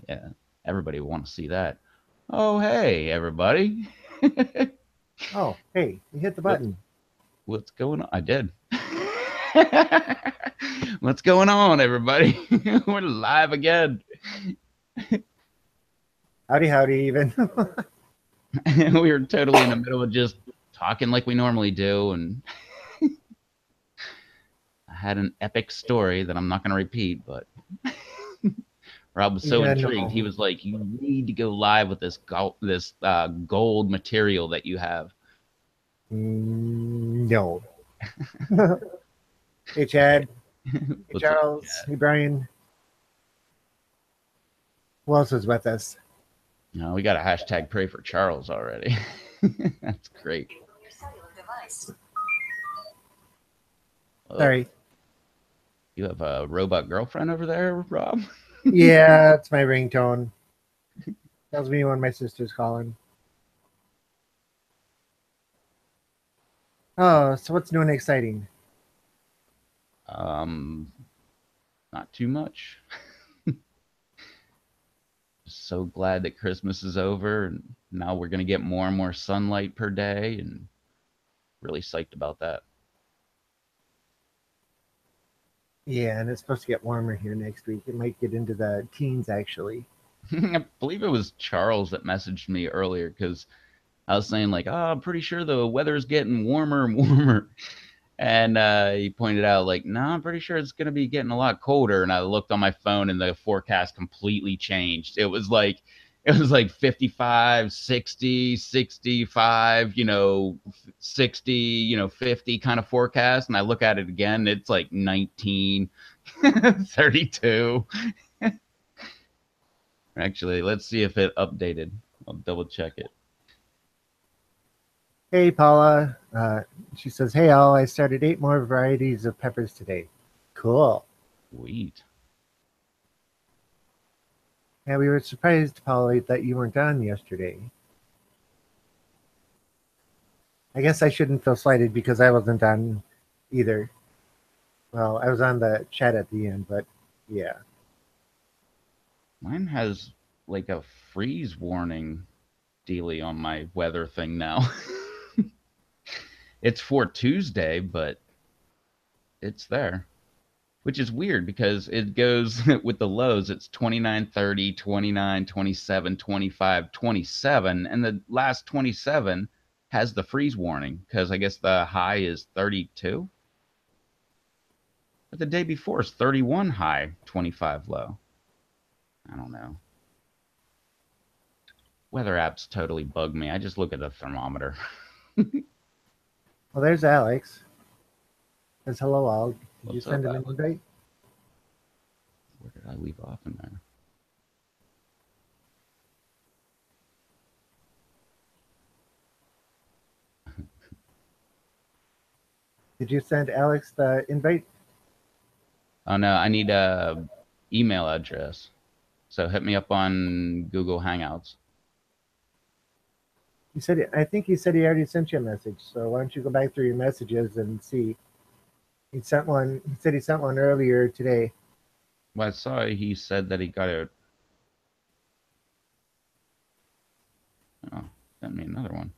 Yeah, everybody will want to see that. Oh, hey, everybody. Oh, hey, you hit the What's button. what's going on? I did. What's going on, everybody? We're live again. Howdy, howdy, even. We were totally in the middle of just talking like we normally do, and I had an epic story that I'm not going to repeat, but Rob was so Yeah, intrigued. He no. was like, "You need to go live with this gold material that you have." No. Hey, Chad. Hey, What's up? Charles. Hey, Brian. Who else is with us? No, we got a hashtag pray for Charles already. That's great. Oh, Sorry. you have a robot girlfriend over there, Rob? Yeah, it's my ringtone. Tells me when my sister's calling. Oh, so what's new and exciting? um, Not too much. So glad that Christmas is over and now we're gonna get more and more sunlight per day, and really psyched about that. Yeah, and it's supposed to get warmer here next week. It might get into the teens, actually. I believe it was Charles that messaged me earlier because I was saying like, "Oh, I'm pretty sure the weather's getting warmer and warmer." And he pointed out, like, no, I'm pretty sure it's going to be getting a lot colder. And I looked on my phone and the forecast completely changed. It was like 55, 60, 65, 60, 50 kind of forecast. And I look at it again, it's like 19, 32. Actually, let's see if it updated. I'll double check it. Hey, Paula. She says, hey, all, I started 8 more varieties of peppers today. Cool. Sweet. Yeah, we were surprised, Paula, that you weren't on yesterday. I guess I shouldn't feel slighted because I wasn't on either. Well, I was on the chat at the end, but yeah. Mine has like a freeze warning dealy on my weather thing now. It's for Tuesday, but it's there, which is weird because it goes with the lows. It's 29, 30, 29, 27, 25, 27, and the last 27 has the freeze warning because I guess the high is 32. But the day before is 31 high, 25 low. I don't know. Weather apps totally bug me. I just look at the thermometer. Well, there's Alex. Says hello, all. Did you What's up, send him an Alex? invite? Where did I leave off in there? Did you send Alex the invite? Oh no, I need a email address. So hit me up on Google Hangouts. He said, I think he said he already sent you a message. So why don't you go back through your messages and see? He sent one. He said he sent one earlier today. Well, I saw he said that he got it. Oh, sent me another one.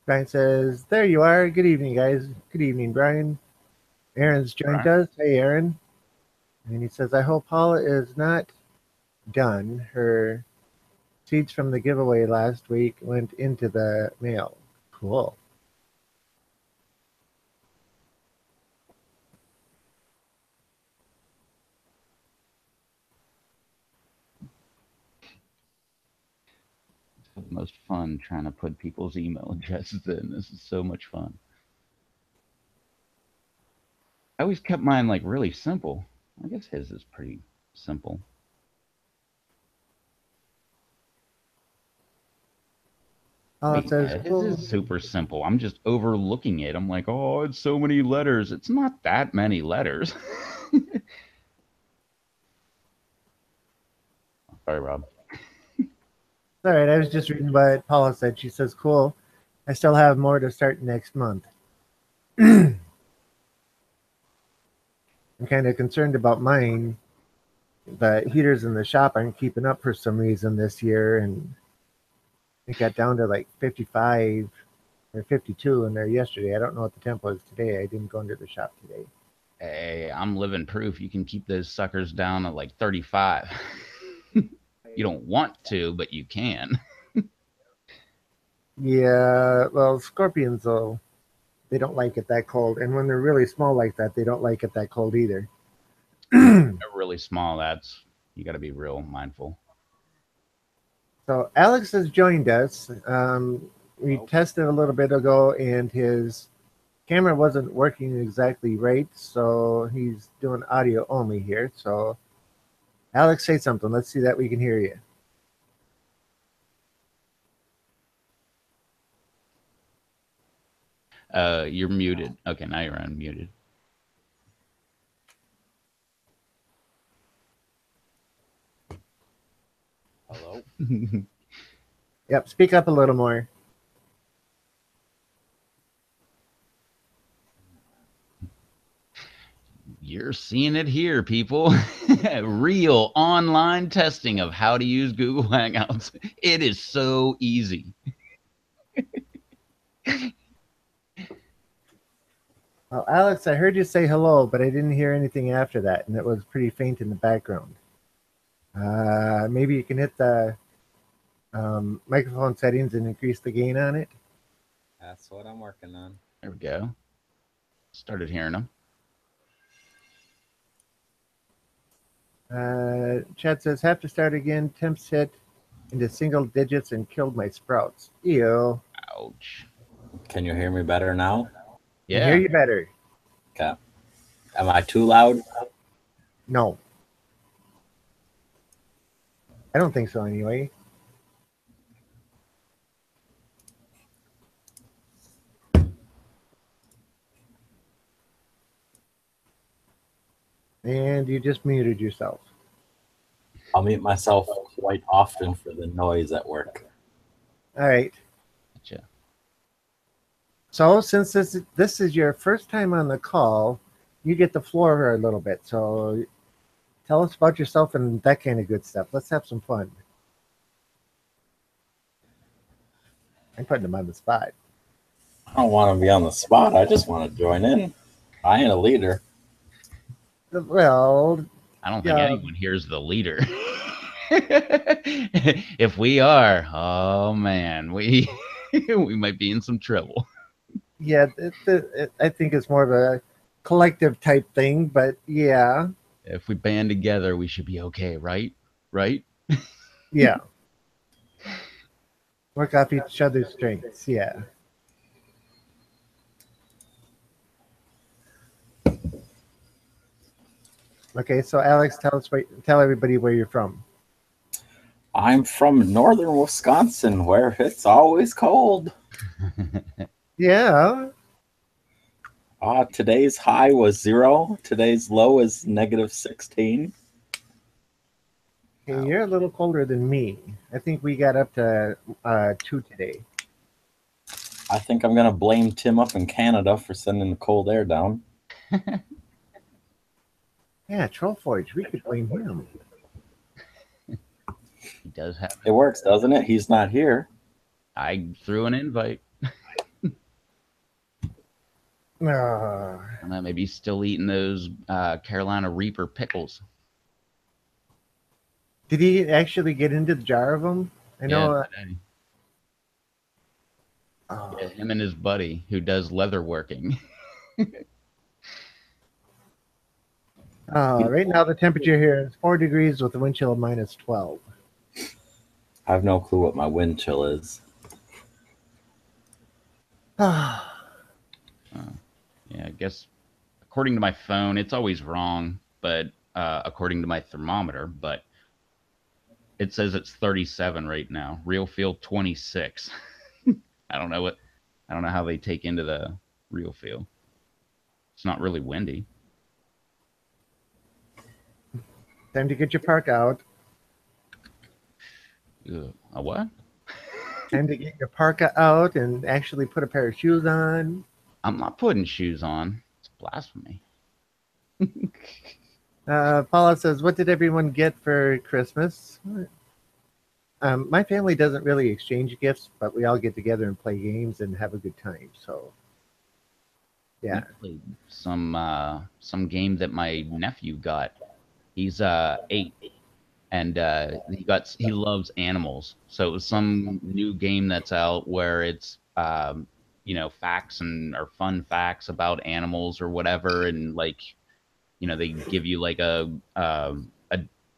Brian says, there you are. Good evening, guys. Good evening, Brian. Aaron's joined Right. us. Hey, Aaron. And he says, I hope Paula is not done. Her seeds from the giveaway last week went into the mail. Cool. It's the most fun trying to put people's email addresses in. This is so much fun. I always kept mine like really simple. I guess his is pretty simple. Paula Wait, says, yeah, his cool. is super simple. I'm just overlooking it. I'm like, oh, it's so many letters. It's not that many letters. Sorry, Rob. All right, I was just reading what Paula said. She says, cool. I still have more to start next month. I'm kind of concerned about mine. the heaters in the shop aren't keeping up for some reason this year, and it got down to like 55 or 52 in there yesterday. I don't know what the temp was today. I didn't go into the shop today. Hey, I'm living proof. You can keep those suckers down at like 35. You don't want to, but you can. Yeah, well, scorpions though, they don't like it that cold, and when they're really small like that, they don't like it that cold either. Yeah, they're really small. That's you got to be real mindful. So Alex has joined us. We Hello. tested a little bit ago, and his camera wasn't working exactly right, so he's doing audio only here. So Alex, say something. Let's see that we can hear you. You're muted. Okay, now you're unmuted. Hello. Yep, speak up a little more. You're seeing it here, people. Real online testing of how to use Google Hangouts. It is so easy. Well, Alex, I heard you say hello, but I didn't hear anything after that, and it was pretty faint in the background. Maybe you can hit the microphone settings and increase the gain on it. That's what I'm working on. There we go. Started hearing them. Chad says, have to start again. Temps hit into single digits and killed my sprouts. Ew. Ouch. Can you hear me better now? Can hear Yeah. you better. Okay. Am I too loud? No. I don't think so anyway. And you just muted yourself. I'll mute myself quite often for the noise at work. All right. Gotcha. So since this is your first time on the call, you get the floor a little bit. So tell us about yourself and that kind of good stuff. Let's have some fun. I'm putting them on the spot. I don't want to be on the spot. I just want to join in. I ain't a leader. Well, I don't think yeah, anyone here's the leader. If we are, oh man, we we might be in some trouble. yeah. I think it's more of a collective type thing, but yeah, If we band together, we should be okay, right? Right? yeah. Work off each other's strengths. Yeah. Okay, so Alex, tell everybody where you're from. I'm from northern Wisconsin where it's always cold. Yeah, Today's high was 0. Today's low is -16. okay, you're a little colder than me. I think we got up to 2 today. I think I'm going to blame Tim up in Canada for sending the cold air down. Yeah, Trollforge, we could blame him. He does have. It works, doesn't it? He's not here. I threw an invite. Maybe he's still eating those Carolina Reaper pickles. Did he actually get into the jar of them? I know. Yeah, today. Yeah, him and his buddy who does leather working. Right now the temperature here is 4 degrees with a wind chill of -12. I have no clue what my wind chill is. Yeah, I guess according to my phone, it's always wrong, but according to my thermometer, but it says it's 37 right now. Real feel 26. I don't know how they take into the real feel. It's not really windy. Time to get your park out. Ugh, a what? Time to get your parka out and actually put a pair of shoes on. I'm not putting shoes on. It's blasphemy. Paula says, "What did everyone get for Christmas?" My family doesn't really exchange gifts, but we all get together and play games and have a good time. So, We yeah. played some game that my nephew got. He's 8, and he loves animals. So it was some new game that's out where it's facts and or fun facts about animals or whatever, and like they give you like a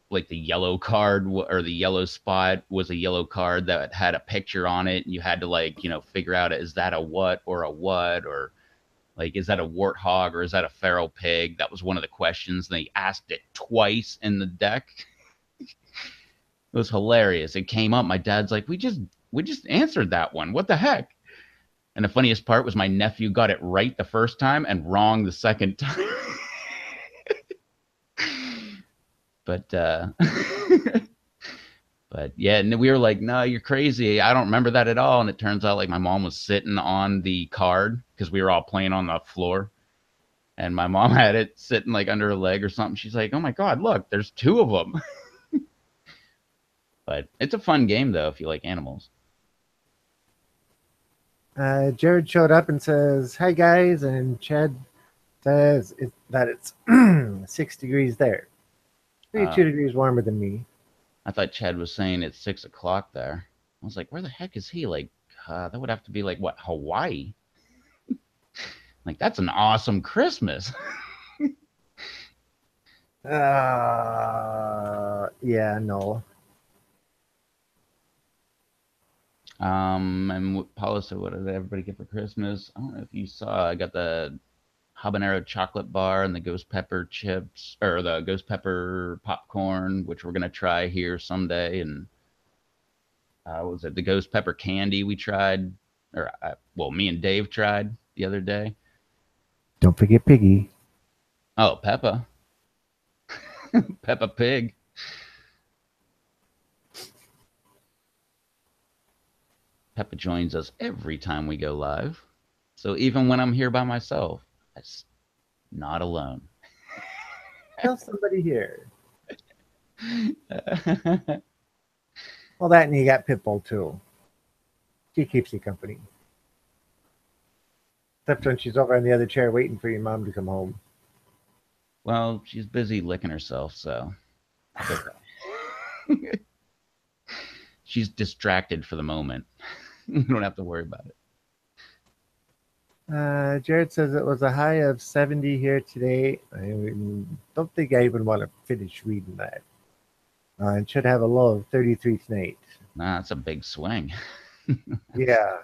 like the yellow card or the yellow spot was a yellow card that had a picture on it, and you had to like figure out, is that a what or a what, or like, is that a warthog or is that a feral pig? That was one of the questions. They asked it twice in the deck. It was hilarious. It came up. My dad's like, we just answered that one. What the heck? And the funniest part was my nephew got it right the first time and wrong the second time. but but yeah, and we were like, no, you're crazy. I don't remember that at all. And it turns out like my mom was sitting on the card because we were all playing on the floor. And my mom had it sitting like under her leg or something. She's like, "Oh my god, look, there's two of them." But it's a fun game though if you like animals. Jared showed up and says, "Hi guys," and Chad says that it's 6 degrees there. Maybe Uh, 2 degrees warmer than me. I thought Chad was saying it's 6 o'clock there. I was like, where the heck is he? Like, that would have to be like what, Hawaii? Like, that's an awesome Christmas. Yeah, no. And Paula said, what did everybody get for Christmas? I don't know if you saw. I got the habanero chocolate bar and the ghost pepper chips, or the ghost pepper popcorn, which we're gonna try here someday. And was it the ghost pepper candy we tried, or well, me and Dave tried the other day. Don't forget Piggy. Oh, Peppa, Peppa Pig. Peppa joins us every time we go live. So even when I'm here by myself, it's not alone. Tell somebody here. Well, that and you got Pitbull too. She keeps you company. Except when she's over on the other chair waiting for your mom to come home. Well, she's busy licking herself, so it's okay. She's distracted for the moment. You don't have to worry about it. Jared says it was a high of 70 here today. Don't think I even want to finish reading that. It should have a low of 33 tonight. Nah, that's a big swing. Yeah.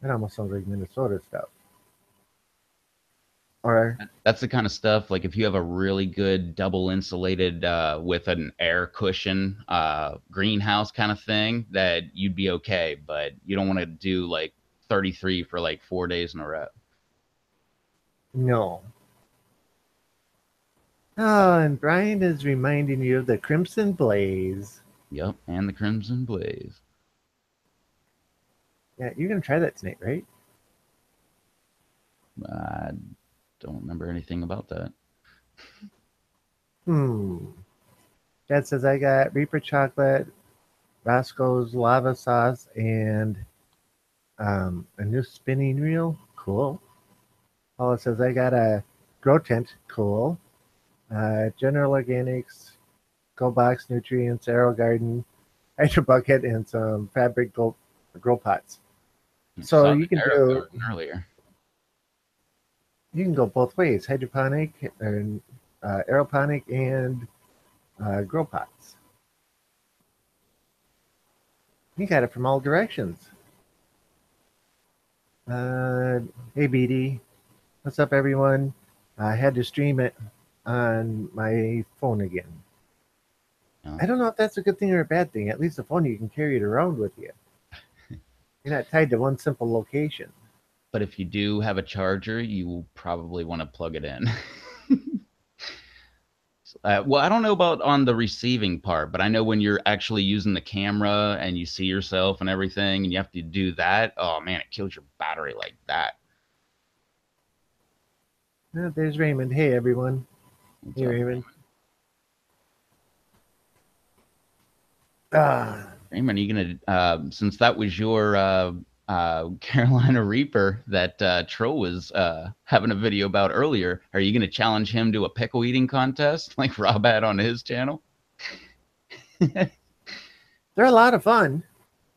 That almost sounds like Minnesota stuff. Or, That's the kind of stuff, like if you have a really good double insulated with an air cushion greenhouse kind of thing, that you'd be okay. But you don't want to do like 33 for like 4 days in a row. no. Oh, and Brian is reminding you of the Crimson Blaze. Yep, and the Crimson Blaze. Yeah, you're going to try that tonight, right? I don't remember anything about that. Dad says I got Reaper chocolate, Roscoe's lava sauce, and a new spinning reel. Cool. Paula says I got a grow tent. Cool. General Organics, Go Box Nutrients, Arrow Garden, Hydro Bucket, and some fabric grow pots. I So saw you the can Arrow do Garden earlier. you can go both ways: hydroponic and aeroponic and grow pots. You got it from all directions. Hey BD, what's up everyone? I had to stream it on my phone again. You I don't know if that's a good thing or a bad thing. At least the phone you can carry it around with you. You're not tied to one simple location. But if you do have a charger, you will probably want to plug it in. Well, I don't know about on the receiving part, but I know when you're actually using the camera and you see yourself and everything, and you have to do that. Oh man, it kills your battery like that. There's Raymond. Hey everyone. What's Hey, up, Raymond. Ah, Raymond? Are you gonna since that was your Carolina Reaper that Tro was having a video about earlier, are you gonna challenge him to a pickle eating contest like Rob had on his channel? they're a lot of fun.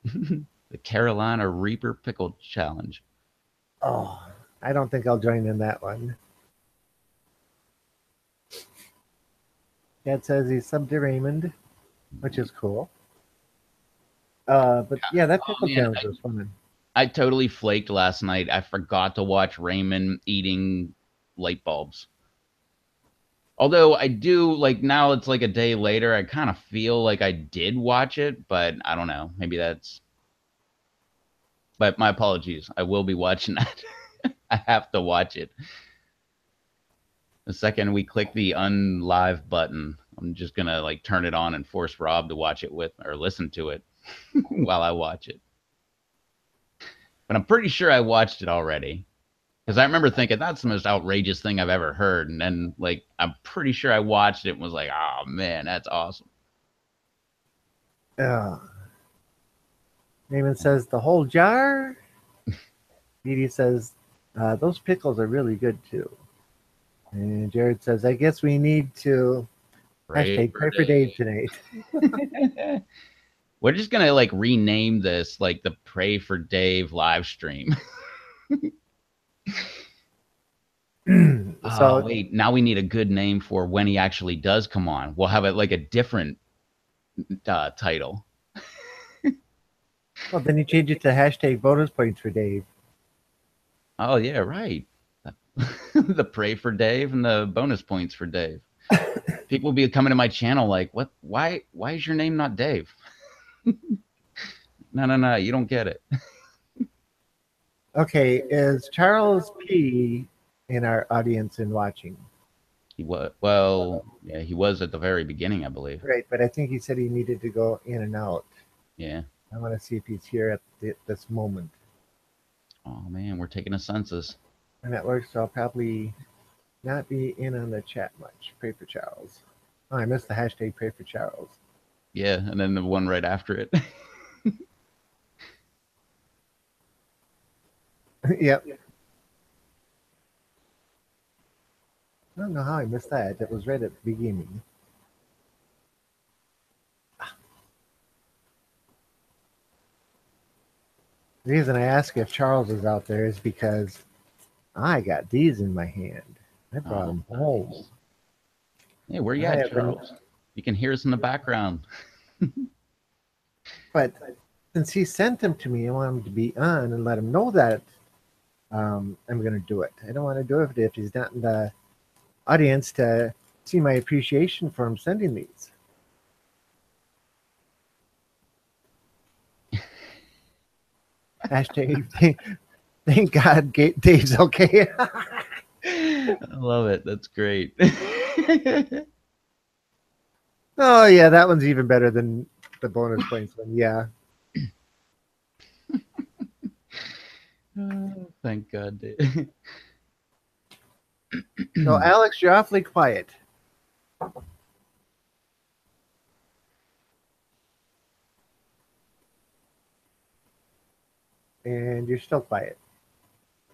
The Carolina Reaper pickle challenge. Oh, I don't think I'll join in that one. Dad says he's subbed to Raymond, which is cool. But yeah, that Oh pickle man, challenge was fun. I totally flaked last night. I forgot to watch Raymond eating light bulbs. Although I do like now it's like a day later, I kind of feel like I did watch it, but I don't know. Maybe that's but my apologies. I will be watching that. I have to watch it. The second we click the unlive button, I'm just gonna like turn it on and force Rob to watch it with or listen to it while I watch it. But I'm pretty sure I watched it already. Because I remember thinking that's the most outrageous thing I've ever heard. And then like I'm pretty sure I watched it and was like, oh man, that's awesome. Uh, Raymond says the whole jar. Edie says those pickles are really good too. And Jared says, I guess we need to hashtag pray for Dave tonight. We're just gonna like rename this like the Pray for Dave live stream. Oh So wait, now we need a good name for when he actually does come on. We'll have it like a different title. well, then you change it to hashtag bonus points for Dave. Oh yeah, right. The Pray for Dave and the bonus points for Dave. People will be coming to my channel like, what? Why is your name not Dave? No, you don't get it. Okay, is Charles P in our audience and watching? He was well, yeah, he was at the very beginning, I believe. Right, but I think he said he needed to go in and out. Yeah. I want to see if he's here at this moment. Oh man, we're taking a census. And that works, so I'll probably not be in on the chat much. Pray for Charles. Oh, I missed the hashtag pray for Charles. Yeah, and then the one right after it. Yep. I don't know how I missed that. It was right at the beginning. The reason I ask if Charles is out there is because I got these in my hand. I brought them home. Nice. Hey, where you I at, have been- Charles? You can hear us in the background. But since he sent them to me, I want him to be on and let him know that I'm going to do it. I don't want to do it if he's not in the audience to see my appreciation for him sending these. Hashtag thank God Dave's okay. I love it. That's great. Oh yeah, that one's even better than the bonus points one. Yeah. Oh, thank God, Dave. So Alex, you're awfully quiet. And you're still quiet.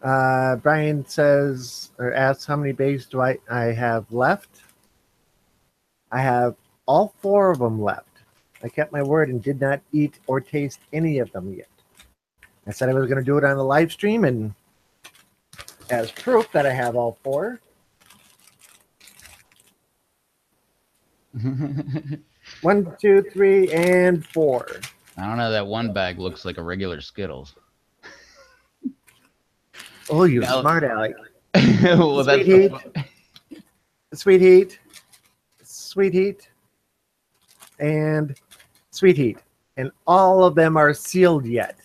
Brian says or asks how many bags do I have left? I have all 4 of them left. I kept my word and did not eat or taste any of them yet. I said I was going to do it on the live stream, and as proof that I have all 4. 1, 2, 3, and 4. I don't know. That one bag looks like a regular Skittles. Oh, you Now- smart Alec. Well, that's Sweet heat. Sweet heat. Sweet heat. And sweet heat. And all of them are sealed yet.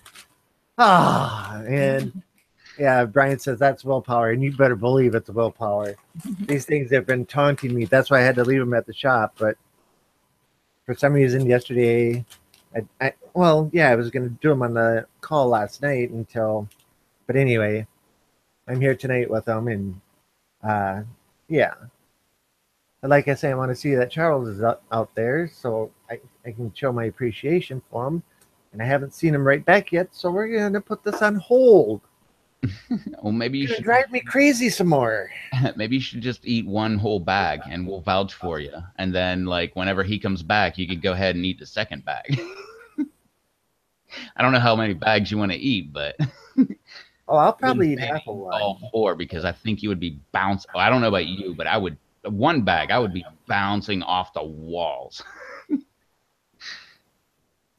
And yeah, Brian says that's willpower, and you better believe it's willpower. These things have been taunting me. That's why I had to leave them at the shop. But for some reason, yesterday, I was going to do them on the call last night until, but anyway, I'm here tonight with them, and yeah. Like I say, I want to see that Charles is out there, so I can show my appreciation for him. And I haven't seen him right back yet, so we're going to put this on hold. Well, maybe you It's going to should drive me crazy some more. maybe you should just eat one whole bag and we'll vouch for you. And then like whenever he comes back, you could go ahead and eat the second bag. I don't know how many bags you want to eat, but Oh, I'll wouldn't probably eat say half of eat all one. four because I think you would be bouncing. I don't know about you, but I would one bag. I would be bouncing off the walls.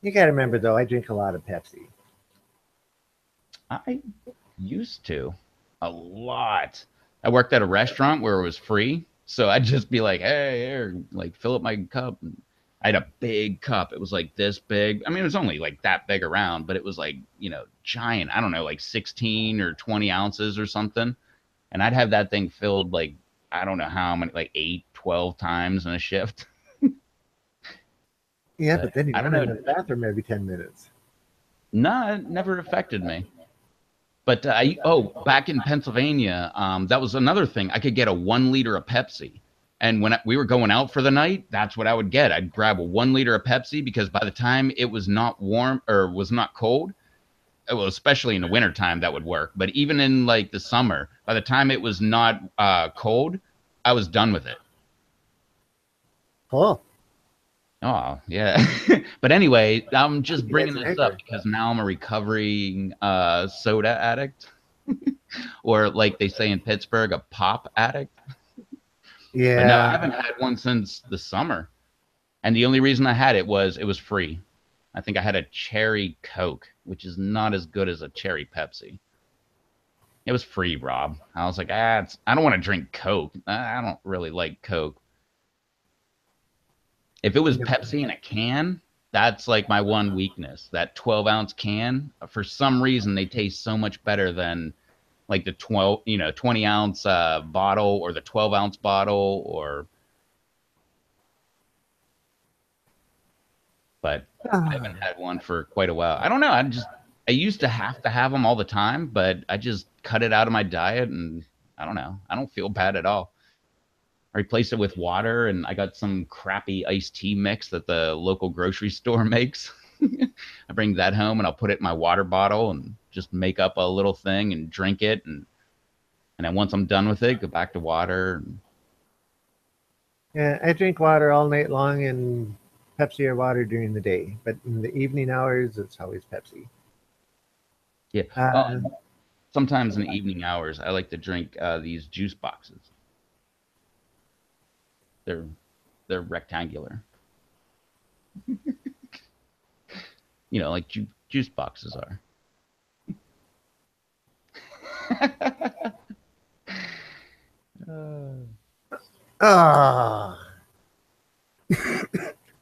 You got to remember, though, I drink a lot of Pepsi. I used to a lot. I worked at a restaurant where it was free, so I'd just be like, "Hey, here, like fill up my cup." And I had a big cup. It was like this big. I mean, it was only like that big around, but it was like giant. I don't know, like 16 or 20 ounces or something. And I'd have that thing filled like I don't know how many, like 8, 12 times in a shift. Yeah, But but then you I don't run know. into the bathroom every 10 minutes. Nah, it never affected me. But back in Pennsylvania, that was another thing. I could get a 1 liter of Pepsi, and when we were going out for the night, that's what I would get. I'd grab a 1 liter of Pepsi because by the time it was not warm or was not cold, well, especially in the wintertime, that would work. But even in like the summer, by the time it was not cold, I was done with it. Oh, Oh, yeah. But anyway, I'm just maybe bringing that's an this up anchor. because now I'm a recovering soda addict, or like they say in Pittsburgh, a pop addict. But no, I Yeah, haven't had one since the summer. And the only reason I had it was free. I think I had a cherry Coke, which is not as good as a cherry Pepsi. It was free, Rob. I was like, I don't want to drink Coke. I don't really like Coke. If it was you know, Pepsi in a can, that's like my one weakness. That 12-ounce can, for some reason, they taste so much better than like the 20-ounce bottle or the 12-ounce bottle or. But I haven't ah, had one for quite a while. I don't know. I used to have them all the time, but I just cut it out of my diet, and I don't know. I don't feel bad at all. I replaced it with water, and I got some crappy iced tea mix that the local grocery store makes. I bring that home and I'll put it in my water bottle and just make up a little thing and drink it, and then once I'm done with it, go back to water. yeah, I drink water all night long and Pepsi or water during the day, but in the evening hours, it's always Pepsi. Yeah. Uh, Sometimes in the evening hours, I like to drink these juice boxes. They're they're rectangular, like juice boxes are. ah,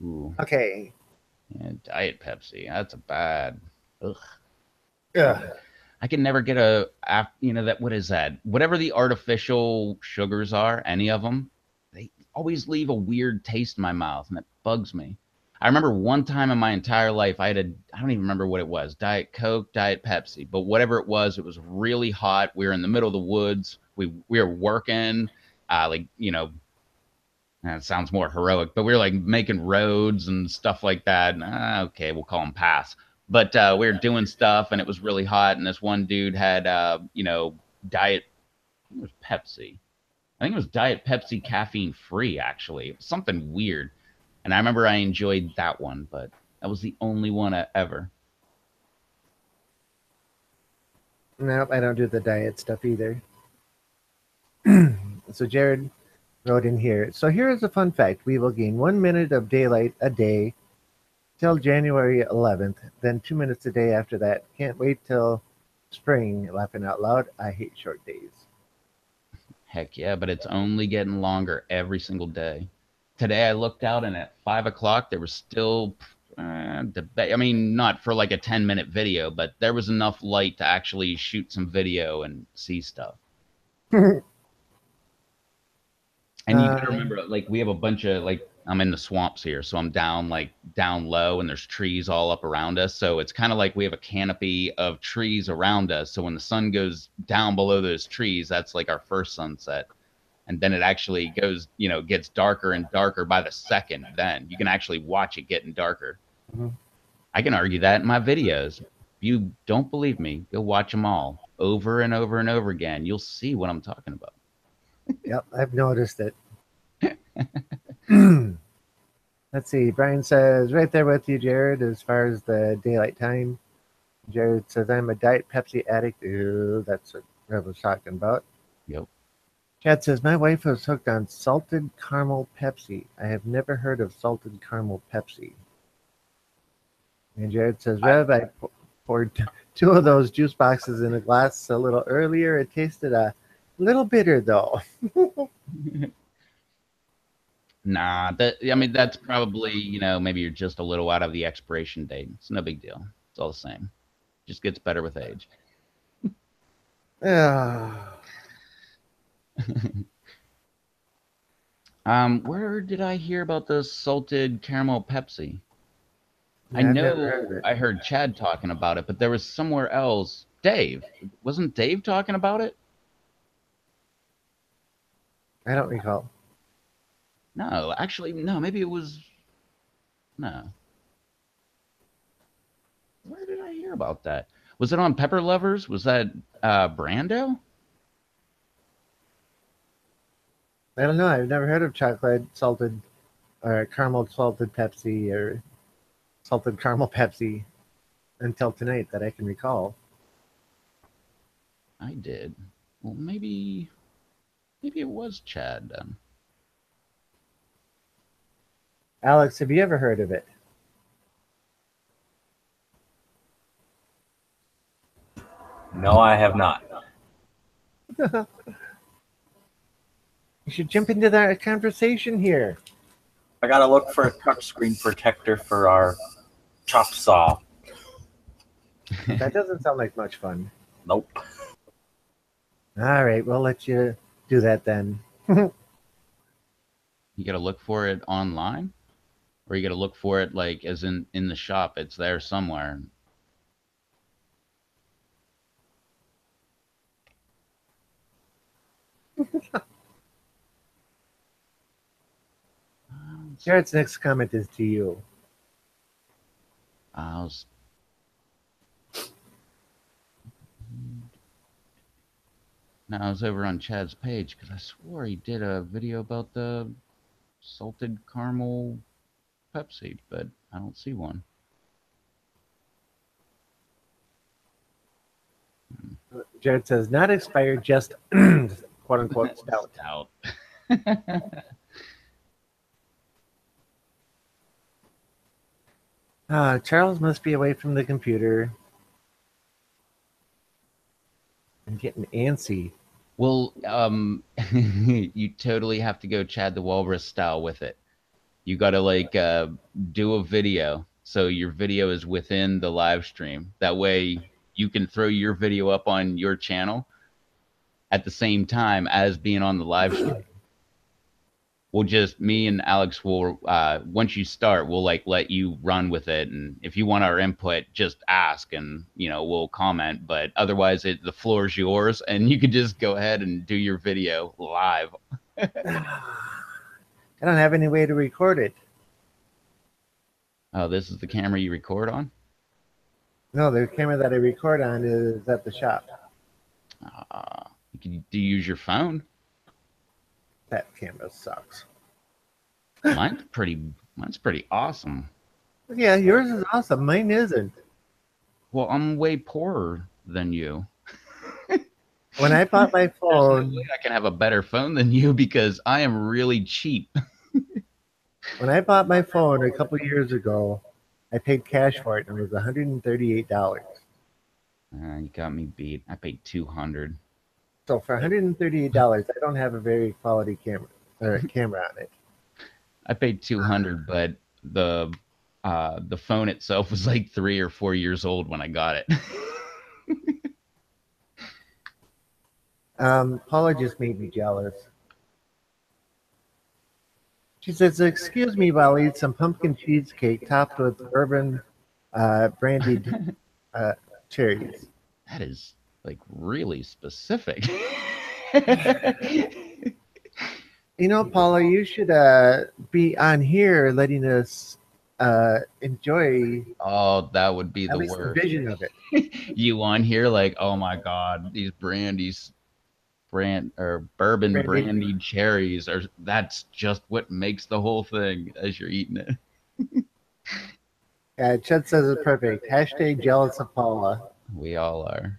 Ooh, okay. yeah, Diet Pepsi. That's a bad. Ugh. Ugh. I can never get that. What is that? Whatever the artificial sugars are, any of them, they always leave a weird taste in my mouth, and it bugs me. I remember one time in my entire life, I don't even remember what it was, Diet Coke, Diet Pepsi, but whatever it was really hot. We were in the middle of the woods. We were working, like, that sounds more heroic, but we were like making roads and stuff like that. And, okay, we'll call them pass. But we were doing stuff, and it was really hot. And this one dude had, diet. It was Pepsi. I think it was Diet Pepsi caffeine free. Actually, it was something weird. And I remember I enjoyed that one, but that was the only one I ever. Nope, I don't do the diet stuff either. So Jared wrote in here. So here is a fun fact. We will gain 1 minute of daylight a day till January 11th, then 2 minutes a day after that. Can't wait till spring. Laughing out loud. I hate short days. Heck yeah, but it's only getting longer every single day. Today I looked out, and at 5 o'clock there was still debate. I mean, not for like a 10-minute video, but there was enough light to actually shoot some video and see stuff. And you got to uh, remember, like, we have a bunch of, like, I'm in the swamps here, so I'm down, like, down low, and there's trees all up around us. So it's kind of like we have a canopy of trees around us. So when the sun goes down below those trees, that's like our first sunset. and then it actually goes, gets darker and darker by the second. Then you can actually watch it getting darker. Mhm. I can argue that in my videos. If you don't believe me, go watch them all over and over and over again. You'll see what I'm talking about. Yep, I've noticed it. Let's see. Brian says, right there with you, Jared, as far as the daylight time. Jared says, I'm a Diet Pepsi addict. Ooh, that's what I was talking about. Yep. Chad says, my wife was hooked on salted caramel Pepsi. I have never heard of salted caramel Pepsi. And Jared says, Rev, I poured two of those juice boxes in a glass a little earlier. It tasted a little bitter, though. Nah, that's probably, maybe you're just a little out of the expiration date. It's no big deal. It's all the same. Just gets better with age. Ah, Where did I hear about the salted caramel Pepsi? I I've never heard know of it. I heard Chad talking about it, but there was somewhere else. Dave. Wasn't Dave talking about it? I don't recall. No, actually, no, maybe it was. No. Where did I hear about that? Was it on Pepper Lovers? Was that Brando? I don't know. I've never heard of chocolate salted or caramel salted Pepsi or salted caramel Pepsi until tonight that I can recall. I did. Well, maybe it was Chad then. Alex, have you ever heard of it? No, I have not. You should jump into that conversation here. I gotta look for a touchscreen protector for our chop saw. That doesn't sound like much fun. Nope. All right, we'll let you do that then. You got to look for it online, or you got to look for it like as in the shop. It's there somewhere. Jared's next comment is to you. I was No, I was over on Chad's page because I swore he did a video about the salted caramel Pepsi, but I don't see one. Jared says, not expired, just quote unquote stout. Stout. Charles must be away from the computer. I'm getting antsy. Well, you totally have to go Chad the Walrus style with it. You got to do a video so your video is within the live stream. That way you can throw your video up on your channel at the same time as being on the live stream. We'll just me and Alex will once you start, we'll let you run with it, and if you want our input, just ask, and we'll comment. But otherwise, the floor is yours, and you can just go ahead and do your video live. I don't have any way to record it. Oh, this is the camera you record on? No, the camera that I record on is at the shop. Do you use your phone? That camera sucks. Mine's pretty awesome. Yeah, yours is awesome. Mine isn't. Well, I'm way poorer than you. When I bought my There's no phone, way I can have a better phone than you because I am really cheap. when I bought my phone a couple years ago, I paid cash for it, and it was $138. You got me beat. I paid $200. So for $138, I don't have a very quality camera or camera on it. I paid $200, but the phone itself was like 3 or 4 years old when I got it. Paula just made me jealous. She says, "Excuse me while I eat some pumpkin cheesecake topped with bourbon brandied cherries." That is like really specific. You know, Paula, you should be on here letting us enjoy Oh, that would be at the least the worst. vision of it. You on here like, oh my god, these brand or bourbon Brandy. brandied cherries are that's just what makes the whole thing as you're eating it. Chet says it's perfect. Hashtag jealous of Paula. We all are.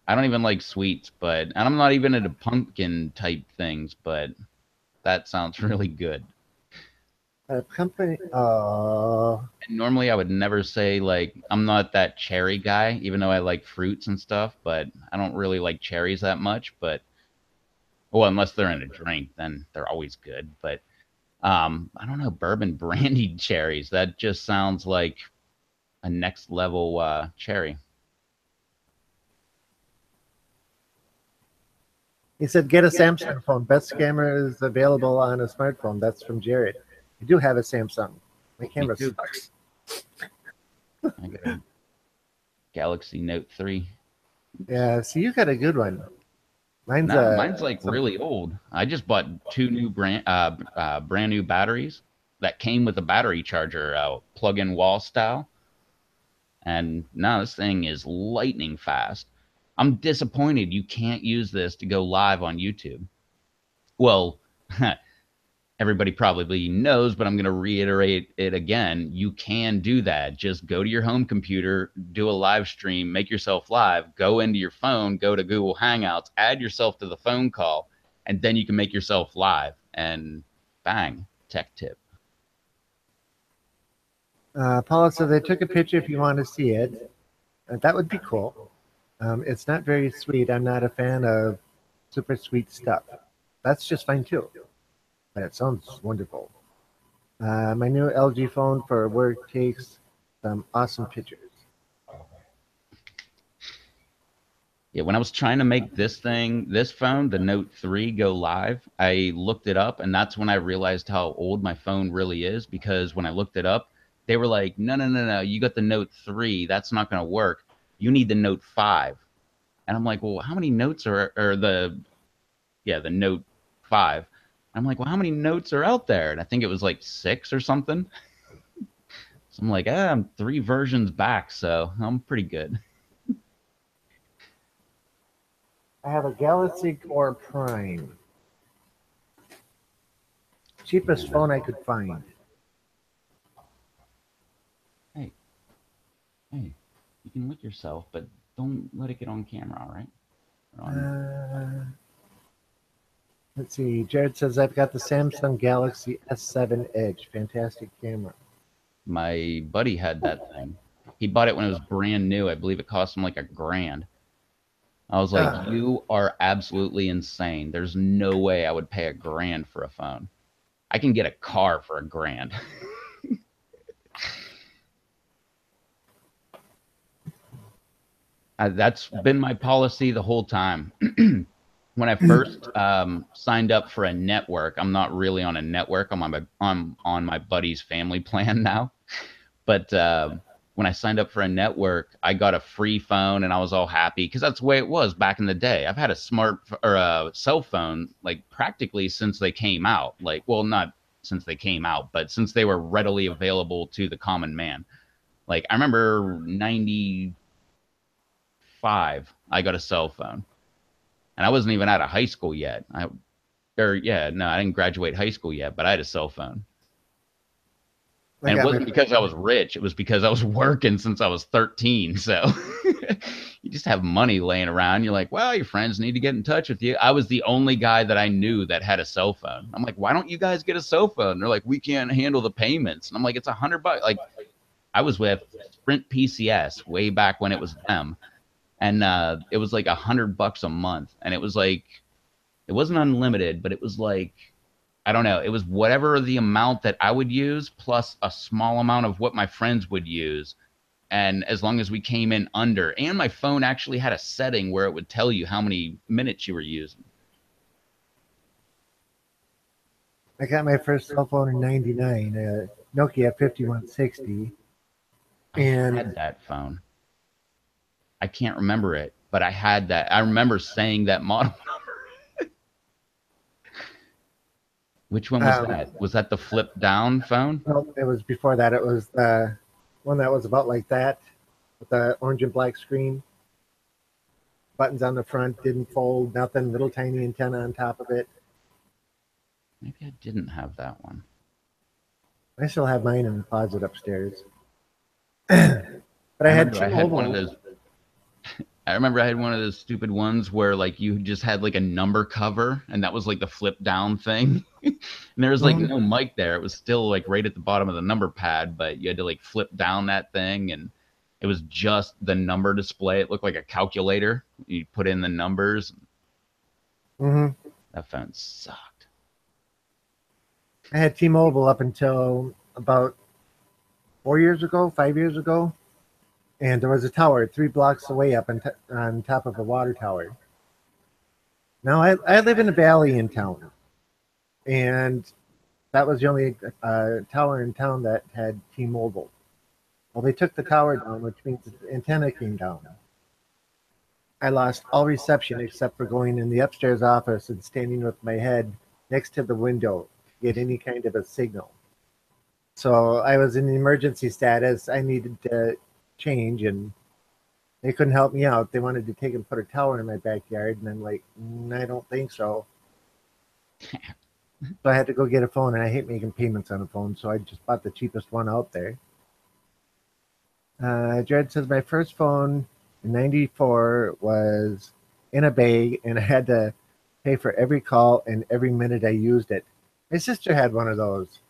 I don't even like sweets, but and I'm not even into pumpkin type things, but that sounds really good. Company. Oh, And normally I would never say like I'm not that cherry guy, even though I like fruits and stuff, but I don't really like cherries that much. But well, unless they're in a drink, then they're always good. But I don't know, bourbon brandied cherries. That just sounds like a next level cherry. he said, get a Samsung phone. Best camera is available on a smartphone. That's from Jared. I do have a Samsung. My Me camera too. sucks. I got a Galaxy Note 3. Yeah, see, you got a good one. Mine's No, mine's like some. really old. I just bought two new brand new batteries that came with a battery charger, plug-in wall style. And now this thing is lightning fast. I'm disappointed you can't use this to go live on YouTube. Well, everybody probably knows, but I'm going to reiterate it again. You can do that. Just go to your home computer, do a live stream, make yourself live, go into your phone, go to Google Hangouts, add yourself to the phone call, and then you can make yourself live. And bang, tech tip. Paula says, I took a picture if you want to see it. That would be cool. It's not very sweet. I'm not a fan of super sweet stuff. That's just fine too. But it sounds wonderful. My new LG phone for work takes some awesome pictures. Yeah, when I was trying to make this phone, the Note 3, go live, I looked it up, and that's when I realized how old my phone really is. Because when I looked it up, they were like, no, no, no, no, you got the Note 3. That's not going to work. You need the Note 5. And I'm like, well, how many notes or the Note 5? I'm like, well, how many notes are out there? And I think it was like six or something. So I'm like, I'm three versions back, so I'm pretty good. I have a Galaxy Core Prime. Cheapest phone I could find. Hey, hey, you can lick yourself, but don't let it get on camera, all right? Let's see. Jared says, I've got the Samsung Galaxy S7 Edge. Fantastic camera. My buddy had that thing. He bought it when it was brand new. I believe it cost him like $1,000. I was like, you are absolutely insane. There's no way I would pay $1,000 for a phone. I can get a car for $1,000. That's been my policy the whole time. When I first signed up for a network, I'm not really on a network. I'm on my buddy's family plan now. But when I signed up for a network, I got a free phone and I was all happy because that's the way it was back in the day. I've had a or a cell phone like practically since they came out. Like, well, not since they came out, but since they were readily available to the common man. Like, I remember 95, I got a cell phone and I wasn't even out of high school yet. No, I didn't graduate high school yet, but I had a cell phone. I And it got my wasn't because I was rich. It was because I was working since I was 13. So you just have money laying around. You're like, well, your friends need to get in touch with you. I was the only guy that I knew that had a cell phone. I'm like, why don't you guys get a cell phone? They're like, we can't handle the payments. And I'm like, it's $100. Like, I was with Sprint PCS way back when it was them. And it was like $100 a month. And it was like, it wasn't unlimited, but it was like, I don't know. It was whatever the amount that I would use plus a small amount of what my friends would use. And as long as we came in under, and my phone actually had a setting where it would tell you how many minutes you were using. I got my first cell phone in '99, Nokia 5160, I and had that phone. I can't remember it, but I had that. I remember saying that model. Which one was that? Was that the flip down phone? No, it was before that. It was the one that was about like that, with the orange and black screen, buttons on the front, didn't fold, nothing, little tiny antenna on top of it. Maybe I didn't have that one. I still have mine in the closet upstairs. But I I had remember I had one of T-Mobile. those. I remember I had one of those stupid ones where like you just had like a number cover and that was like the flip down thing. And there was like Mhm. no mic there. It was still like right at the bottom of the number pad, but you had to like flip down that thing and it was just the number display. It looked like a calculator. You put in the numbers. Mhm. That phone sucked. I had T-Mobile up until about 4 years ago, 5 years ago, and there was a tower 3 blocks away up on top of a water tower. Now I live in a valley in town, and that was the only tower in town that had T-Mobile. Well, they took the tower down, which means the antenna came down. I lost all reception except for going in the upstairs office and standing with my head next to the window to get any kind of a signal. So I was in emergency status. I needed to change, and they couldn't help me out. They wanted to take and put a tower in my backyard, and I'm like, I don't think so. So I had to go get a phone, and I hate making payments on a phone, so I just bought the cheapest one out there. Jared says my first phone in '94 was in a bag, and I had to pay for every call and every minute I used it. My sister had one of those.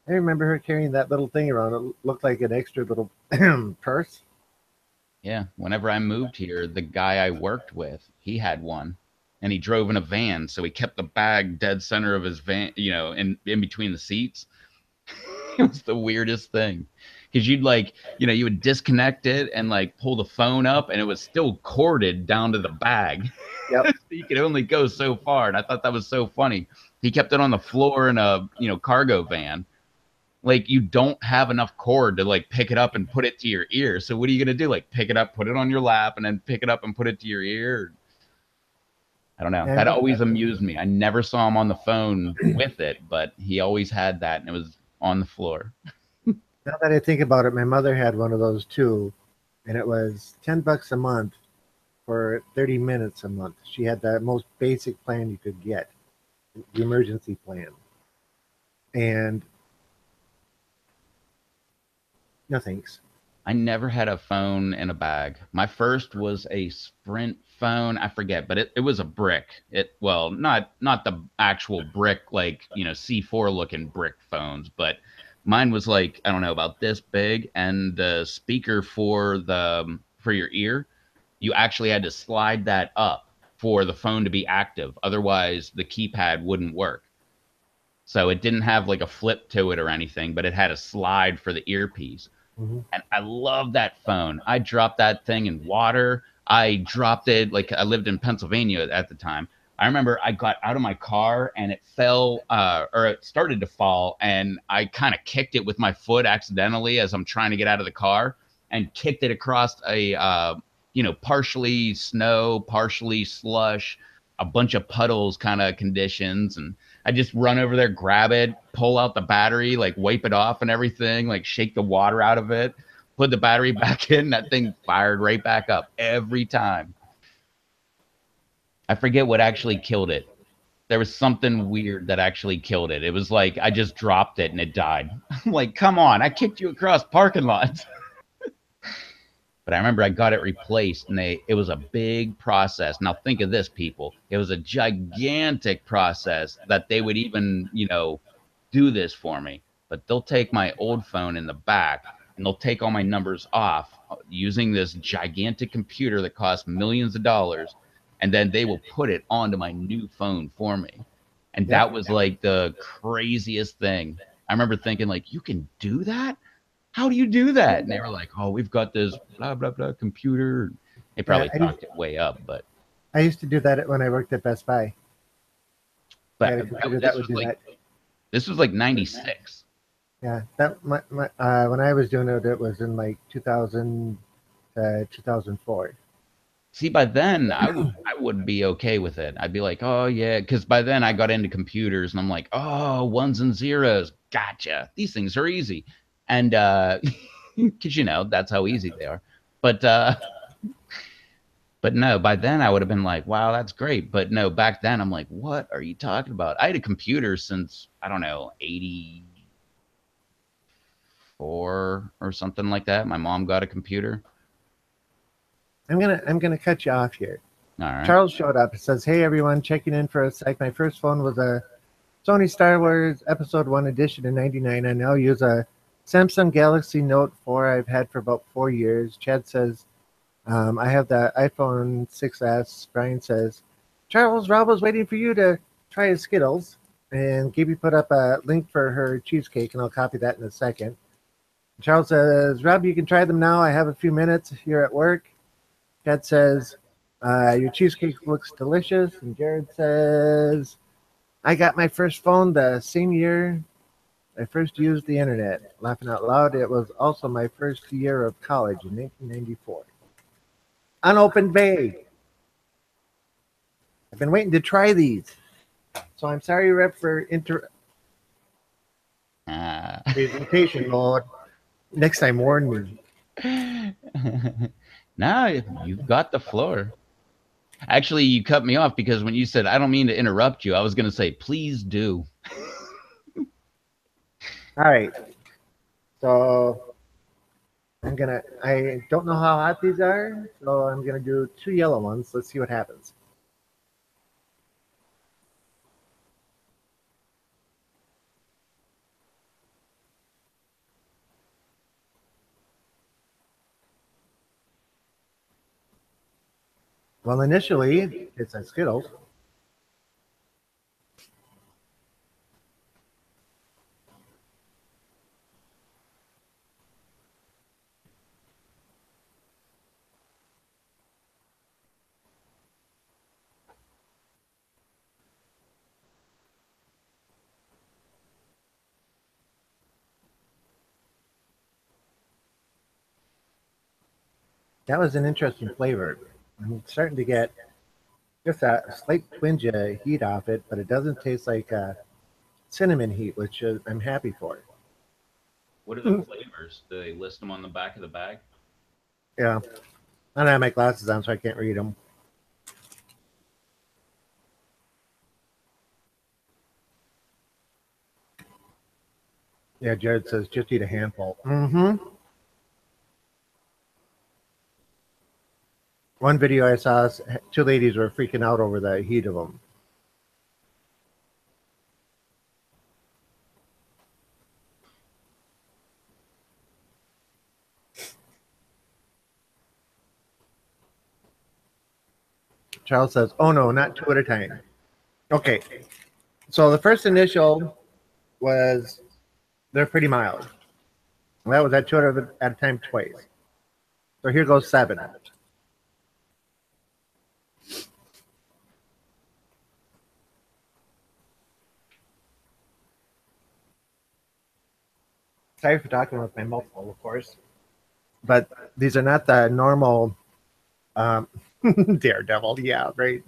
I remember her carrying that little thing around. It looked like an extra little purse. Yeah. Whenever I moved here, the guy I worked with, he had one. And he drove in a van, so he kept the bag dead center of his van, in between the seats. It was the weirdest thing because you'd like you would disconnect it and like pull the phone up and it was still corded down to the bag. Yep. So you could only go so far, and I thought that was so funny. He kept it on the floor in a cargo van. Like you don't have enough cord to like pick it up and put it to your ear, so what are you going to do, like pick it up, put it on your lap, and then pick it up and put it to your ear? I don't know. That And always amused me. I never saw him on the phone with it, but he always had that and it was on the floor. now that I think about it, my mother had one of those too, and it was $10 a month for 30 minutes a month. She had the most basic plan you could get, the emergency plan. And no thanks. I never had a phone in a bag. My first was a Sprint phone. I forget, but it was a brick. Not the actual brick like, C4 looking brick phones, but mine was like, I don't know, about this big and the speaker for your ear, you actually had to slide that up for the phone to be active. Otherwise, the keypad wouldn't work. So it didn't have like a flip to it or anything, but it had a slide for the earpiece, Hmm. and I love that phone. I dropped that thing in water. I dropped it like I lived in Pennsylvania at the time. I remember I got out of my car and it fell, or it started to fall, and I kind of kicked it with my foot accidentally as I'm trying to get out of the car, and kicked it across a, partially snow, partially slush, a bunch of puddles kind of conditions, and I just run over there, grab it, pull out the battery, like wipe it off and everything, like shake the water out of it, put the battery back in. That thing fired right back up every time. I forget what actually killed it. There was something weird that actually killed it. It was like I just dropped it and it died. I'm like, come on, I kicked you across parking lots. But I remember I got it replaced, and it was a big process. Now think of this, people. It was a gigantic process that they would even, do this for me. But they'll take my old phone in the back and they'll take all my numbers off using this gigantic computer that costs millions of dollars, and then they will put it onto my new phone for me. And Yep. that was like the craziest thing. I remember thinking like, you can do that? How do you do that? And they were like, oh, we've got this blah, blah, blah computer. They Yeah, probably talked it way up, but, I used to do that when I worked at Best Buy. I but had a computer that would do that. this was like 96. Yeah, that when I was doing it, it was in like 2000 2004. See, by then I would be okay with it. I'd be like, oh yeah, because by then I got into computers and I'm like, oh, ones and zeros, gotcha. These things are easy, and because that's how easy they are. But but no, by then I would have been like, wow, that's great. But no, back then I'm like, what are you talking about? I had a computer since I don't know 84 or something like that. My mom got a computer. I'm gonna cut you off here. All right. Charles showed up. It says, "Hey everyone, checking in for a sec. My first phone was a Sony Star Wars Episode One edition in '99. I now use a Samsung Galaxy Note 4. I've had for about 4 years." Chad says, "I have the iPhone 6s." Brian says, "Charles, Rob was waiting for you to try his Skittles." And Gibby put up a link for her cheesecake, and I'll copy that in a second. Charles says, "Rob, you can try them now. I have a few minutes here at work." Chad says, "Your cheesecake looks delicious." And Jared says, "I got my first phone the same year I first used the internet." Laughing out loud, it was also my first year of college in 1994. Unopened bag. I've been waiting to try these. So I'm sorry, Rep, for Uh, presentation mode. Next time, warn me. now you've got the floor. Actually, you cut me off because when you said, I don't mean to interrupt you, I was going to say, please do. All right. So I don't know how hot these are, so I'm gonna do two yellow ones. Let's see what happens. Well, initially it's a Skittles. That was an interesting flavor. I'm starting to get just a slight twinge of heat off it, but it doesn't taste like cinnamon heat, which I'm happy for. What are the flavors? Do they list them on the back of the bag? Yeah, I don't have my glasses on, so I can't read them. Yeah, Jared says just eat a handful. Mm-hmm. One video I saw, two ladies were freaking out over the heat of them. Charles says, "Oh no, not two at a time." Okay, so the first initial was they're pretty mild. And that was at two at a time twice. So here goes seven. Sorry for talking with my mouth full, of course, but these are not the normal um, Daredevil. Yeah, right.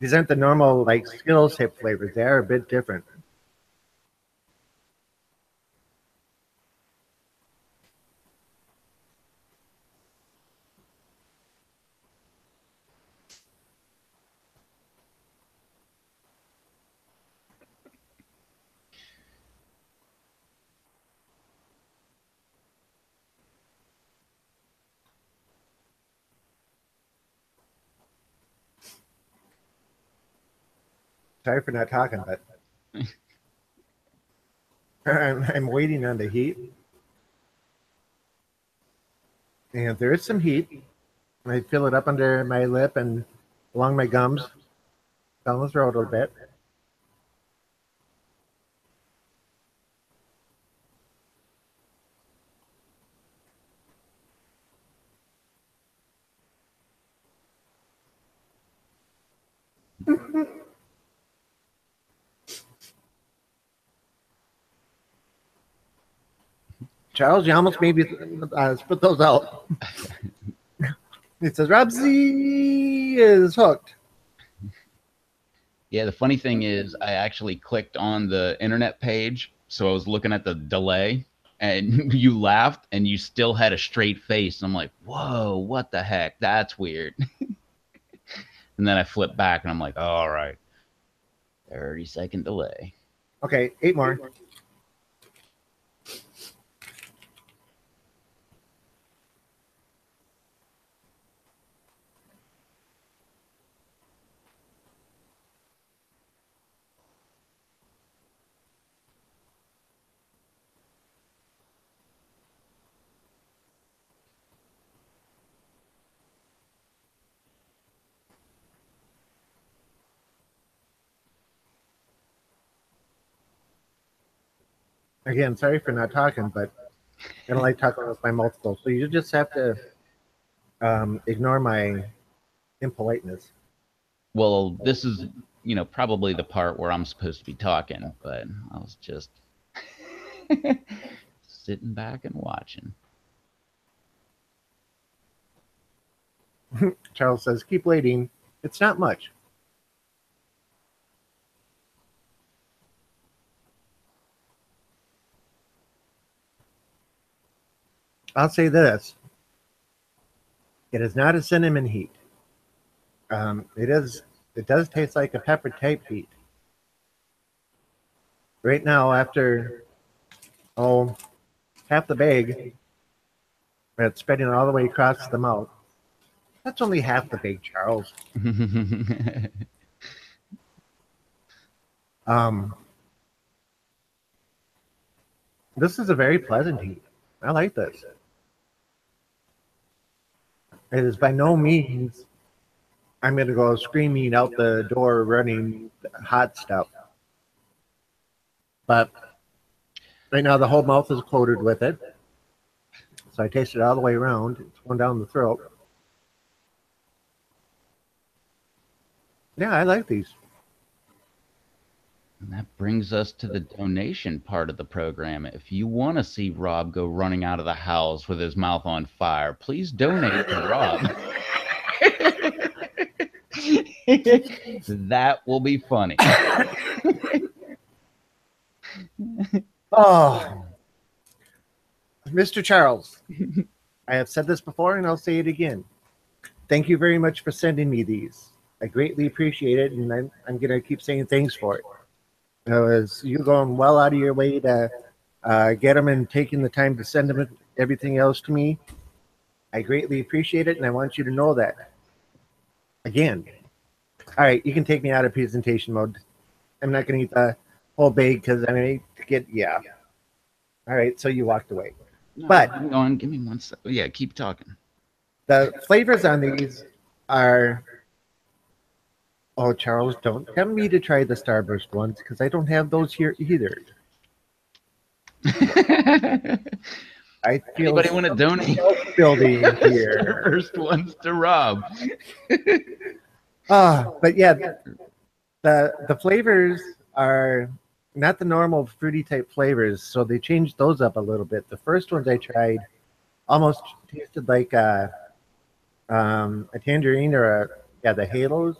These aren't the normal like Skittles hip flavors. They are a bit different. Sorry for not talking, but I'm waiting on the heat, and there is some heat. I feel it up under my lip and along my gums, down the throat a little bit. Charles, you almost made me spit those out. It says Rob Z is hooked. Yeah, the funny thing is, I actually clicked on the internet page, so I was looking at the delay, and you laughed, and you still had a straight face. And I'm like, whoa, what the heck? That's weird. And then I flipped back, and I'm like, all right, 30-second delay. Okay, 8 more. Again, sorry for not talking, but I don't like talking with my mouth full. So you just have to ignore my impoliteness. Well, this is, probably the part where I'm supposed to be talking, but I was just sitting back and watching. Charles says, keep waiting. It's not much. I'll say this. It is not a cinnamon heat. It is. It does taste like a pepper type heat. Right now, after half the bag, it's spreading all the way across the mouth. That's only half the bag, Charles. This is a very pleasant heat. I like this. It is by no means I'm going to go screaming out the door running hot stuff. But right now the whole mouth is coated with it. So I taste it all the way around. It's going down the throat. Yeah, I like these. And that brings us to the donation part of the program. If you want to see Rob go running out of the house with his mouth on fire, please donate to Rob. That will be funny. Oh, Mr. Charles, I have said this before and I'll say it again. Thank you very much for sending me these. I greatly appreciate it, and I'm going to keep saying thanks for it. As you going well out of your way to get them and taking the time to send them and everything else to me. I greatly appreciate it, and I want you to know that. Again, all right, you can take me out of presentation mode. I'm not going to eat the whole bag because I'm going to get, yeah. All right, so you walked away. No, But hang on, give me 1 second. Yeah, keep talking. the flavors on these are, oh, Charles, don't tell me to try the Starburst ones because I don't have those here either. I feel Anybody want to donate building here. First ones to Rob. But yeah, the flavors are not the normal fruity type flavors, so they changed those up a little bit. The first ones I tried almost tasted like a tangerine or the halos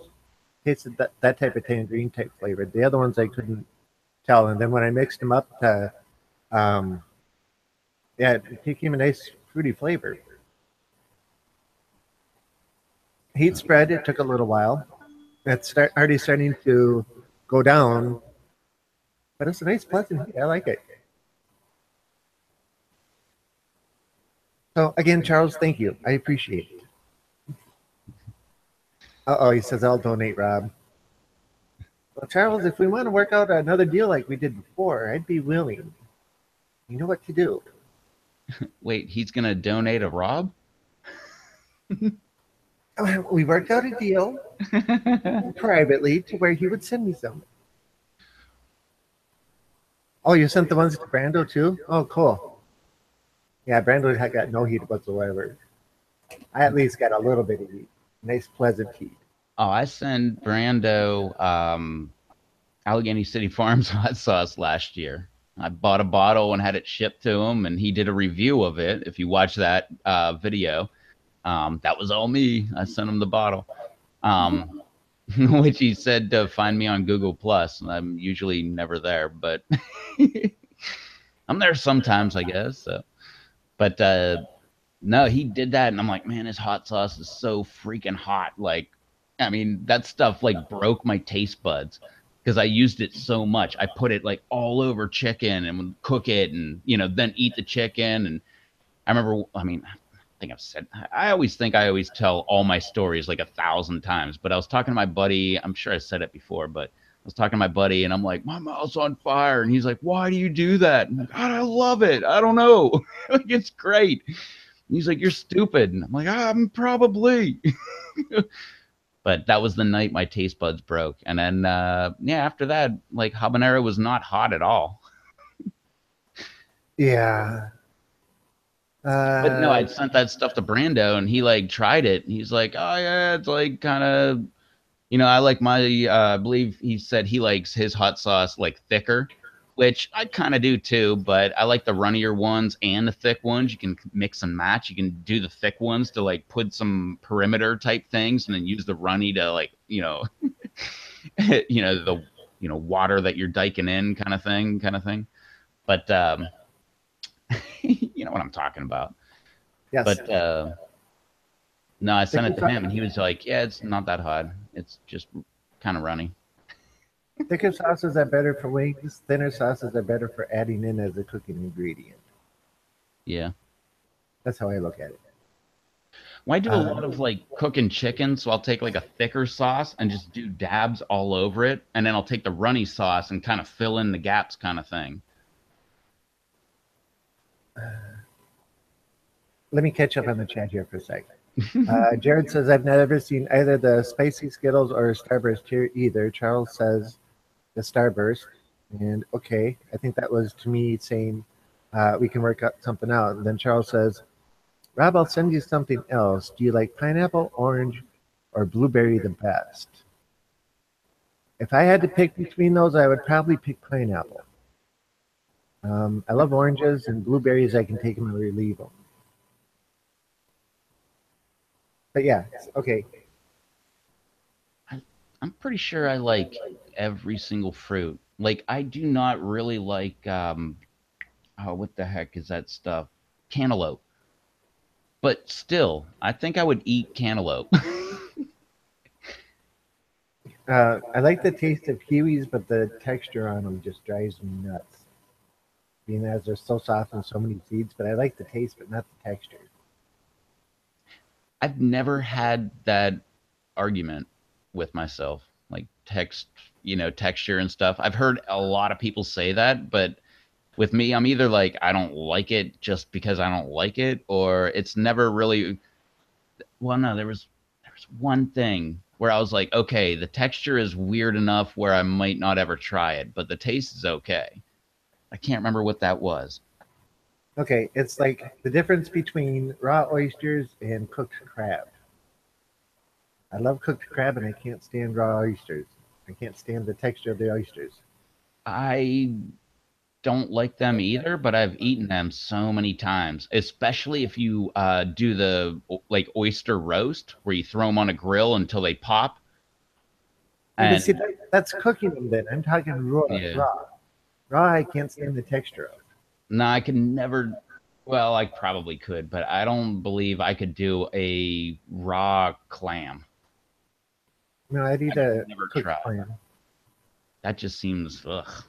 tasted that type of tangerine type flavor. The other ones I couldn't tell, and then when I mixed them up to it became a nice fruity flavor. Heat spread, it took a little while. It's already starting to go down, but it's a nice pleasant heat. I like it. So again, Charles, thank you. I appreciate it. Uh-oh, he says I'll donate, Rob. Well, Charles, if we want to work out another deal like we did before, I'd be willing. You know what to do. Wait, he's going to donate a Rob? We worked out a deal privately to where he would send me some. Oh, you sent the ones to Brando too? Oh, cool. Yeah, Brando had got no heat whatsoever. I at least got a little bit of heat. Nice, pleasant heat. Oh, I sent Brando Allegheny City Farms hot sauce last year. I bought a bottle and had it shipped to him, and he did a review of it. If you watch that video, That was all me. I sent him the bottle. Um, which he said to find me on Google Plus. I'm usually never there, but I'm there sometimes, I guess. So, but no, he did that, and I'm like, man, his hot sauce is so freaking hot. Like, I mean, that stuff like broke my taste buds because I used it so much. I put it like all over chicken and would cook it, and then eat the chicken. And I remember, I mean, I think I've said, I always think I always tell all my stories like 1,000 times. But I was talking to my buddy. I'm sure I said it before, but I was talking to my buddy, and I'm like, my mouth's on fire, and he's like, why do you do that? And I'm like, I love it. I don't know. Like, it's great. He's like, you're stupid. And I'm like, I'm probably. But that was the night my taste buds broke. And then, yeah, after that, like habanero was not hot at all. Yeah. But no, I'd sent that stuff to Brando, and he like tried it. He's like, oh yeah, it's like kind of, I like my. I believe he said he likes his hot sauce like thicker, which I kind of do too. But I like the runnier ones and the thick ones. You can mix and match. You can do the thick ones to like put some perimeter type things, and then use the runny to like the water that you're diking in kind of thing. But you know what I'm talking about. Yes. But no, I sent it to him, and he was like, "Yeah, it's not that hot. It's just kind of runny." Thicker sauces are better for wings. Thinner sauces are better for adding in as a cooking ingredient. Yeah. That's how I look at it. Well, I do a lot of like cooking chicken, so I'll take like a thicker sauce and just do dabs all over it, and then I'll take the runny sauce and kind of fill in the gaps, kind of thing. Let me catch up on the chat here for a second. Jared says, I've never seen either the spicy Skittles or Starburst here either. Charles says the Starburst. And okay, I think that was to me saying we can work out something out. And then Charles says, Rob, I'll send you something else. Do you like pineapple, orange, or blueberry the best? If I had to pick between those, I would probably pick pineapple. I love oranges, and blueberries, I can take them or leave them. But yeah, okay. I'm pretty sure I like every single fruit. Like, I do not really like what the heck is that stuff? Cantaloupe. But still, I think I would eat cantaloupe. I like the taste of kiwis, but the texture on them just drives me nuts. Being as they're so soft and so many seeds, but I like the taste, but not the texture. I've never had that argument with myself, like texture and stuff. I've heard a lot of people say that, but with me, I'm either like I don't like it just because I don't like it, or it's never really. Well, no, there was one thing where I was like, okay, the texture is weird enough where I might not ever try it, but the taste is okay. I can't remember what that was. Okay, it's like the difference between raw oysters and cooked crab. I love cooked crab and I can't stand raw oysters. I can't stand the texture of the oysters. I don't like them either, but I've eaten them so many times, especially if you do the like oyster roast where you throw them on a grill until they pop. Yeah, but And see, that's cooking them then. I'm talking raw. yeah, Raw. Raw, I can't stand the texture of. no, I could never. Well, I probably could, but I don't believe I could do a raw clam. No, I'd eat I could a never cooked try. clam. That just seems ugh.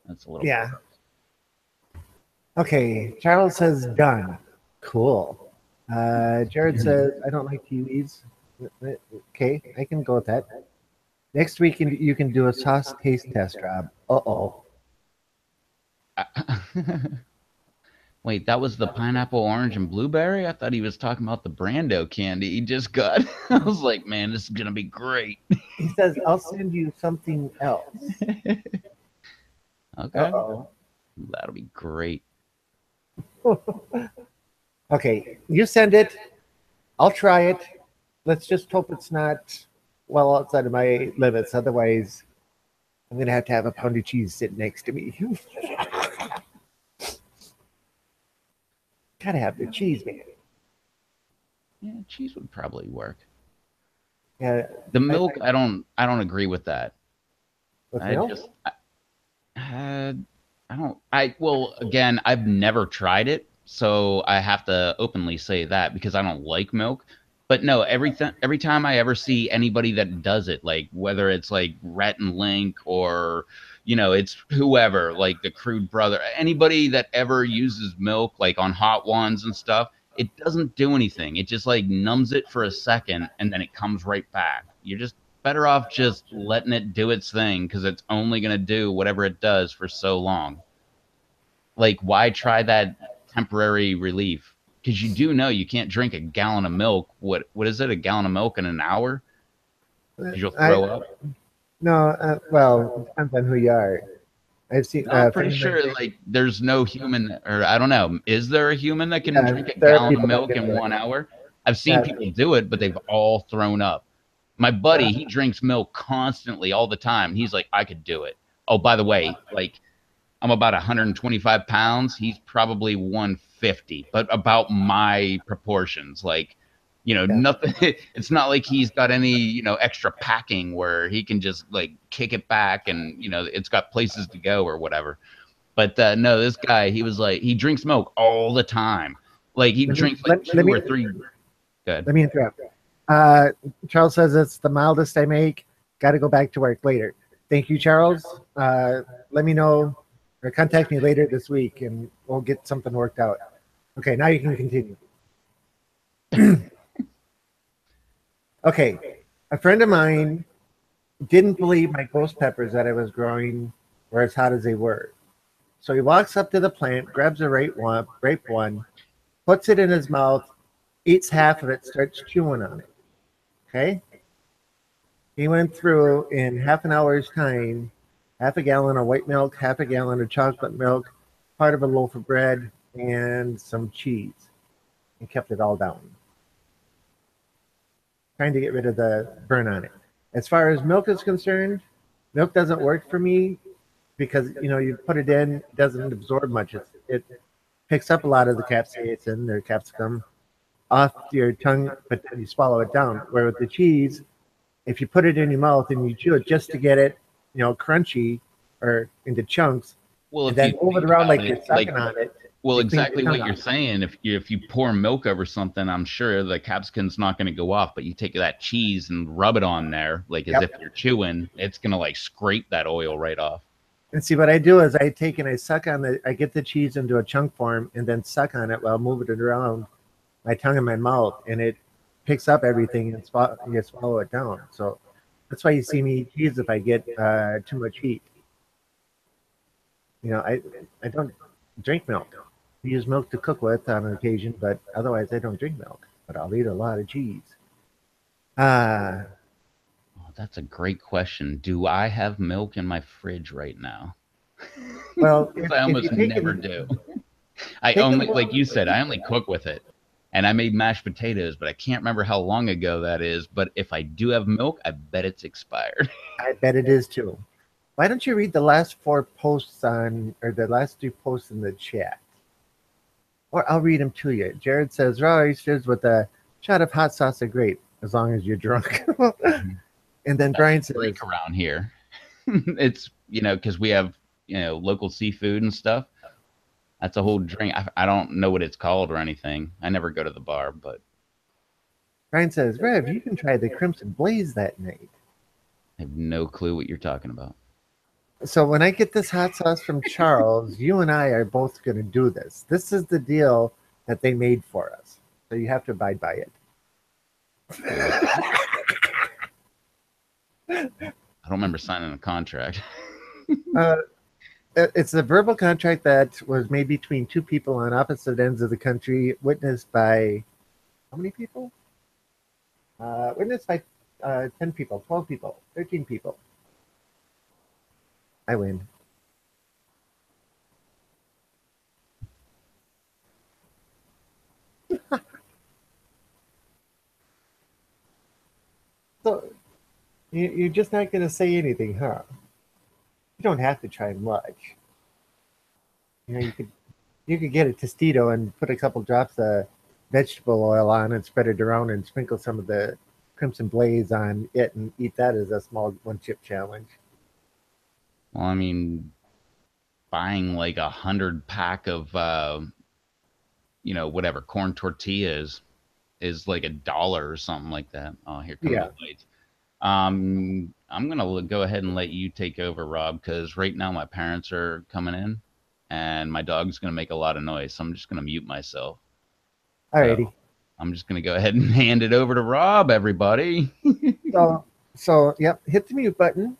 That's a little. Yeah. Okay, Charles says done. Cool. Jared says I don't like kiwis. Okay, I can go with that. Next week you can do a sauce taste test, Rob. Uh-oh. Wait, that was the pineapple, orange, and blueberry? I thought he was talking about the Brando candy he just got. I was like, man, this is gonna be great. He says I'll send you something else. Okay. Uh-oh. That'll be great. Okay, you send it. I'll try it. Let's just hope it's not well outside of my limits. Otherwise, I'm going to have a pound of cheese sitting next to me. Gotta have the cheese, man. Yeah, cheese would probably work. Yeah, The I, milk, I don't agree with that. with I milk. just uh, I don't I well again, I've never tried it, so I have to openly say that because I don't like milk. But no, every time I ever see anybody that does it, like whether it's like Rhett and Link or it's whoever, like the Crude Brother, anybody that ever uses milk like on hot ones and stuff, it doesn't do anything. It just like numbs it for a second and then it comes right back. You're just better off just letting it do its thing because it's only going to do whatever it does for so long. Like, why try that temporary relief? Because you do know you can't drink a gallon of milk. What is it? A gallon of milk in an hour? Because you'll I throw up. no. Well, it depends on who you are. I've seen No, I'm a pretty friend of mine. sure like there's no human, or I don't know. Is there a human that can Yeah, drink a there are gallon of people that milk can in do it. 1 hour? I've seen Yeah, people do it, but they've all thrown up. My buddy, he drinks milk constantly all the time. He's like, I could do it. Oh, by the way, like I'm about 125 pounds. He's probably 150, but about my proportions. Like, yeah. nothing. It's not like he's got any, extra packing where he can just like kick it back and, it's got places to go or whatever. But no, this guy, he was like, he drinks milk all the time. Like, he Let me drinks like let two me or three. Good. let me interrupt. Uh, Charles says it's the mildest I make. Got to go back to work later. Thank you, Charles. Let me know or contact me later this week, and we'll get something worked out. Okay, now you can continue. Okay, a friend of mine didn't believe my ghost peppers that I was growing were as hot as they were. So he walks up to the plant, grabs a ripe one, puts it in his mouth, eats half of it, starts chewing on it. Okay. He went through in half an hour's time half a gallon of white milk, half a gallon of chocolate milk, part of a loaf of bread, and some cheese, and kept it all down, trying to get rid of the burn on it. As far as milk is concerned, milk doesn't work for me because you put it in, it doesn't absorb much. It picks up a lot of the capsaicin or capsicum off your tongue, but then you swallow it down. Where with the cheese, if you put it in your mouth and you chew it just to get it, crunchy or into chunks, Well, and if then you move it think around about like it, you're like sucking on it, well, it cleans your exactly tongue what you're out. saying. If you pour milk over something, I'm sure the capsicum's not going to go off. But you take that cheese and rub it on there, like as if Yep. you're chewing, it's going to like scrape that oil right off. And see what I do is I take and I suck on I get the cheese into a chunk form and then suck on it while moving it around my tongue and my mouth, and it picks up everything and you swallow it down. So that's why you see me eat cheese if I get too much heat. I don't drink milk. I use milk to cook with on occasion, but otherwise I don't drink milk. But I'll eat a lot of cheese. Uh, Oh, that's a great question. Do I have milk in my fridge right now? well, Because I if you almost take never do. I take a only, look, like you said, I only cook with it. And I made mashed potatoes, but I can't remember how long ago that is. But if I do have milk, I bet it's expired. I bet it is too. Why don't you read the last four posts or the last two posts in the chat? Or I'll read them to you. Jared says raw oysters with a shot of hot sauce are great as long as you're drunk. And then That's a Brian drink says, around here. It's, because we have, local seafood and stuff. That's a whole drink. I don't know what it's called or anything. I never go to the bar, but Rev, you can try the Crimson Blaze that night. I have no clue what you're talking about. So when I get this hot sauce from Charles, you and I are both going to do this. This is the deal that they made for us. So you have to abide by it. What's that? I don't remember signing a contract. Uh, it's a verbal contract that was made between two people on opposite ends of the country, witnessed by how many people? Witnessed by 10 people, 12 people, 13 people. I win. So you're just not going to say anything, huh? You don't have to try much. You could get a Tostito and put a couple drops of vegetable oil on and spread it around and sprinkle some of the crimson blaze on it and eat that as a small one chip challenge. Well, I mean, buying like 100 pack of whatever corn tortillas is like $1 or something like that. Oh, here come the Yeah. lights. I'm gonna go ahead and let you take over, Rob, because right now my parents are coming in, and my dog's gonna make a lot of noise. So I'm just gonna mute myself. So Alrighty. I'm just gonna go ahead and hand it over to Rob, everybody. So yep, hit the mute button.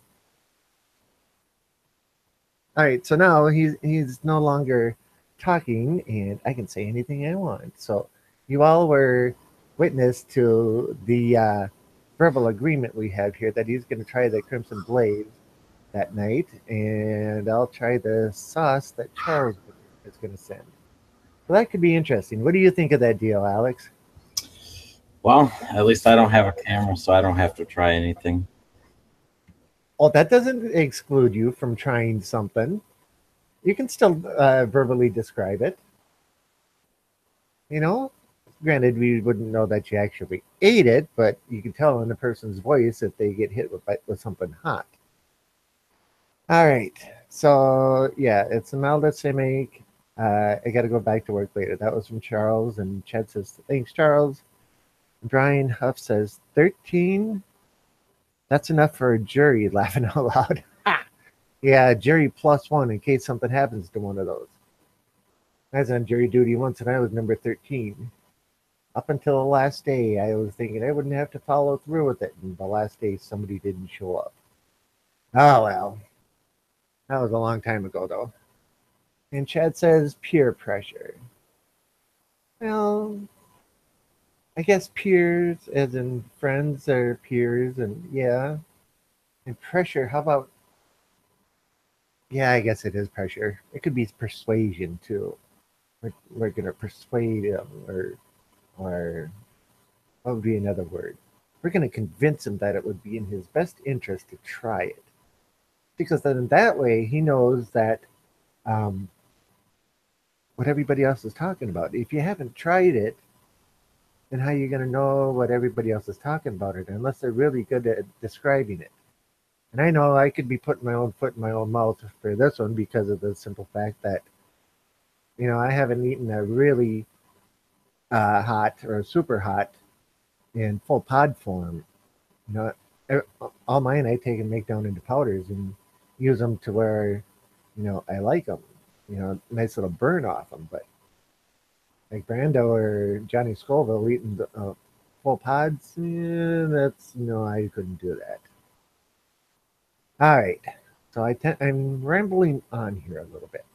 All right, so now he's no longer talking, and I can say anything I want. So you all were witness to the verbal agreement we have here that he's going to try the Crimson Blaze that night, and I'll try the sauce that Charles is going to send. So that could be interesting. What do you think of that deal, Alex? Well, at least I don't have a camera, so I don't have to try anything. Well, that doesn't exclude you from trying something. You can still verbally describe it. You know, granted, we wouldn't know that you actually ate it, but you can tell in a person's voice if they get hit with something hot. All right. So, yeah, it's a Malda Simic. I got to go back to work later. That was from Charles. And Chad says, thanks, Charles. Brian Huff says, 13? That's enough for a jury, laughing out loud. Yeah, jury +1 in case something happens to one of those. I was on jury duty once and I was number 13. Up until the last day, I was thinking I wouldn't have to follow through with it. And the last day, somebody didn't show up. Oh, well. That was a long time ago, though. And Chad says peer pressure. Well, I guess peers, as in friends, are peers, and yeah. And pressure, how about? Yeah, I guess it is pressure. It could be persuasion, too. We're going to persuade him, or what would be another word? We're going to convince him that it would be in his best interest to try it. Because then that way he knows that um, what everybody else is talking about. If you haven't tried it, then how are you going to know what everybody else is talking about it unless they're really good at describing it? And I know I could be putting my own foot in my own mouth for this one because of the simple fact that, I haven't eaten a really hot or super hot in full pod form. You know, all mine I take and make down into powders and use them to where, I like them. Nice little burn off them. But like Brando or Johnny Scoville eating the full pods, that's no, I couldn't do that. All right, so I'm rambling on here a little bit.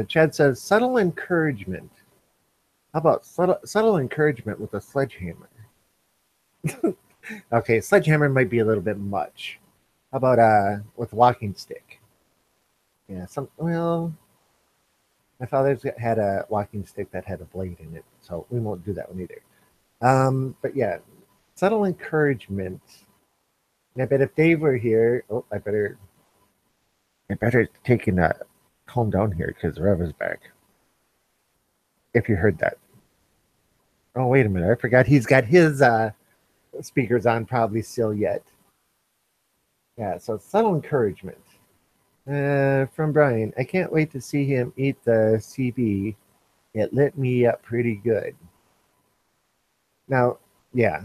Chad says subtle encouragement. How about subtle encouragement with a sledgehammer? Okay, sledgehammer might be a little bit much. How about with walking stick? Yeah, my father's had a walking stick that had a blade in it, so we won't do that one either. But yeah, subtle encouragement. And I bet if Dave were here, I better take and calm down here because Rev is back. If you heard that. Oh, wait a minute. I forgot he's got his speakers on probably still yet. Yeah, so subtle encouragement. From Brian, I can't wait to see him eat the CB. It lit me up pretty good. Now, yeah.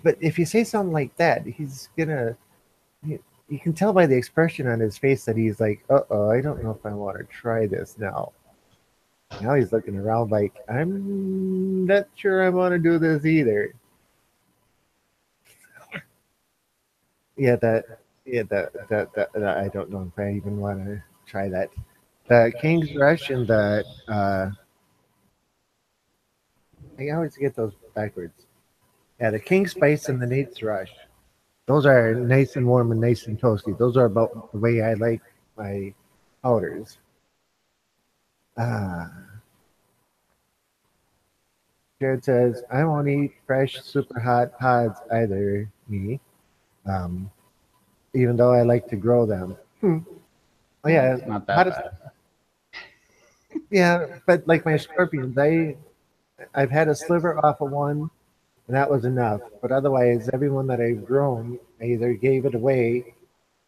But if you say something like that, he's gonna. You can tell by the expression on his face that he's like, "Uh-oh, I don't know if I want to try this now." Now he's looking around like, "I'm not sure I want to do this either." Yeah, that I don't know if I even want to try that. The King's Rush and the I always get those backwards. Yeah, the King Spice and the Nate's Rush. Those are nice and warm and nice and toasty. Those are about the way I like my powders. Ah, Jared says I won't eat fresh, super hot pods either. Me, um, even though I like to grow them. Oh yeah, It's not how that does bad. yeah, but like my scorpions, I've had a sliver off of one, and that was enough. But otherwise, everyone that I've grown, I either gave it away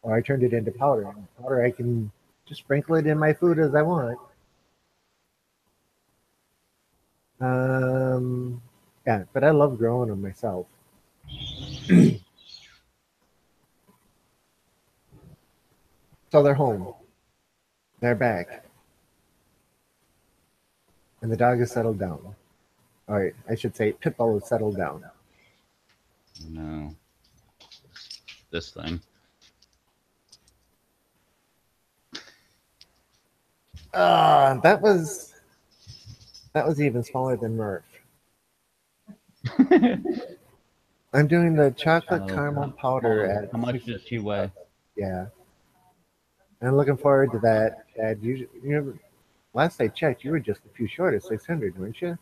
or I turned it into powder. And powder, I can just sprinkle it in my food as I want. Um, yeah, but I love growing them myself. So they're home. They're back, and the dog has settled down. Or I should say, Pitbull has settled down. No, this thing. That was even smaller than Murph. I'm doing the chocolate Oh, caramel hold powder on. at How much 600 does she weigh? subs. Yeah, I'm looking forward to that. Chad, last I checked, you were just a few short of 600, weren't you?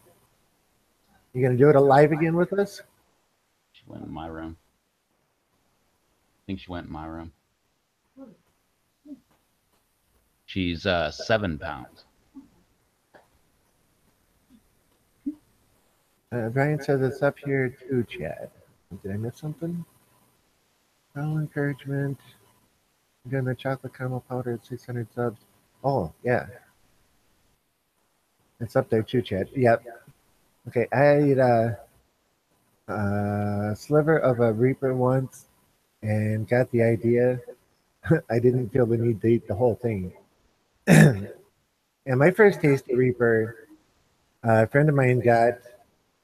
You gonna do it live again with us? She went in my room. I think she went in my room. She's 7 pounds. Brian says it's up here too, Chad. Did I miss something? Well, encouragement. I'm doing the chocolate caramel powder at 600 subs. Oh, yeah. It's up there too, Chad. Yep. Okay, I ate a sliver of a Reaper once and got the idea. I didn't feel the need to eat the whole thing. And my first taste of Reaper, a friend of mine got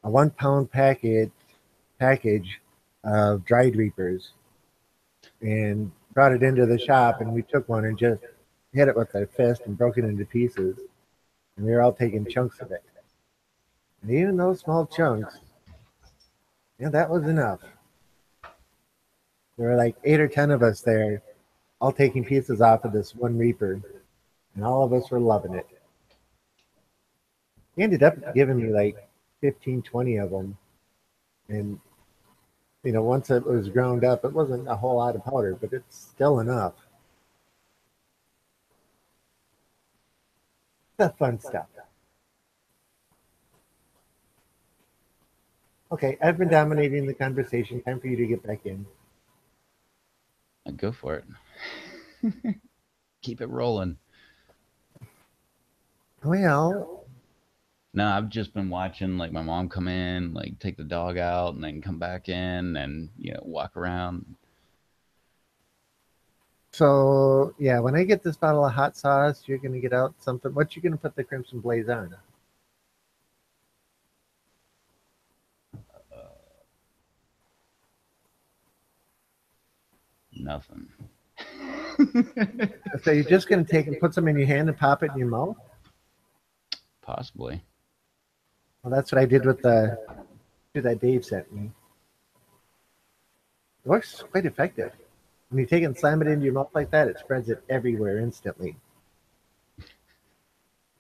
a 1 pound package of dried Reapers and brought it into the shop, and we took one and just hit it with our fist and broke it into pieces, and we were all taking chunks of it. And even those small chunks, yeah, that was enough. There were like 8 or 10 of us there, all taking pieces off of this one Reaper, and all of us were loving it. He ended up giving me like 15, 20 of them, and once it was ground up, it wasn't a whole lot of powder, but it's still enough. The fun stuff. Okay, I've been dominating the conversation. Time for you to get back in. Go for it. Keep it rolling. Well, No, I've just been watching like my mom come in, like take the dog out, and then come back in, and walk around. so yeah, when I get this bottle of hot sauce, you're gonna get out something. What you gonna put the Crimson Blaze on? Uh, Nothing. So you're just gonna take and put some in your hand and pop it in your mouth? Possibly. Well, that's what I did with the that Dave sent me. It works quite effective. When you take it and slam it into your mouth like that, it spreads it everywhere instantly.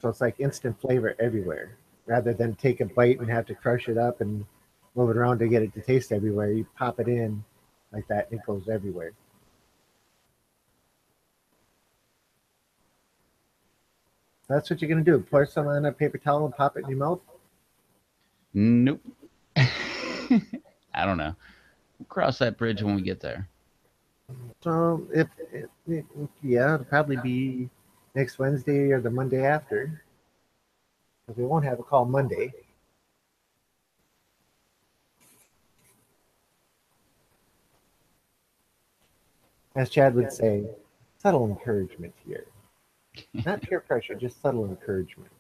So it's like instant flavor everywhere. Rather than take a bite and have to crush it up and move it around to get it to taste everywhere, you pop it in like that and it goes everywhere. That's what you're gonna do. Pour some on a paper towel and pop it in your mouth. Nope. I don't know. We'll cross that bridge when we get there. So yeah, it'll probably be next Wednesday or the Monday after. Because we won't have a call Monday. As Chad would say, subtle encouragement here. Not peer pressure, just subtle encouragement.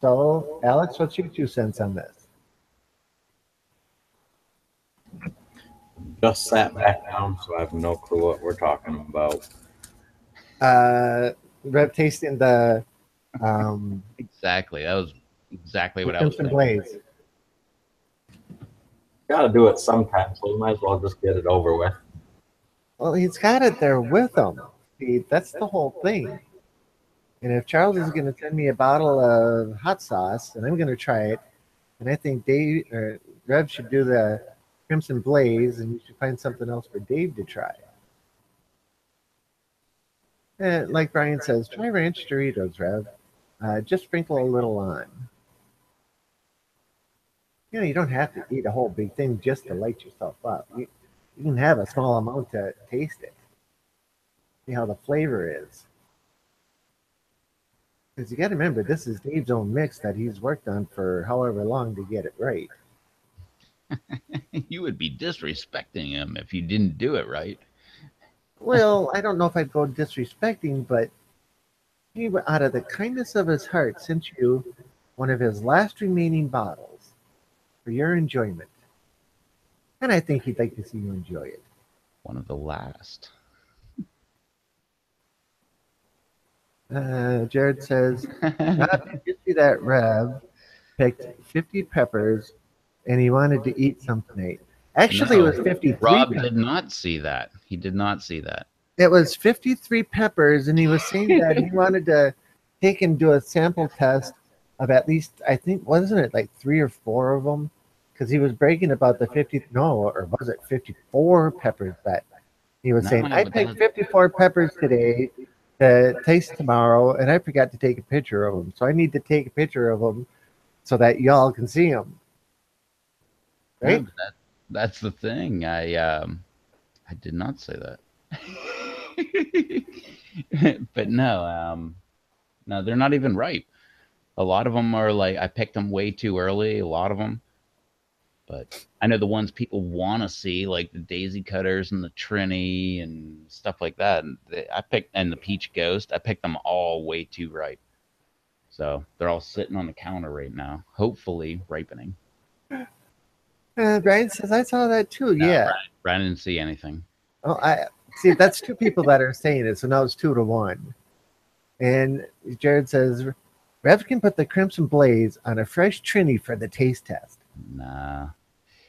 So, Alex, what's your 2 cents on this? Just sat back down, so I have no clue what we're talking about. Rev tasting the um, Exactly. That was exactly what I was Crimson thinking. Blaze. Got to do it sometime, so we might as well just get it over with. Well, he's got it there with him. See, that's the whole thing. And if Charles is going to send me a bottle of hot sauce, and I'm going to try it, and I think Dave, Rev should do the Crimson Blaze, and you should find something else for Dave to try. And like Brian says, try ranch Doritos, Rev. Just sprinkle a little on. You don't have to eat a whole big thing just to light yourself up. You can have a small amount to taste it. See how the flavor is. Because you got to remember, this is Dave's own mix that he's worked on for however long to get it right. You would be disrespecting him if you didn't do it right. Well, I don't know if I'd go disrespecting, but he, out of the kindness of his heart, sent you one of his last remaining bottles for your enjoyment. And I think he'd like to see you enjoy it. One of the last. Jared says, did you see that Rev picked 50 peppers and he wanted to eat some tonight? Actually, No, it was 53 Rob peppers. did not see that. He did not see that. It was 53 peppers, and he was saying that he wanted to take and do a sample test of at least, I think, wasn't it like 3 or 4 of them? Because he was bragging about the 50, no, or was it 54 peppers that he was saying, I but picked 54 peppers today to taste tomorrow, and I forgot to take a picture of them. So I need to take a picture of them so that y'all can see them. Right? No, that's the thing. I did not say that. But no, no, they're not even ripe. A lot of them are like I picked them way too early. A lot of them, but I know the ones people want to see, like the daisy cutters and the Trini and stuff like that. And I picked and the peach ghost. I picked them all way too ripe, so they're all sitting on the counter right now, hopefully ripening. Brian says, I saw that too. No, Yeah. Brian didn't see anything. Oh, I see. That's 2 people that are saying it, so now it's 2-1. And Jared says, Rev can put the Crimson Blaze on a fresh Trini for the taste test. Nah.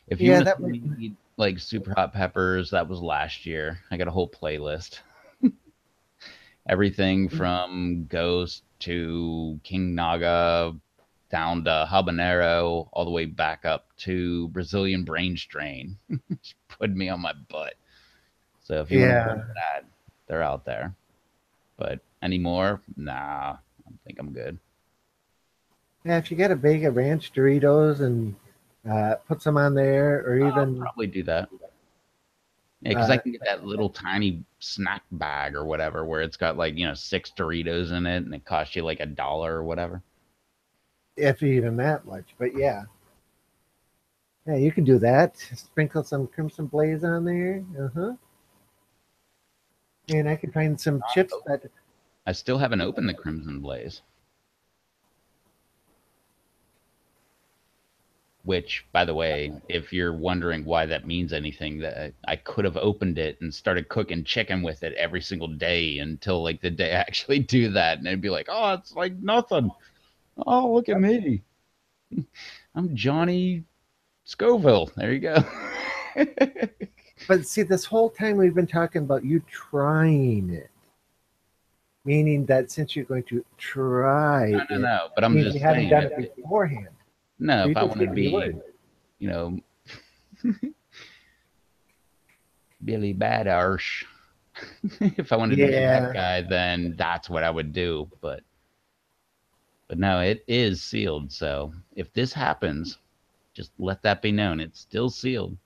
If you want to eat like super hot peppers, that was last year. I got a whole playlist. Everything from Ghost to King Naga down to habanero, all the way back up to Brazilian brain strain. Just put me on my butt. So if you want to that, they're out there. But anymore, nah, I think I'm good. Yeah, if you get a bag of ranch Doritos and put some on there, or even I'll probably do that. Yeah, because I can get that little tiny snack bag or whatever where it's got like 6 Doritos in it and it costs you like $1 or whatever. if even that much. But yeah, you can do that. Sprinkle some Crimson Blaze on there. And I can find some chips that I still haven't opened the Crimson Blaze. Which, by the way, if you're wondering why that means anything, that I could have opened it and started cooking chicken with it every single day until like the day I actually do that, and it'd be like, oh, it's like nothing. Oh, look at me. I'm Johnny Scoville. There you go. But see, this whole time we've been talking about you trying it, meaning that since you're going to try no. But I'm means just you haven't saying. done it beforehand. No, So if I want to be, Billy Badarsh, if I wanted to be that guy, then that's what I would do. But no, it is sealed. So if this happens, just let that be known. It's still sealed.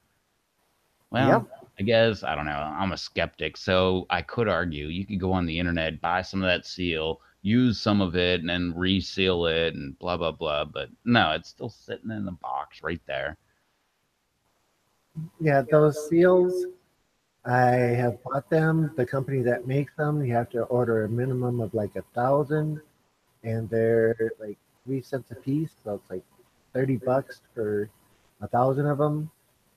Well, I guess, I don't know. I'm a skeptic, so I could argue you could go on the internet, buy some of that seal, use some of it, and then reseal it and blah, blah, blah. But no, it's still sitting in the box right there. Yeah, those seals, I have bought them. The company that makes them, you have to order a minimum of like 1,000, and they're like 3 cents a piece, so it's like $30 for 1,000 of them.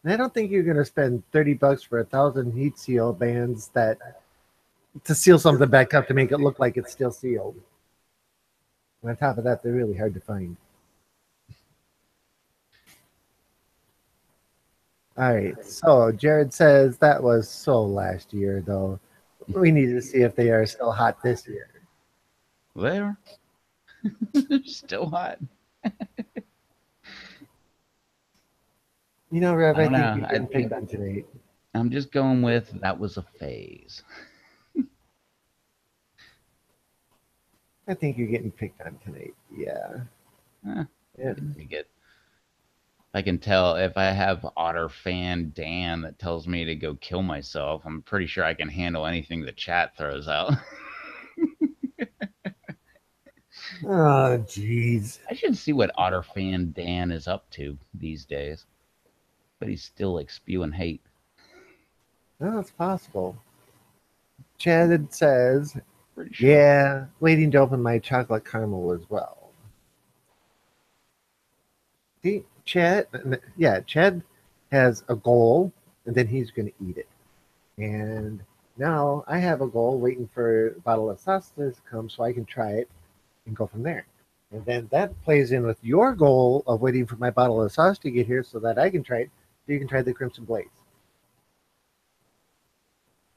And I don't think you're going to spend $30 for 1,000 heat seal bands that to seal something back up to make it look like it's still sealed. And on top of that, they're really hard to find. All right, so Jared says that was so last year, though. We need to see if they are still hot this year. They're still hot. You know, Rev, I I don't think know. you're getting picked on tonight. I'm just going with that was a phase. I think you're getting picked on tonight. Yeah. I Yeah. can take it. I can tell if I have Otter fan Dan that tells me to go kill myself, I'm pretty sure I can handle anything the chat throws out. Oh, jeez. I should see what Otter fan Dan is up to these days. But he's still like spewing hate. Well, it's possible. Chad says, Pretty sure. yeah, waiting to open my chocolate caramel as well. See, Chad, yeah, Chad has a goal, and then he's going to eat it. And now I have a goal waiting for a bottle of sauce to come so I can try it and go from there. And then that plays in with your goal of waiting for my bottle of sauce to get here so that I can try it, so you can try the Crimson Blaze.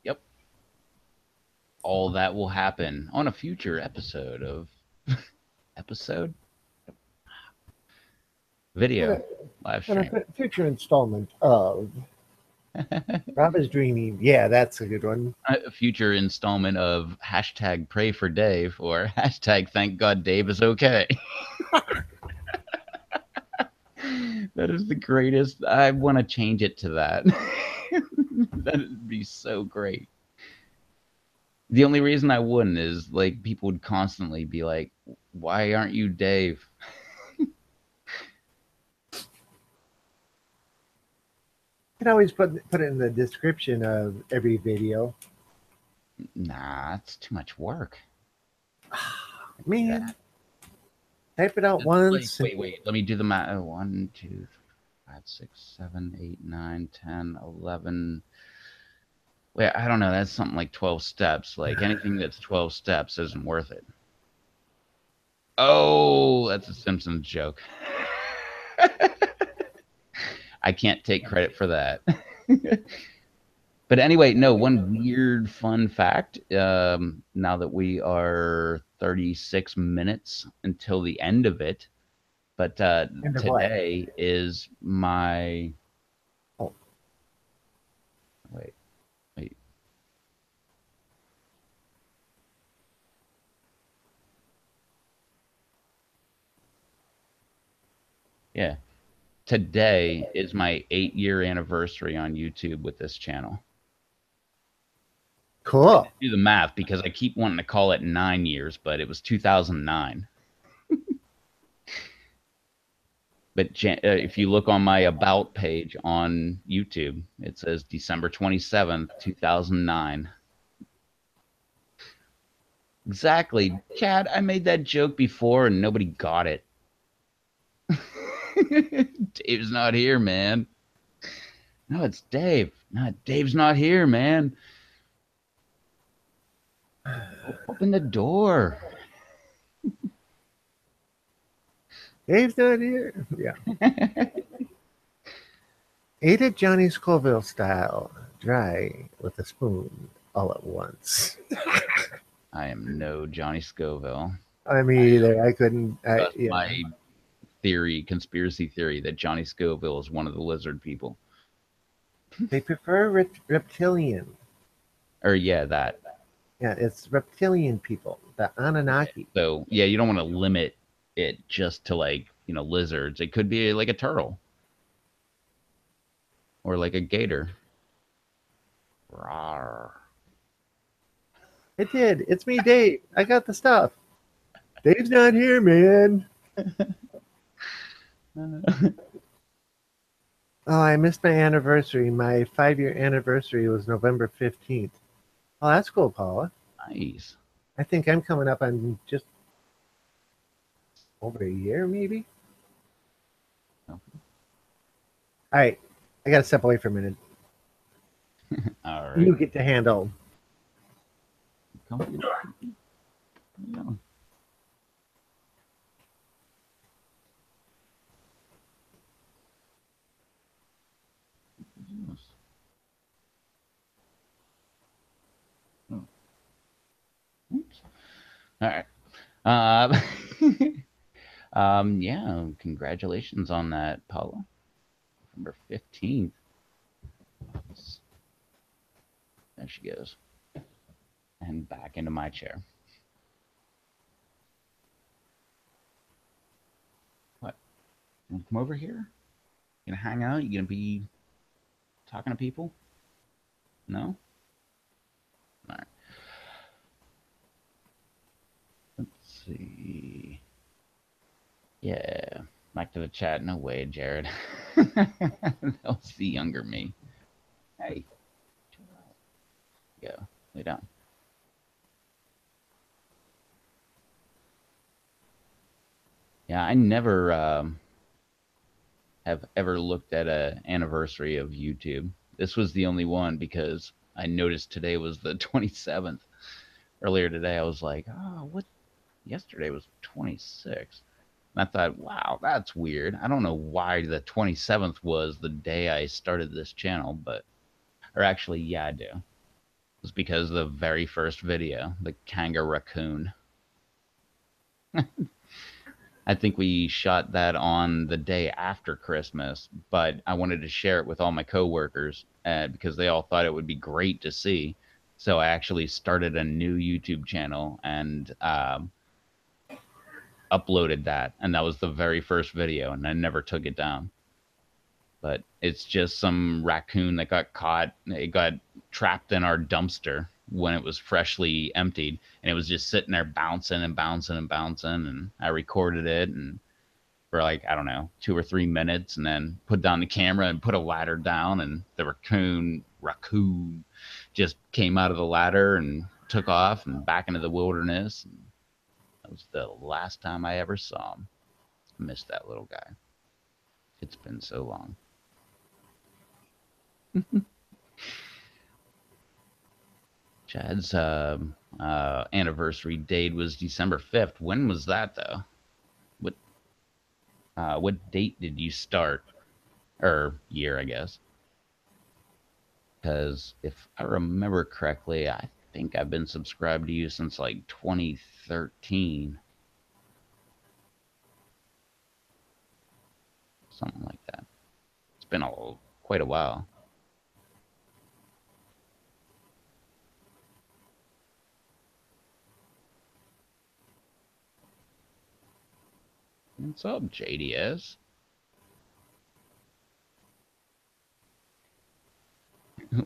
Yep. All that will happen on a future episode of episode On video a, live on a stream. future installment of Rob is Dreaming. Yeah, that's a good one. A future installment of hashtag pray for Dave or hashtag thank God Dave is okay. That is the greatest. I want to change it to that. That would be so great. The only reason I wouldn't is like people would constantly be like, "Why aren't you Dave?" You can always put it in the description of every video. Nah, it's too much work. Man, type it out It's like, once. wait. Let me do the math. 1, 2, 5, 6, 7, 8, 9, 10, 11. Wait, I don't know. That's something like 12 steps. Like anything that's 12 steps isn't worth it. Oh, that's a Simpsons joke. I can't take credit for that. But anyway, no, one weird fun fact. Now that we are 36 minutes until the end of it, but End of what? today is my. Oh. Wait. Yeah. Today is my 8-year anniversary on YouTube with this channel. Cool. Do the math because I keep wanting to call it 9 years, but it was 2009. But if you look on my about page on YouTube, it says December 27th, 2009. Exactly. Chad, I made that joke before and nobody got it. Dave's not here, man. No, it's Dave. No, Dave's not here, man. Open the door. Dave's not here. Yeah. Ate it Johnny Scoville style, dry with a spoon all at once. I am no Johnny Scoville. I mean, either I couldn't. That's Yeah. my conspiracy theory, that Johnny Scoville is one of the lizard people. They prefer reptilian. Or yeah, that. Yeah, it's reptilian people, the Anunnaki. So yeah, you don't want to limit it just to like, lizards. It could be like a turtle or like a gator. Rawr. It did. It's me, Dave. I got the stuff. Dave's not here, man. Oh, I missed my anniversary. My 5-year anniversary was November 15th. Oh, that's cool, Paula. Nice. I think I'm coming up on just over a year, maybe. Okay. All right. I got to step away for a minute. All right. You get to handle. Come yeah. Oh. Oops. All right. Yeah, congratulations on that, Paula. December 15th. There she goes. And back into my chair. What? You want to come over here? You gonna hang out? You gonna be talking to people? No? All right. Let's see. Yeah. Back to the chat. No way, Jared. That was the younger me. Hey. Go. Lay down. Yeah, I never have ever looked at an anniversary of YouTube. This was the only one because I noticed today was the 27th. Earlier today, I was like, oh, what? Yesterday was 26th. And I thought, wow, that's weird. I don't know why the 27th was the day I started this channel, but, or actually, yeah, I do. It was because the very first video, the kangaroo raccoon. I think we shot that on the day after Christmas, but I wanted to share it with all my coworkers because they all thought it would be great to see. So I actually started a new YouTube channel and uploaded that, and that was the very first video, and I never took it down. But it's just some raccoon that got caught. It got trapped in our dumpster when it was freshly emptied, and it was just sitting there bouncing and bouncing and bouncing. And I recorded it and for like, I don't know, 2 or 3 minutes, and then put down the camera and put a ladder down, and the raccoon just came out of the ladder and took off and back into the wilderness. And that was the last time I ever saw him. I missed that little guy. It's been so long. Chad's anniversary date was December 5th. When was that, though? What date did you start? Or year, I guess. Because if I remember correctly, I think I've been subscribed to you since like 2013. Something like that. It's been quite a while. What's up, JDS?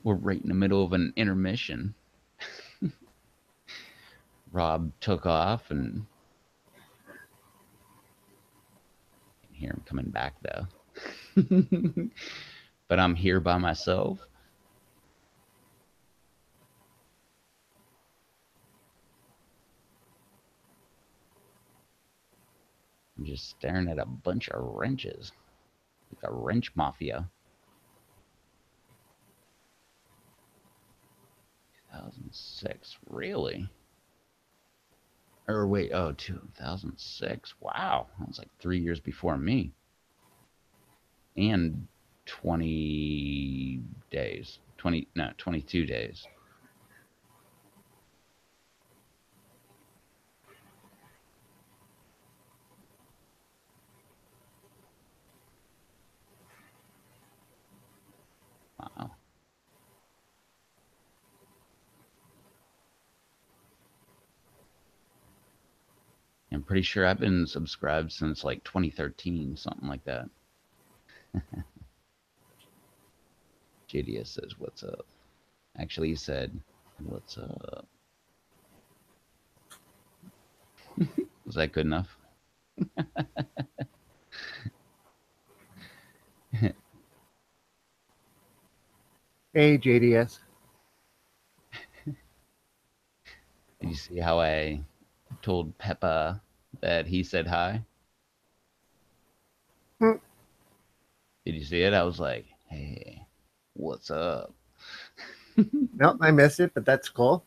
We're right in the middle of an intermission. Rob took off, and I can hear him coming back though. But I'm here by myself. I'm just staring at a bunch of wrenches. Like a wrench mafia. 2006, really? Or wait, oh, 2006. Wow, that was like 3 years before me. And 20 days. 22 days. Wow. I'm pretty sure I've been subscribed since like 2013, something like that. JDS says, what's up? Actually, he said, what's up? Was that good enough? Hey, JDS. Did you see how I told Peppa that he said hi? Hmm. Did you see it? I was like, hey, what's up? Nope, I missed it, but that's cool.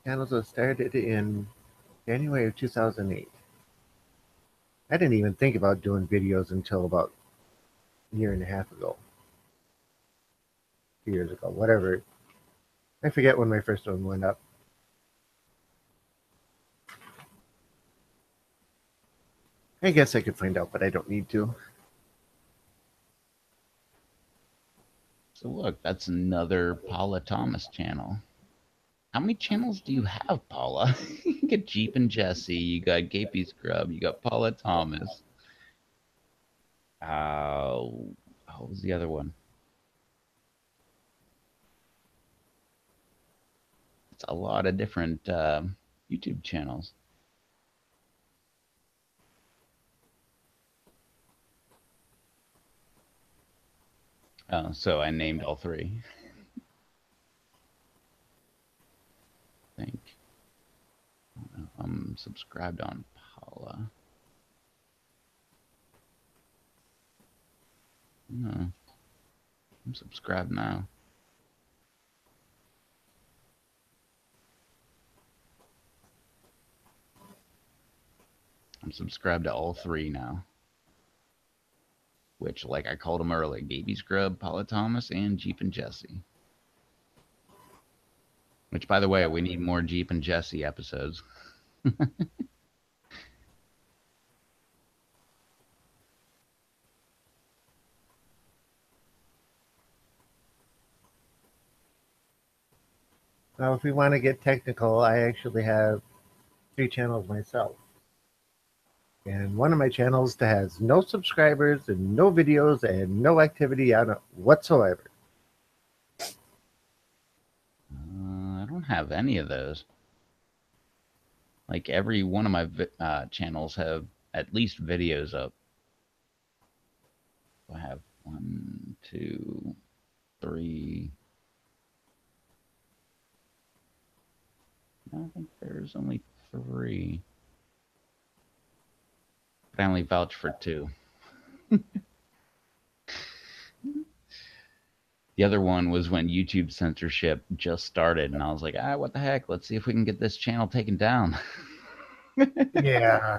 Channels was started in January of 2008. I didn't even think about doing videos until about a year and a half ago. 2 years ago, whatever. I forget when my first one went up. I guess I could find out, but I don't need to. So look, that's another Paula Thomas channel. How many channels do you have, Paula? You got Jeep and Jesse, you got Gapey Scrub, you got Paula Thomas. What was the other one? It's a lot of different YouTube channels. Oh, so I named all three. I think I'm subscribed on Paula. No, I'm subscribed now. I'm subscribed to all three now. Which, like I called them earlier, Gaby Scrub, Paula Thomas, and Jeep and Jesse. Which, by the way, we need more Jeep and Jesse episodes. Now, if we want to get technical, I actually have 3 channels myself. And one of my channels has no subscribers and no videos and no activity on it whatsoever. I don't have any of those. Like every one of my channels have at least videos up. I have 1, 2, 3. I think there's only 3. But I only vouch for 2. The other one was when YouTube censorship just started, and I was like, what the heck? Let's see if we can get this channel taken down. Yeah.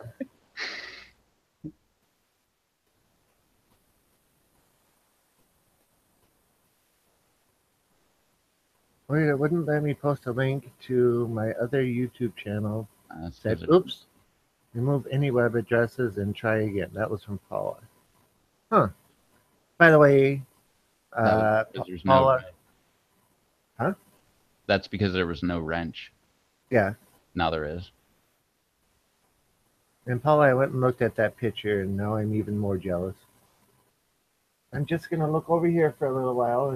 Wait, it wouldn't let me post a link to my other YouTube channel. Said, oops, remove any web addresses and try again. That was from Paula. Huh. By the way, Paula. Huh? That's because there was no wrench. Yeah. Now there is. And Paula, I went and looked at that picture, and now I'm even more jealous. I'm just gonna look over here for a little while,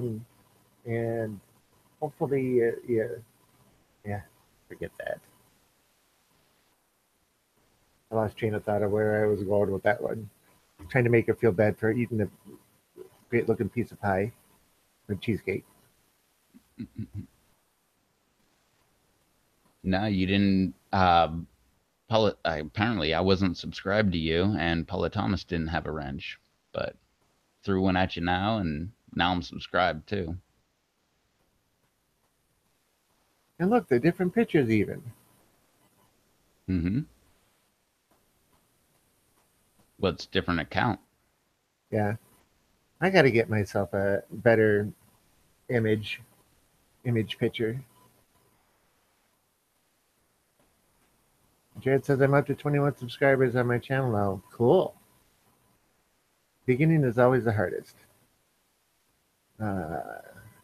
and hopefully, yeah, forget that. I lost train of thought of where I was going with that one. Trying to make her feel bad for eating a great looking piece of pie or cheesecake. No, you didn't. Paula, apparently, I wasn't subscribed to you, and Paula Thomas didn't have a wrench, but threw one at you now, and now I'm subscribed too. And look, they're different pictures even. Mm-hmm. What's different account? Yeah. I got to get myself a better image picture. Jared says I'm up to 21 subscribers on my channel now. Cool. Beginning is always the hardest.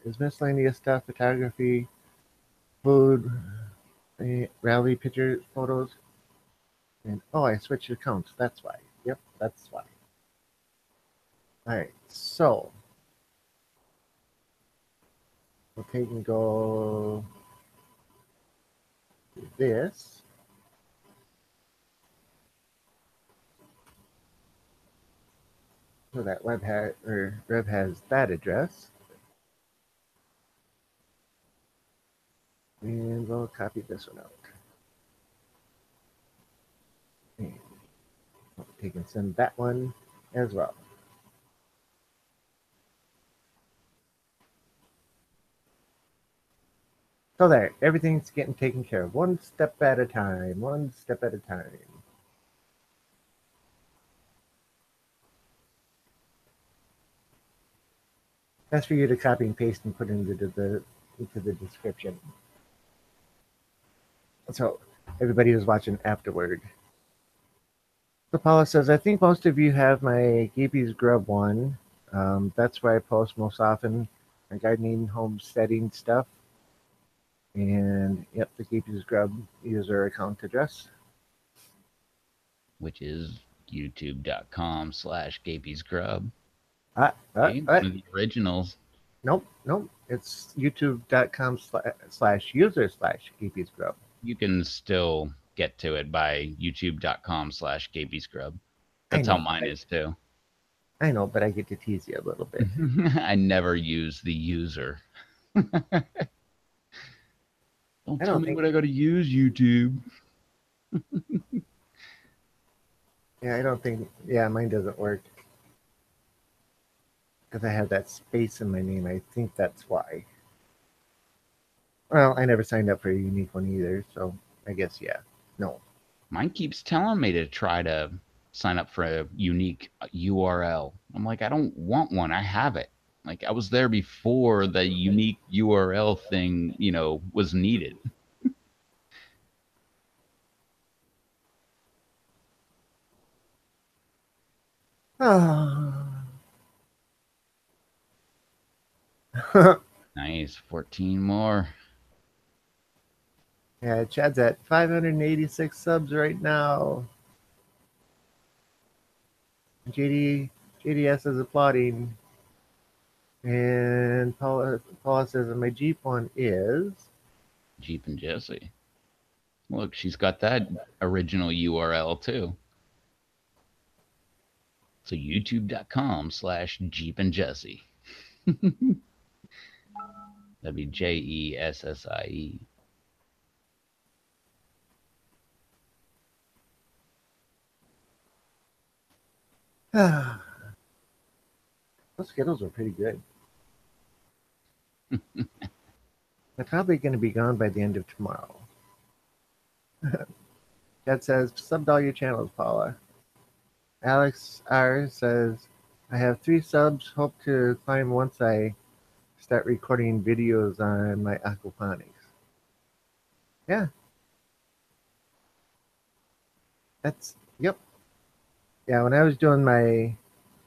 Is miscellaneous stuff, photography, food, rally picture photos. And oh, I switched accounts. That's why. Yep, that's why. All right, so we'll take and go to this. So that Rev has that address. And we'll copy this one out. And we'll take and send that one as well. So there, everything's getting taken care of. One step at a time, one step at a time. That's for you to copy and paste and put into the description. So everybody who's watching afterward. So Paula says, I think most of you have my Gaby's Grub one. That's where I post most often my gardening, homesteading stuff. And yep, the Gaby's Grub user account address. which is youtube.com/gapysgrub. Hey, one What? of the originals. Nope, nope. It's youtube.com/slash user/Gaby's Grub. You can still get to it by youtube.com/gapysgrub. I That's how know, mine is too. I know, but I get to tease you a little bit. I never use the user. Don't I tell don't me think, what I got to use, YouTube. yeah, I don't think, yeah, mine doesn't work because I have that space in my name. I think that's why. Well, I never signed up for a unique one either, so I guess, yeah. No. Mine keeps telling me to try to sign up for a unique URL. I'm like, I don't want one. I have it. Like I was there before the unique URL thing, was needed. Ah. Nice. 14 more. Yeah, Chad's at 586 subs right now. JDS is applauding. And Paula says, and my Jeep one is. Jeep and Jesse. Look, she's got that original URL too. So youtube.com/Jeep and Jesse. That'd be JESSIE. Those Skittles are pretty good. They're probably going to be gone by the end of tomorrow. Chad says, subbed all your channels, Paula. Alex R says, I have 3 subs. Hope to climb once I start recording videos on my aquaponics. Yeah, yep. Yeah, when I was doing my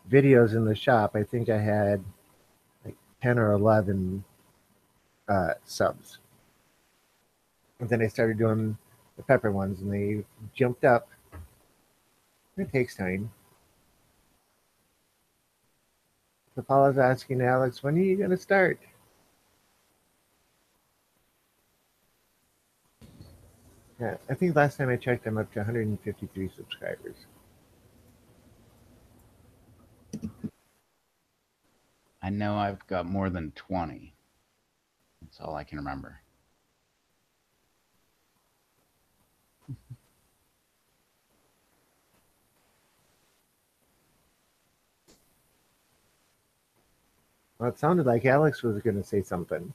videos in the shop, I think I had like 10 or 11 subs. And then I started doing the pepper ones and they jumped up. It takes time. So Paula's asking Alex, when are you going to start? Yeah, I think last time I checked, I'm up to 153 subscribers. I know I've got more than 20. That's all I can remember. Well, it sounded like Alex was going to say something.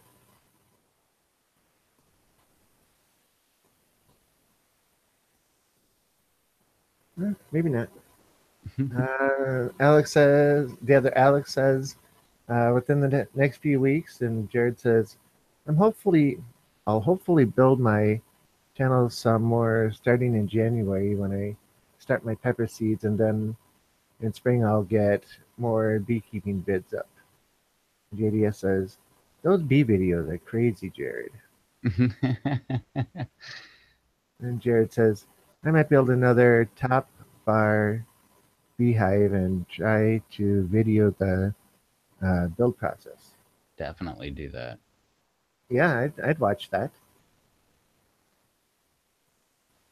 Maybe not. Alex says, the other Alex says, within the next few weeks, and Jared says, I'll hopefully build my channel some more starting in January when I start my pepper seeds, and then in spring I'll get more beekeeping vids up. JDS says, those bee videos are crazy, Jared. And Jared says, I might build another top bar beehive and try to video the build process. Definitely do that. Yeah, I'd watch that.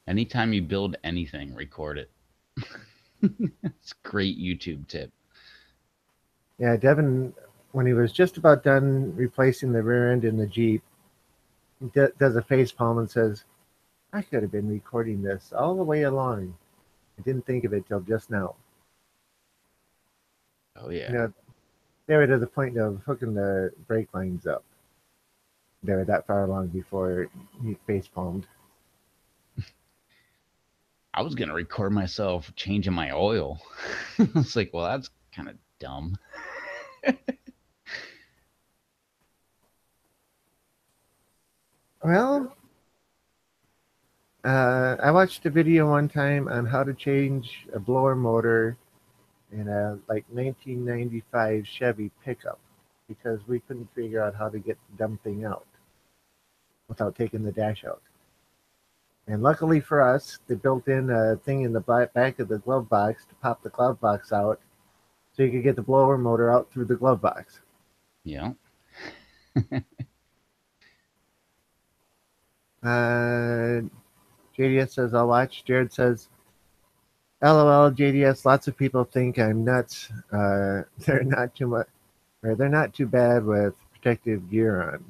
Anytime you build anything, record it. It's a great YouTube tip. Yeah, Devin, when he was just about done replacing the rear end in the Jeep, does a face palm and says, I could have been recording this all the way along. I didn't think of it till just now. Oh yeah. You know, they were to the point of hooking the brake lines up. They were that far along before he face palmed. I was gonna record myself changing my oil. It's like, well, that's kind of dumb. Well, I watched a video one time on how to change a blower motor in a like 1995 Chevy pickup because we couldn't figure out how to get the dumb thing out without taking the dash out. And luckily for us, they built in a thing in the back of the glove box to pop the glove box out so you could get the blower motor out through the glove box. Yeah. Uh, JDS says, I'll watch. Jared says, LOL, JDS, lots of people think I'm nuts. They're not too much, or they're not too bad with protective gear on.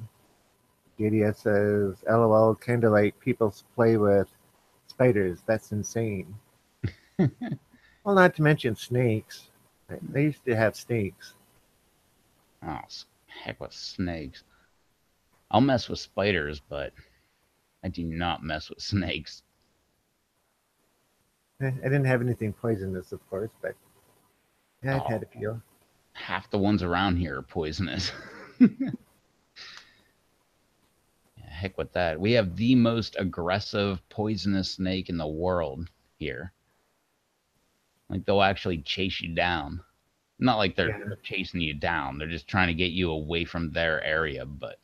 JDS says, LOL, kind of like people play with spiders. That's insane. Well, not to mention snakes. They used to have snakes. Oh, heck with snakes. I'll mess with spiders, but I do not mess with snakes. I didn't have anything poisonous, of course, but yeah, I've had Oh, a few. half the ones around here are poisonous. Heck with that. We have the most aggressive poisonous snake in the world here. Like they'll actually chase you down. Not like they're Yeah, chasing you down. They're just trying to get you away from their area, but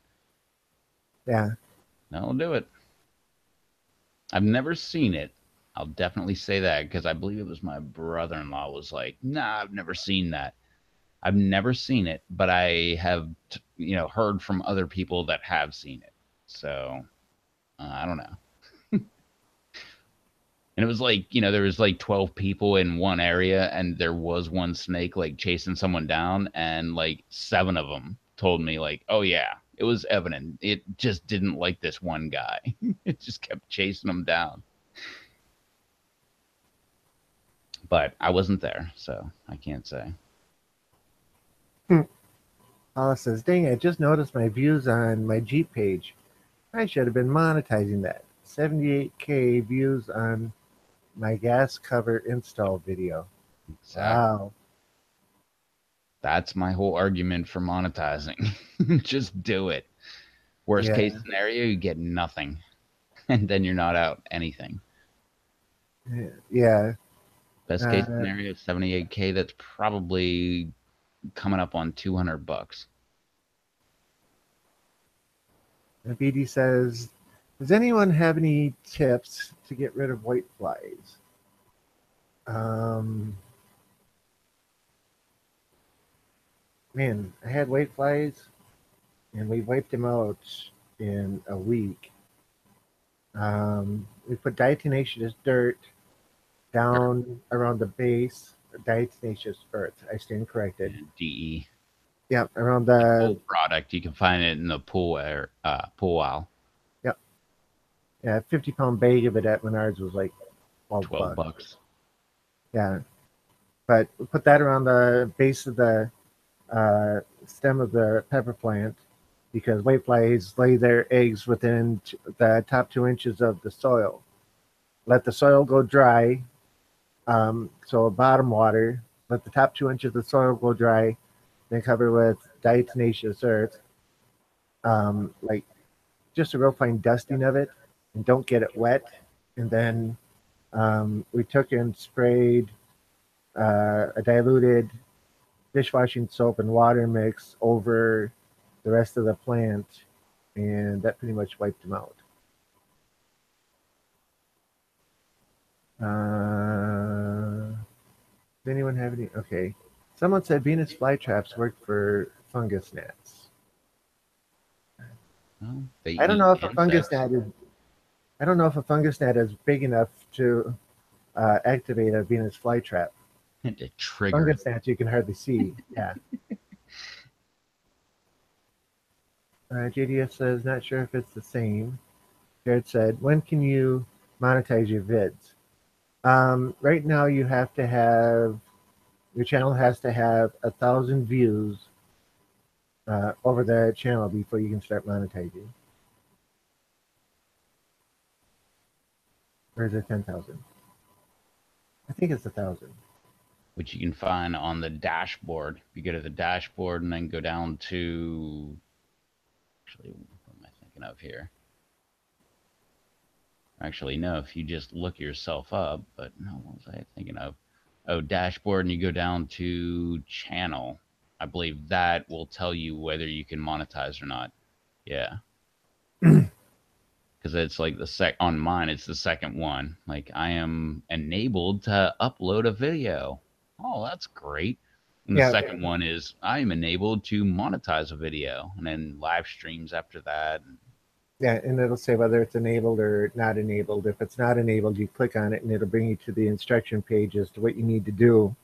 yeah. they'll do it. I've never seen it. I'll definitely say that because I believe it was my brother-in-law was like, "Nah, I've never seen that." I've never seen it, but I have, heard from other people that have seen it. So I don't know. And it was like, there was like 12 people in one area, and there was one snake like chasing someone down, and like seven of them told me, like, oh, yeah, it was evident. It just didn't like this one guy. It just kept chasing him down. But I wasn't there, so I can't say. Paula says, dang, I just noticed my views on my Jeep page. I should have been monetizing that. 78K views on my gas cover install video. Exactly. Wow. That's my whole argument for monetizing. Just do it. Worst Yeah. case scenario, you get nothing, and then you're not out anything. Yeah. Best case Uh, scenario, 78K. That's probably coming up on $200. BD says, does anyone have any tips to get rid of white flies? Um, Man, I had white flies and we wiped them out in a week. We put diatomaceous dirt down around the base, diatomaceous earth. I stand corrected. DE. Yep, around The the full product, you can find it in the pool aisle. yep, yeah, 50-pound bag of it at Menards was like 12 $12. bucks. Yeah, but we put that around the base of the stem of the pepper plant because whiteflies lay their eggs within the top 2 inches of the soil. Let the soil go dry, so bottom water. Let the top 2 inches of the soil go dry, then cover with diatomaceous earth, like just a real fine dusting of it, and don't get it wet. And then we took and sprayed a diluted dishwashing soap and water mix over the rest of the plant, and that pretty much wiped them out. Does anyone have any? Okay. Someone said Venus flytraps work for fungus gnats. Well, they I don't eat know if a fungus insects. gnat is. I don't know if a fungus gnat is big enough to activate a Venus flytrap. To trigger it. Fungus gnats you can hardly see. Yeah. JDS says not sure if it's the same. Jared said, when can you monetize your vids? Right now, you have to have your channel has to have 1,000 views over the channel before you can start monetizing. Or is it 10,000? I think it's 1,000. Which you can find on the dashboard. You go to the dashboard and then go down to, actually, what am I thinking of here? Actually, no, if you just look yourself up, but no, what was I thinking of? Oh, dashboard, and you go down to channel. I believe that will tell you whether you can monetize or not. Yeah, because it's like the sec on mine, it's the second one. Like I am enabled to upload a video. Oh, that's great. And the Yeah, second one is I am enabled to monetize a video, and then live streams after that. yeah, and it'll say whether it's enabled or not enabled. If it's not enabled, you click on it, and it'll bring you to the instruction page as to what you need to do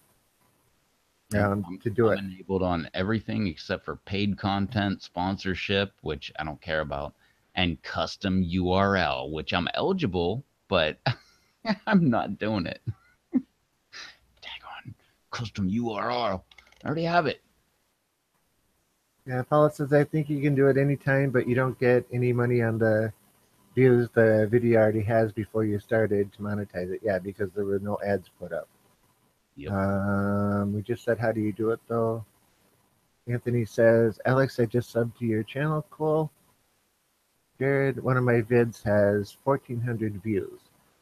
Yep, I'm to do I'm it. enabled on everything except for paid content, sponsorship, which I don't care about, and custom URL, which I'm eligible, but I'm not doing it. Dang on, custom URL. I already have it. Yeah, Paula says I think you can do it anytime, but you don't get any money on the views the video already has before you started to monetize it. Yeah, because there were no ads put up. Yep. We just said, how do you do it though? Anthony says, Alex, I just subbed to your channel. Cool. Jared, one of my vids has 1,400 views.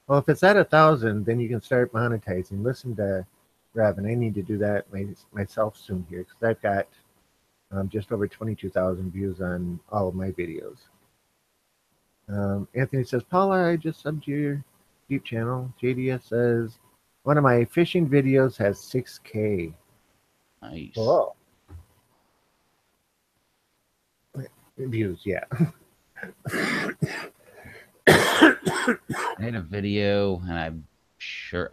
Well, if it's at 1,000, then you can start monetizing. Listen to Robin. I need to do that myself soon here because I've got just over 22,000 views on all of my videos. Anthony says, Paula, I just subbed to your YouTube channel. JDS says, one of my fishing videos has 6K. Nice. Whoa. Views, yeah. I had a video, and I'm sure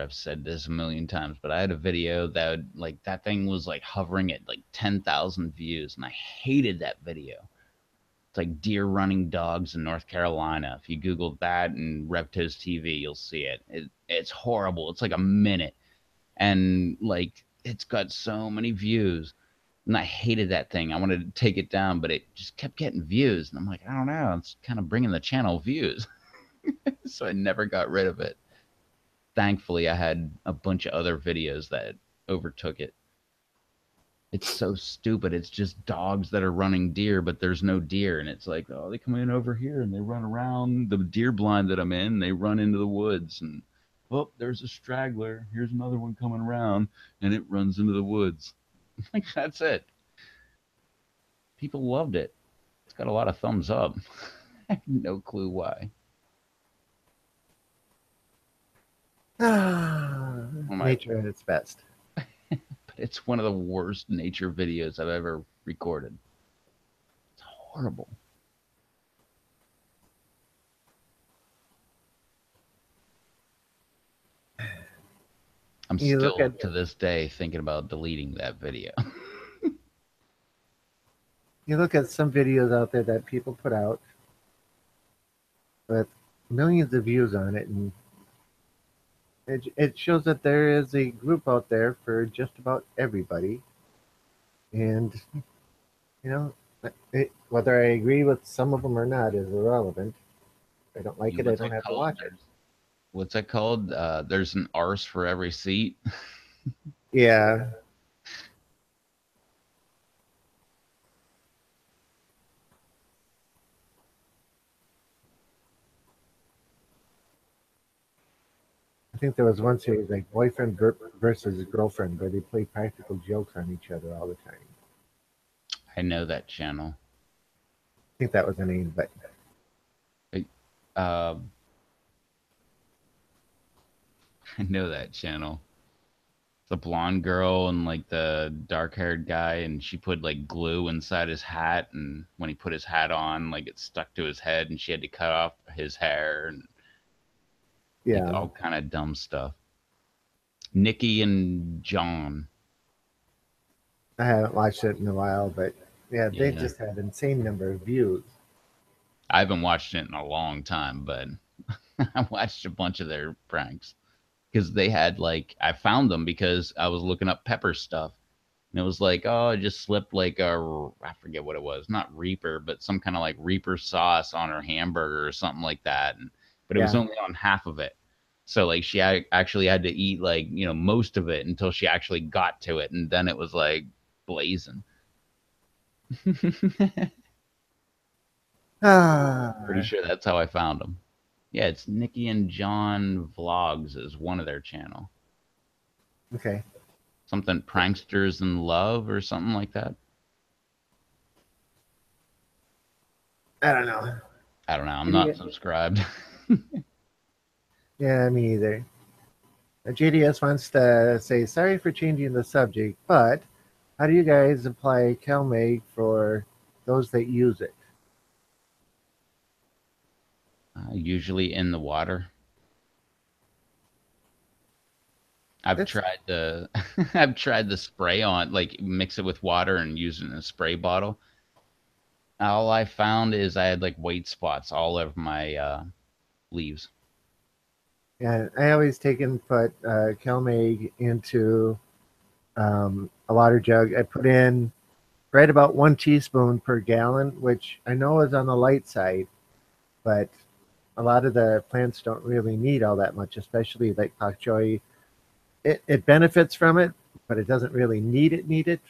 I've said this a million times, but I had a video that like that thing was like hovering at like 10,000 views, and I hated that video. It's like deer running dogs in North Carolina. If you Google that and Reptos TV, you'll see it. It's horrible. It's like a minute, and like it's got so many views. And I hated that thing. I wanted to take it down, but it just kept getting views. And I'm like, I don't know. It's kind of bringing the channel views. So I never got rid of it. Thankfully, I had a bunch of other videos that overtook it. It's so stupid. It's just dogs that are running deer, but there's no deer. And it's like, oh, they come in over here and they run around the deer blind that I'm in. They run into the woods and, oh, there's a straggler. Here's another one coming around and it runs into the woods. Like, that's it. People loved it. It's got a lot of thumbs up. I have no clue why. Oh my, Nature at its best. but it's one of the worst nature videos I've ever recorded. It's horrible. I'm You look still at to this day thinking about deleting that video. you look at some videos out there that people put out with millions of views on it, and it shows that there is a group out there for just about everybody. And you know, whether I agree with some of them or not is irrelevant. If I don't like it, I What's don't it have to called? watch it. What's that called? There's an arse for every seat. Yeah, I think there was one series like boyfriend versus girlfriend where they play practical jokes on each other all the time. I know that channel. I think that was the name, but I, uh, I know that channel. The blonde girl and like the dark haired guy, and she put like glue inside his hat, and when he put his hat on, like it stuck to his head, and she had to cut off his hair and like yeah, all kind of dumb stuff. Nikki and John. I haven't watched it in a while, but yeah, they Yeah. just had insane number of views. I haven't watched it in a long time, but I watched a bunch of their pranks because they had like I found them because I was looking up pepper stuff. And it was like, oh, I just slipped like I forget what it was, not Reaper, but some kind of like Reaper sauce on her hamburger or something like that. And but it was Yeah. only on half of it. So like she actually had to eat like, most of it until she actually got to it. And then it was like blazing. Pretty Ah, sure that's how I found them. Yeah, it's Nikki and John Vlogs is one of their channel. Okay. Something Pranksters in Love or something like that. I don't know. I don't know. I'm Yeah, not subscribed. yeah, me either. JDS wants to say sorry for changing the subject, but how do you guys apply CalMag for those that use it? Usually in the water. I've That's tried the I've tried the spray on, like mix it with water and use it in a spray bottle. All I found is I had like white spots all over my leaves. yeah. I always take and put CalMag into a water jug. I put in right about 1 teaspoon per gallon, which I know is on the light side, but a lot of the plants don't really need all that much, especially like pak choi. It benefits from it, but it doesn't really need it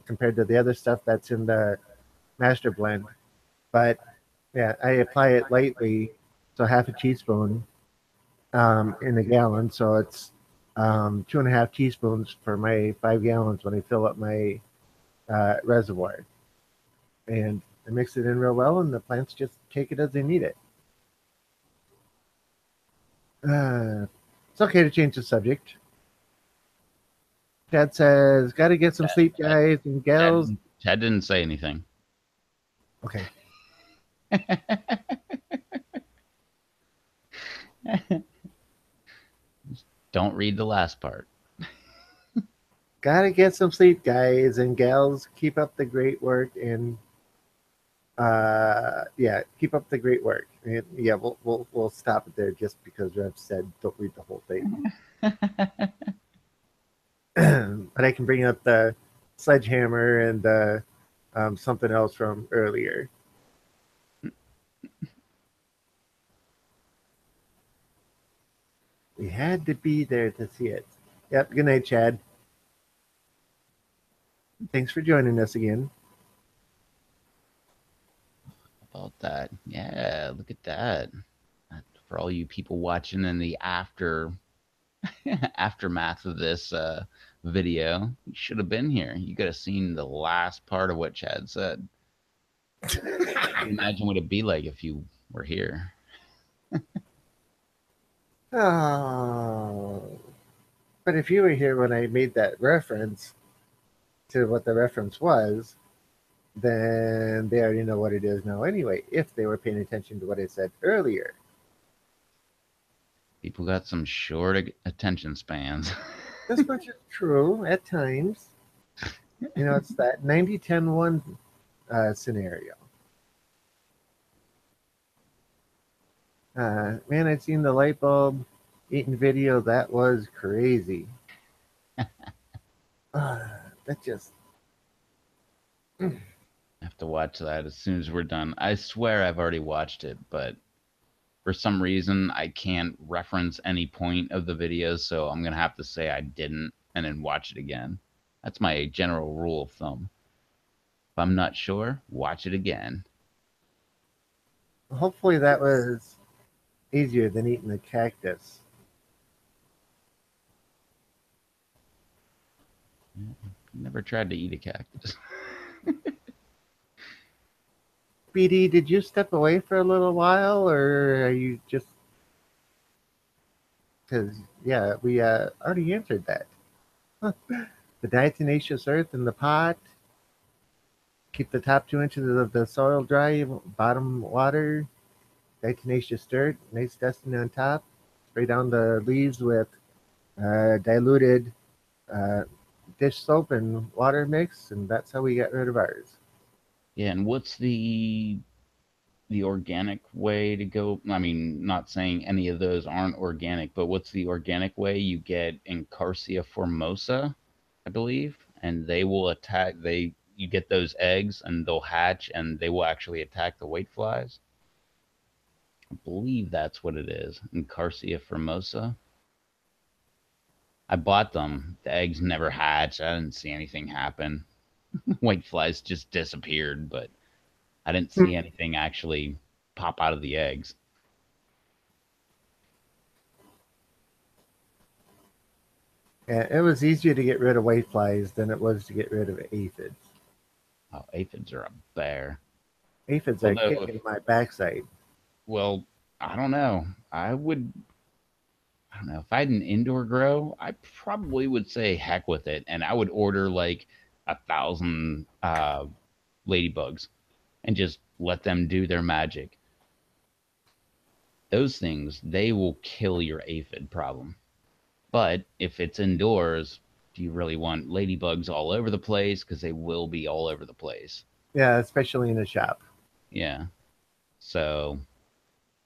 compared to the other stuff that's in the master blend. But yeah, I apply it lightly, so half a teaspoon in a gallon. So it's 2.5 teaspoons for my 5 gallons when I fill up my reservoir. And I mix it in real well, and the plants just take it as they need it. It's okay to change the subject. Dad says, "Got to get some sleep, Ted, guys and gals." Ted, Ted didn't say anything. Okay. Don't read the last part. Got to get some sleep, guys and gals. Keep up the great work, and yeah, keep up the great work. And yeah, we'll stop it there just because Rev said don't read the whole thing. But I can bring up the sledgehammer and something else from earlier. We had to be there to see it. Yep. Good night, Chad. Thanks for joining us again. About that. Yeah, look at that. For all you people watching in the aftermath of this video, you should have been here. You could have seen the last part of what Chad said. Can you imagine what it'd be like if you were here? Oh, but if you were here when I made that reference to what the reference was, then they already know what it is now anyway, if they were paying attention to what I said earlier. People got some short attention spans. This much is true at times. You know, it's that 90-10-1 scenario. Man, I'd seen the light bulb eating video. That was crazy. That just. I have to watch that as soon as we're done. I swear I've already watched it, but for some reason I can't reference any point of the video, so I'm gonna have to say I didn't and then watch it again. That's my general rule of thumb. If I'm not sure, watch it again. Hopefully, that was easier than eating the cactus. Never tried to eat a cactus. BD, did you step away for a little while, or are you just? Because yeah, we already answered that. Huh. The diatomaceous earth in the pot. Keep the top 2 inches of the soil dry, bottom water. Diatomaceous dirt, nice dusting on top. Spray down the leaves with diluted uh, dish soap and water mix, and that's how we get rid of ours. Yeah, and what's the organic way to go? I mean, not saying any of those aren't organic, but what's the organic way? You get Incarcia formosa, I believe, and they will attack. They You get those eggs, and they'll hatch, and they will actually attack the white flies. I believe that's what it is, Incarcia formosa. I bought them. The eggs never hatched. I didn't see anything happen. White flies just disappeared, but I didn't see anything actually pop out of the eggs. Yeah, it was easier to get rid of whiteflies than it was to get rid of aphids. Oh, aphids are a bear. Aphids are Although, kicking my backside. well, I don't know. I don't know. If I had an indoor grow, I probably would say heck with it, and I would order like 1,000 ladybugs and just let them do their magic. Those things, they will kill your aphid problem. But if it's indoors, do you really want ladybugs all over the place? Because they will be all over the place. Yeah, especially in a shop. Yeah. So,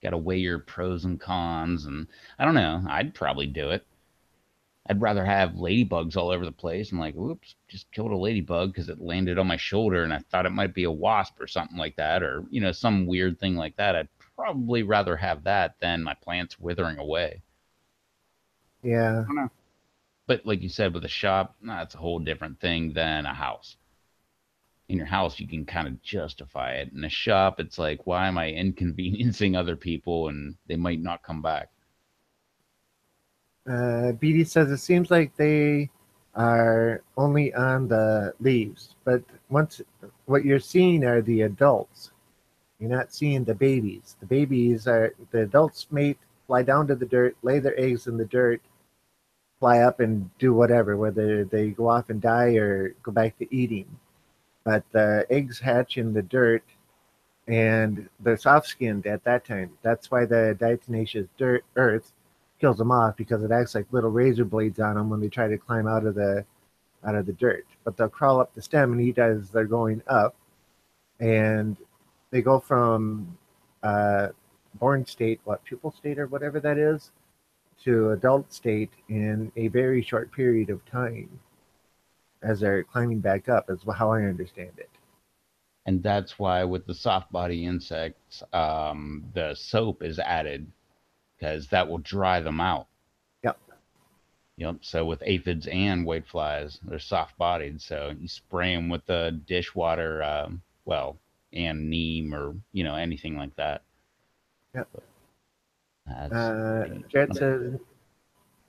got to weigh your pros and cons. And I don't know. I'd probably do it. I'd rather have ladybugs all over the place and like, whoops, just killed a ladybug because it landed on my shoulder and I thought it might be a wasp or something like that, or some weird thing like that. I'd probably rather have that than my plants withering away. Yeah. I don't know. But like you said, with a shop, that's a whole different thing than a house. In your house, you can kind of justify it. In a shop, it's like, why am I inconveniencing other people and they might not come back? BD says it seems like they are only on the leaves, but once what you're seeing are the adults. You're not seeing the babies. The adults mate, fly down to the dirt, lay their eggs in the dirt, fly up and do whatever, whether they go off and die or go back to eating. But the eggs hatch in the dirt and they're soft skinned at that time. That's why the diatomaceous earth kills them off because it acts like little razor blades on them when they try to climb out of the dirt. But they'll crawl up the stem and eat as they're going up, and they go from uh, born state, what pupal state or whatever that is, to adult state in a very short period of time as they're climbing back up. Is how I understand it. And that's why with the soft body insects, the soap is added because that will dry them out. Yep. Yep. So with aphids and whiteflies, they're soft bodied. So you spray them with the dishwater, well, and neem or anything like that. Yep. That's Jet says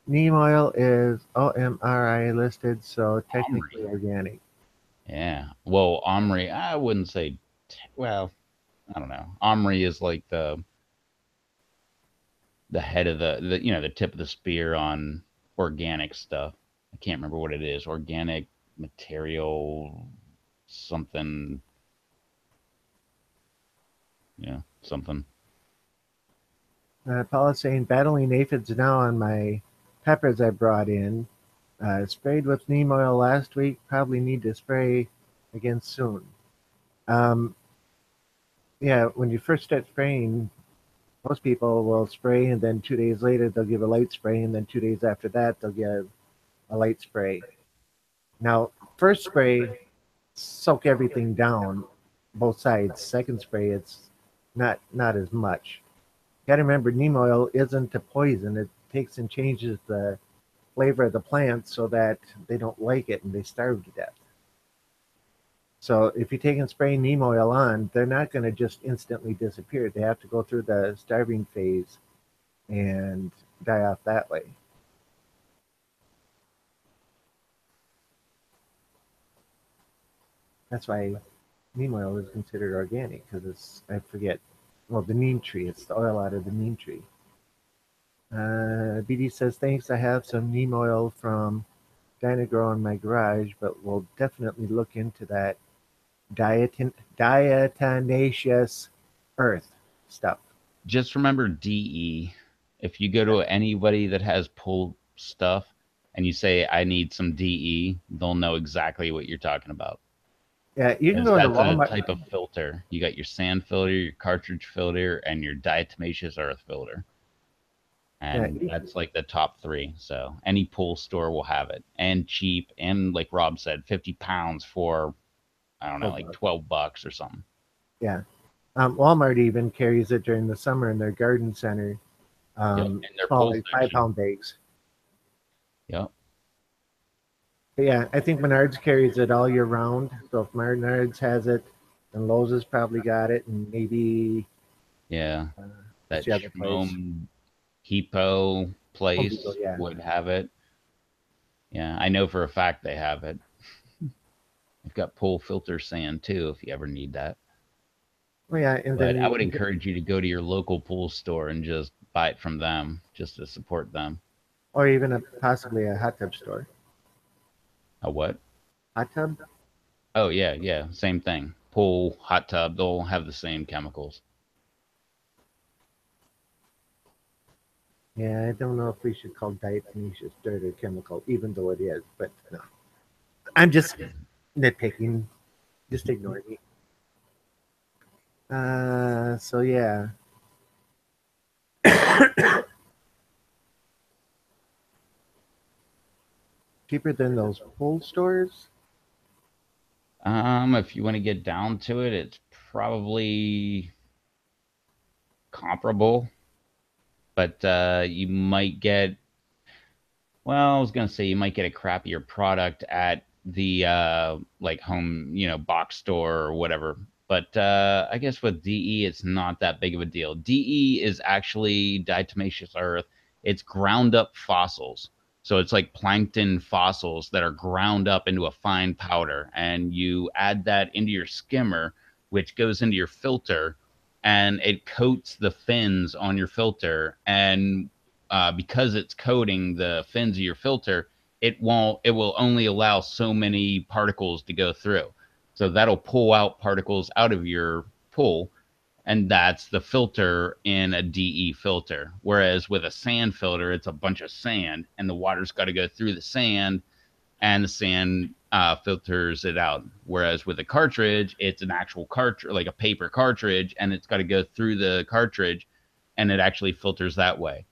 neem oil is OMRI listed, so technically Omri. organic. Yeah. Well, Omri, I wouldn't say. Well, I don't know. Omri is like the head of the tip of the spear on organic stuff. I can't remember what it is. Organic material something. Yeah, something. Paula's saying battling aphids now on my peppers I brought in. Sprayed with neem oil last week. Probably need to spray again soon. Um, yeah, when you first start spraying, most people will spray and then 2 days later they'll give a light spray, and then 2 days after that they'll give a light spray. Now, first spray, soak everything down, both sides. Second spray, it's not as much. Got to remember, neem oil isn't a poison. It takes and changes the flavor of the plant so that they don't like it and they starve to death. So if you take and spray neem oil on, they're not going to just instantly disappear. They have to go through the starving phase and die off that way. That's why neem oil is considered organic because I forget, well, the neem tree. It's the oil out of the neem tree. BD says, thanks. I have some neem oil from Dynagrow in my garage, but we'll definitely look into that diatomaceous earth stuff. Just remember DE. If you go to anybody that has pulled stuff and you say I need some DE, they'll know exactly what you're talking about. Yeah, you can Because go into that's a Walmart. type of filter. You got your sand filter, your cartridge filter, and your diatomaceous earth filter. Yeah, And that's like the top three. So any pool store will have it, and cheap, and like Rob said, 50 pounds for I don't know, like $12 or something. yeah. Walmart even carries it during the summer in their garden center. Yep, in their Small, pool like five section. pound bags. Yep. But yeah, I think Menards carries it all year round. So if Menards has it, then Lowe's has probably got it, and maybe Yeah, what's that the other place? Schmom Hippo Home Depot, place yeah. would have it. Yeah, I know for a fact they have it. They've got pool filter sand too, if you ever need that. Oh yeah, and then But I you would can get, encourage you to go to your local pool store and just buy it from them, just to support them. or even possibly a hot tub store. A what? Hot tub? Oh yeah, yeah, same thing. Pool, hot tub, they'll have the same chemicals. Yeah, I don't know if we should call diatomaceous dirt a chemical, even though it is. But no, I'm just nitpicking. Just ignore me. So yeah, cheaper than those pool stores. If you want to get down to it, it's probably comparable, but you might get, well, I was gonna say you might get a crappier product at the like home, box store or whatever. But I guess with DE, it's not that big of a deal. DE is actually diatomaceous earth. It's ground up fossils. So it's like plankton fossils that are ground up into a fine powder, and you add that into your skimmer, which goes into your filter, and it coats the fins on your filter. And because it's coating the fins of your filter, it will only allow so many particles to go through. So that'll pull out particles out of your pool, and that's the filter in a DE filter. Whereas with a sand filter, it's a bunch of sand, and the water's got to go through the sand, and the sand filters it out. Whereas with a cartridge, it's an actual cartridge, like a paper cartridge, and it's got to go through the cartridge, and it actually filters that way.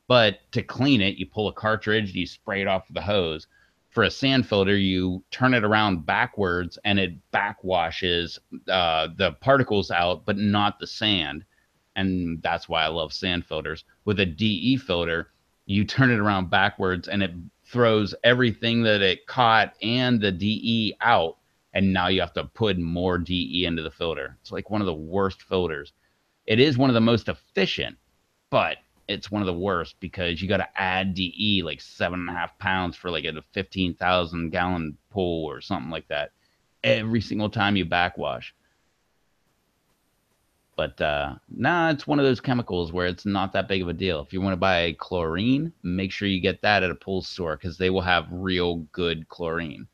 But to clean it, you pull a cartridge, you spray it off with a hose. For a sand filter, you turn it around backwards, and it backwashes the particles out, but not the sand. And that's why I love sand filters. With a DE filter, you turn it around backwards, and it throws everything that it caught and the DE out. And now you have to put more DE into the filter. It's like one of the worst filters. It is one of the most efficient, but it's one of the worst because you got to add DE like 7.5 pounds for like a 15,000 gallon pool or something like that every single time you backwash. But nah, it's one of those chemicals where it's not that big of a deal. If you want to buy chlorine, make sure you get that at a pool store because they will have real good chlorine.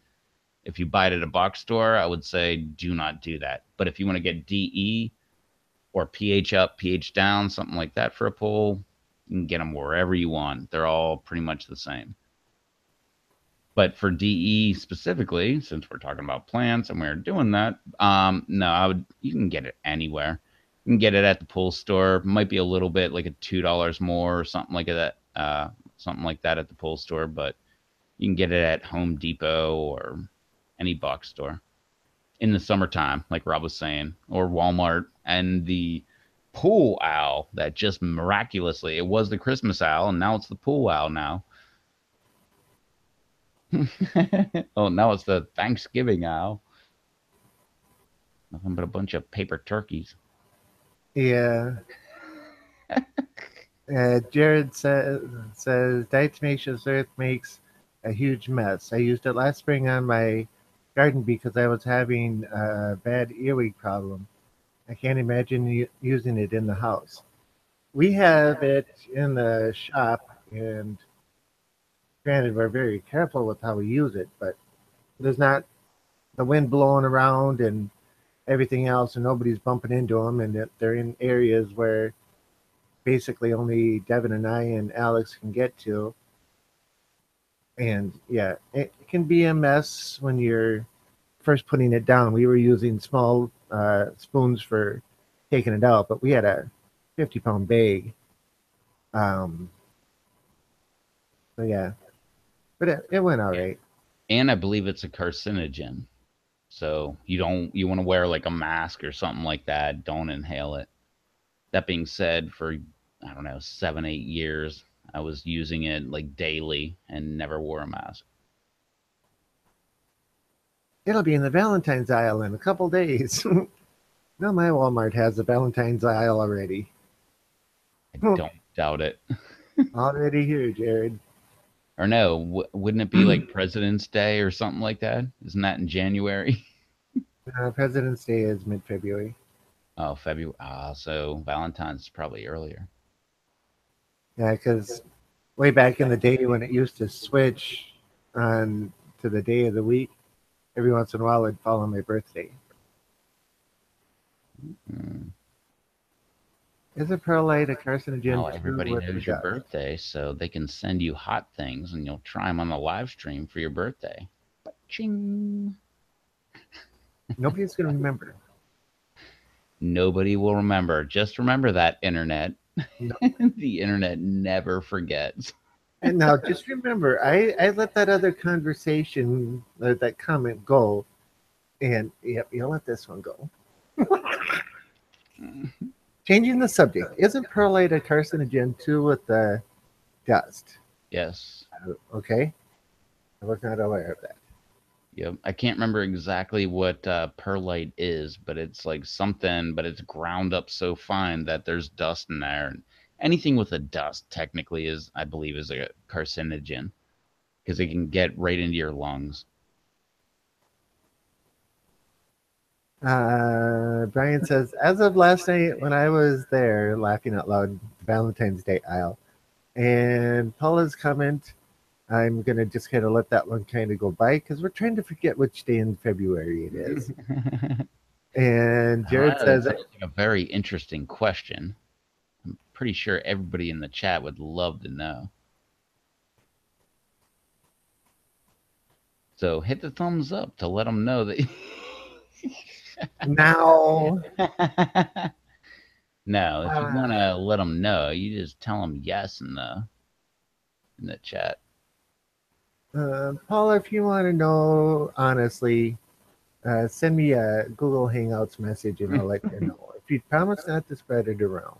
If you buy it at a box store, I would say do not do that. But if you want to get DE or pH up, pH down, something like that for a pool, you can get them wherever you want. They're all pretty much the same. But for DE specifically, since we're talking about plants and we're doing that, no, you can get it anywhere. You can get it at the pool store. Might be a little bit like a $2 more or something like that at the pool store, but you can get it at Home Depot or any box store in the summertime, like Rob was saying, or Walmart. And the pool owl that just miraculously, it was the Christmas owl, and now it's the pool owl now. Oh, now it's the Thanksgiving owl. Nothing but a bunch of paper turkeys. Yeah. Jared says diatomaceous earth makes a huge mess. I used it last spring on my garden because I was having a bad earwig problem. I can't imagine using it in the house. We have it in the shop, and granted, we're very careful with how we use it, but there's not the wind blowing around and everything else, and nobody's bumping into them, and they're in areas where basically only Devin and I and Alex can get to. And yeah, it can be a mess when you're first putting it down. We were using small spoons for taking it out, but we had a 50-pound bag. Um, so yeah, but it went all Yeah. right. And I believe it's a carcinogen. So you want to wear like a mask or something like that. Don't inhale it. That being said, for I don't know, 7, 8 years, I was using it like daily and never wore a mask. It'll be in the Valentine's aisle in a couple days. No, my Walmart has the Valentine's aisle already. I don't doubt it. Already here, Jared. Or no, wouldn't it be like President's Day or something like that? Isn't that in January? President's Day is mid-February. Oh, February. Ah, so Valentine's is probably earlier. Yeah, because way back in the day when it used to switch on to the day of the week, every once in a while it'd fall on my birthday. Hmm. Is a perlite a carcinogen Now too everybody with the knows your dust? birthday, so they can send you hot things and you'll try them on the live stream for your birthday. Ching. Nobody's going to remember. Nobody will remember. Just remember that, internet. No. The internet never forgets. And now just remember, I let that other conversation, that comment go. And yep, you'll let this one go. Changing the subject. Isn't perlite a carcinogen too with the dust? Yes. Okay. I was not aware of that. Yep. I can't remember exactly what perlite is, but it's like something, but it's ground up so fine that there's dust in there. And anything with a dust technically is, I believe, is a carcinogen because it can get right into your lungs. Brian says, as of last night when I was there laughing out loud, Valentine's Day aisle, and Paula's comment, I'm going to just kind of let that one kind of go by because we're trying to forget which day in February it is. And Jared That says, sounds like a very interesting question. I'm pretty sure everybody in the chat would love to know. So hit the thumbs up to let them know that. now, No, if you want uh, to let them know, you just tell them yes in the chat. Paula, if you want to know honestly, send me a Google Hangouts message and I'll let you know. If you promise not to spread it around.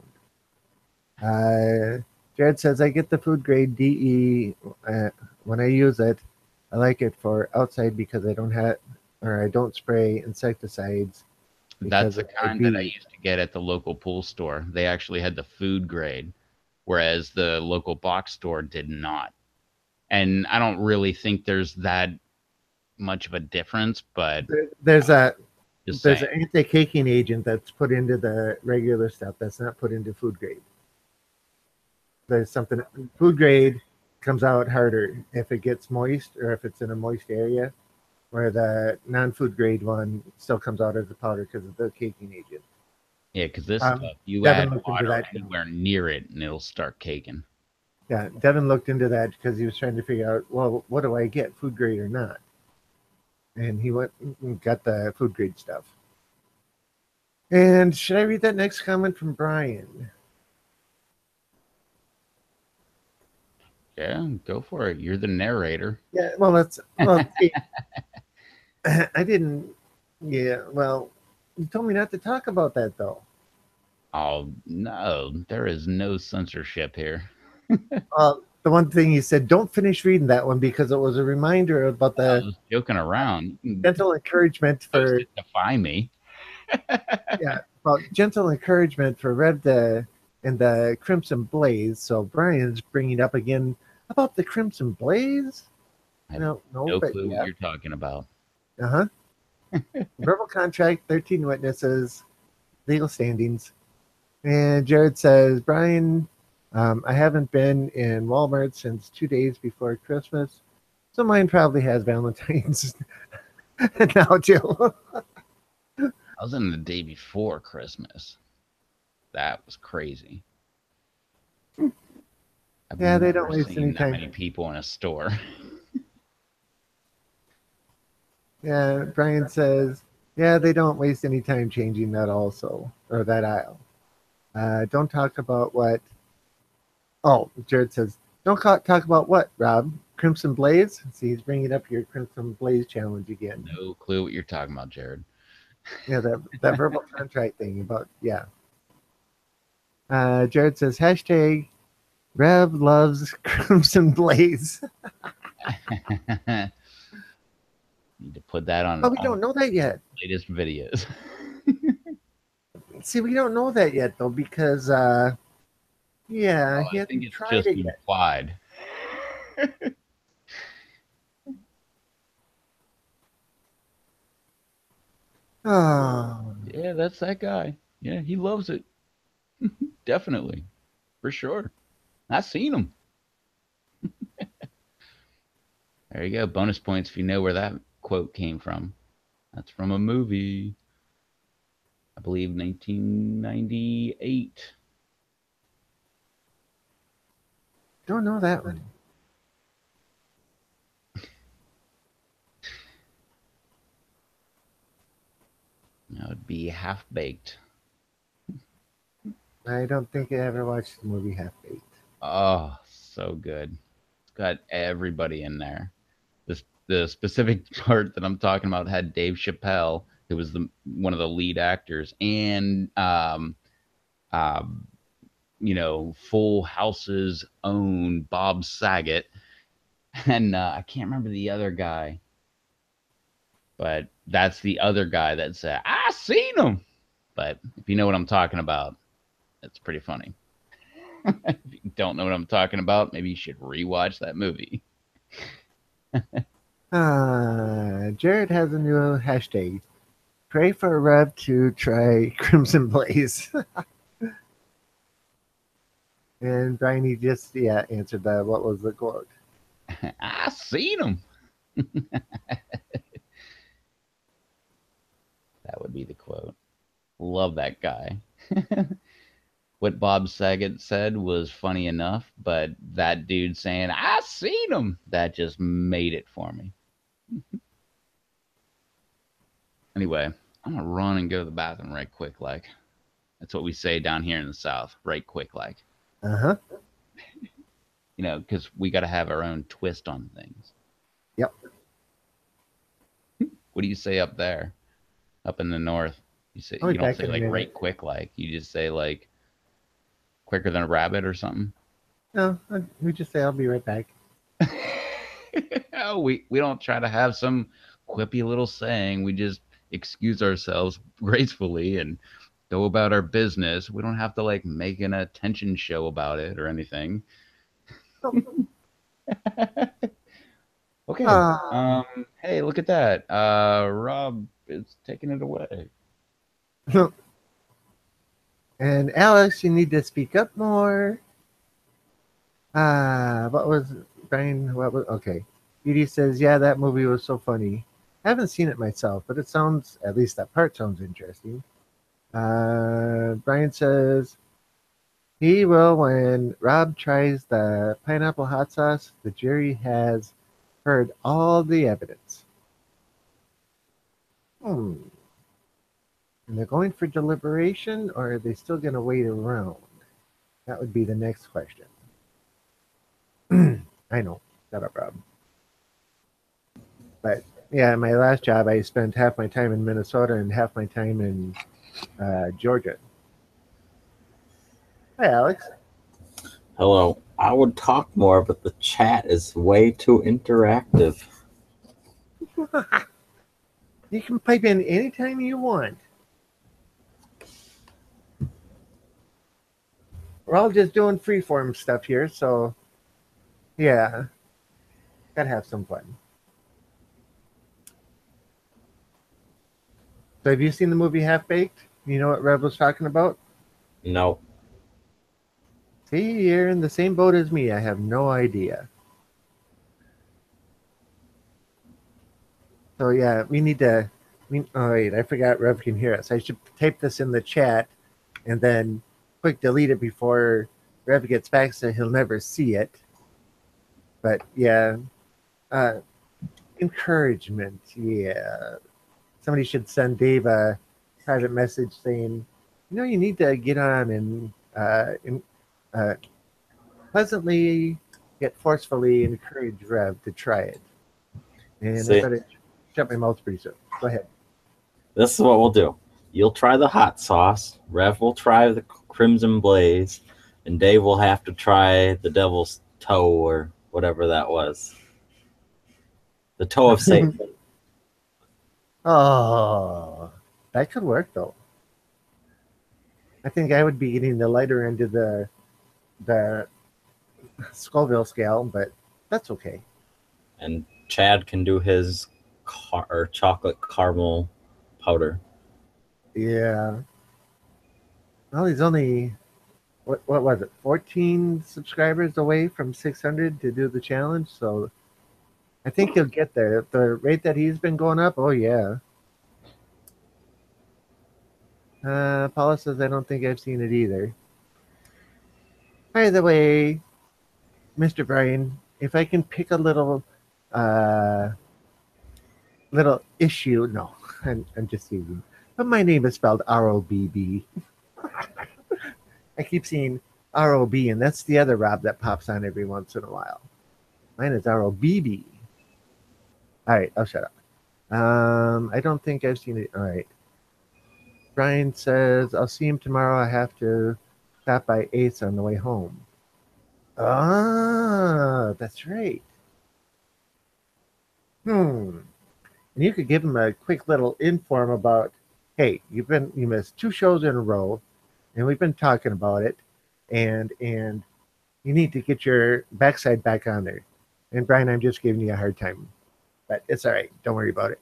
Jared says, I get the food grade DE when I use it. I like it for outside because I don't spray insecticides That's because the of my kind that I bees. used to get at the local pool store. They actually had the food grade, whereas the local box store did not. And I don't really think there's that much of a difference, but There's a just there's saying. an anti-caking agent that's put into the regular stuff that's not put into food grade. There's something food grade comes out harder if it gets moist or if it's in a moist area, where the non-food grade one still comes out as a powder because of the caking agent. Yeah, because this Um, stuff, you Devin add looked into water that too. anywhere near it and it'll start caking. Yeah, Devin looked into that because he was trying to figure out, well, what do I get, food grade or not? And he went and got the food grade stuff. And should I read that next comment from Brian? Yeah, go for it. You're the narrator. Yeah, see, I didn't. Yeah, well, you told me not to talk about that though. Oh, no, there is no censorship here. The one thing he said, don't finish reading that one because it was a reminder about I the was joking around. You can gentle encouragement post for it, defy me. yeah, about gentle encouragement for Rev the and the Crimson Blaze. So Brian's bringing up again about the Crimson Blaze. I have No, no, no but clue what yeah, you're talking about. uh huh. Verbal contract, 13 witnesses, legal standings. And Jared says, Brian, I haven't been in Walmart since 2 days before Christmas, so mine probably has Valentine's now too. I was in the day before Christmas. That was crazy. I've Yeah, they don't never waste any seen that time. many people in a store. Yeah, Brian says, yeah, they don't waste any time changing that also, or that aisle. Don't talk about what. Oh, Jared says, don't talk about what, Rob? Crimson Blaze? See, he's bringing up your Crimson Blaze challenge again. No clue what you're talking about, Jared. Yeah, that verbal contract thing about, yeah. Jared says, hashtag Rev loves Crimson Blaze. Need to put that on But we all don't know that yet. the latest videos. See, we don't know that yet, though, because, yeah, Oh, he I think hasn't it's tried just it yet. implied. Oh, Yeah, that's that guy. Yeah, he loves it. Definitely. For sure. I seen him. There you go. Bonus points if you know where that quote came from. That's from a movie, I believe 1998. don't know that one. That would be Half Baked. I don't think I ever watched the movie Half Baked. Oh, so good. It's got everybody in there. The specific part that I'm talking about had Dave Chappelle, who was the one of the lead actors, and um, Full House's own Bob Saget, and I can't remember the other guy, but that's the other guy that said I seen him. But if you know what I'm talking about, it's pretty funny. If you don't know what I'm talking about, maybe you should rewatch that movie. Jared has a new hashtag. Pray for Rev to try Crimson Blaze. And Brian, he just answered that. What was the quote? I seen him. That would be the quote. Love that guy. What Bob Saget said was funny enough, but that dude saying, I seen him, that just made it for me. Anyway, I'm gonna run and go to the bathroom right quick, like. That's what we say down here in the South, right quick, like. Uh huh. Because we got to have our own twist on things. Yep. What do you say up there, up in the north? I'll be You don't back say in a like minute. right quick, like you just say like quicker than a rabbit or something. No, we just say I'll be right back. Oh, we don't try to have some quippy little saying. We just excuse ourselves gracefully and go about our business. We don't have to like make an attention show about it or anything. Okay. Ah. Hey, look at that. Rob is taking it away. And Alex, you need to speak up more. What was Brian? What was okay? Edie says, "Yeah, that movie was so funny. I haven't seen it myself, but it sounds at least that part sounds interesting." Brian says he will when Rob tries the pineapple hot sauce. The jury has heard all the evidence. Hmm. And they're going for deliberation, or are they still going to wait around? That would be the next question. I know. Shut up, Rob. But yeah, my last job, I spent half my time in Minnesota and half my time in Georgia. Hi, Alex. Hello. I would talk more, but the chat is way too interactive. You can pipe in anytime you want. We're all just doing freeform stuff here, so yeah, gotta have some fun. So, have you seen the movie Half Baked? You know what Rev was talking about? No. See, you're in the same boat as me. I have no idea. So yeah, we need to. Oh wait, I forgot Rev can hear us. I should type this in the chat and then quick delete it before Rev gets back, so he'll never see it. But yeah, uh, encouragement. Yeah, somebody should send Dave a private message saying, you need to get on and uh, pleasantly yet forcefully encourage Rev to try it. And I See, better shut my mouth pretty soon. Go ahead. this is what we'll do. You'll try the hot sauce. Rev will try the Crimson Blaze. And Dave will have to try the Devil's Toe or whatever that was. The Toe of Satan. Oh, that could work though. I think I would be getting the lighter end of the Scoville scale, but that's okay. And Chad can do his chocolate caramel powder. Yeah. Well, he's only what was it? 14 subscribers away from 600 to do the challenge. So I think he'll get there. At the rate that he's been going up, oh yeah. Paula says I don't think I've seen it either. By the way, Mr. Brian, if I can pick a uh, little issue, no, I'm just teasing. But my name is spelled Robb. I keep seeing Rob, and that's the other Rob that pops on every once in a while. Mine is Robb. All right, I'll shut up. I don't think I've seen it. All right. Brian says I'll see him tomorrow. I have to stop by Ace on the way home. Ah, that's right. Hmm. And you could give him a quick little inform about, hey, you missed 2 shows in a row, and we've been talking about it, and you need to get your backside back on there. And Brian, I'm just giving you a hard time, but it's all right. Don't worry about it.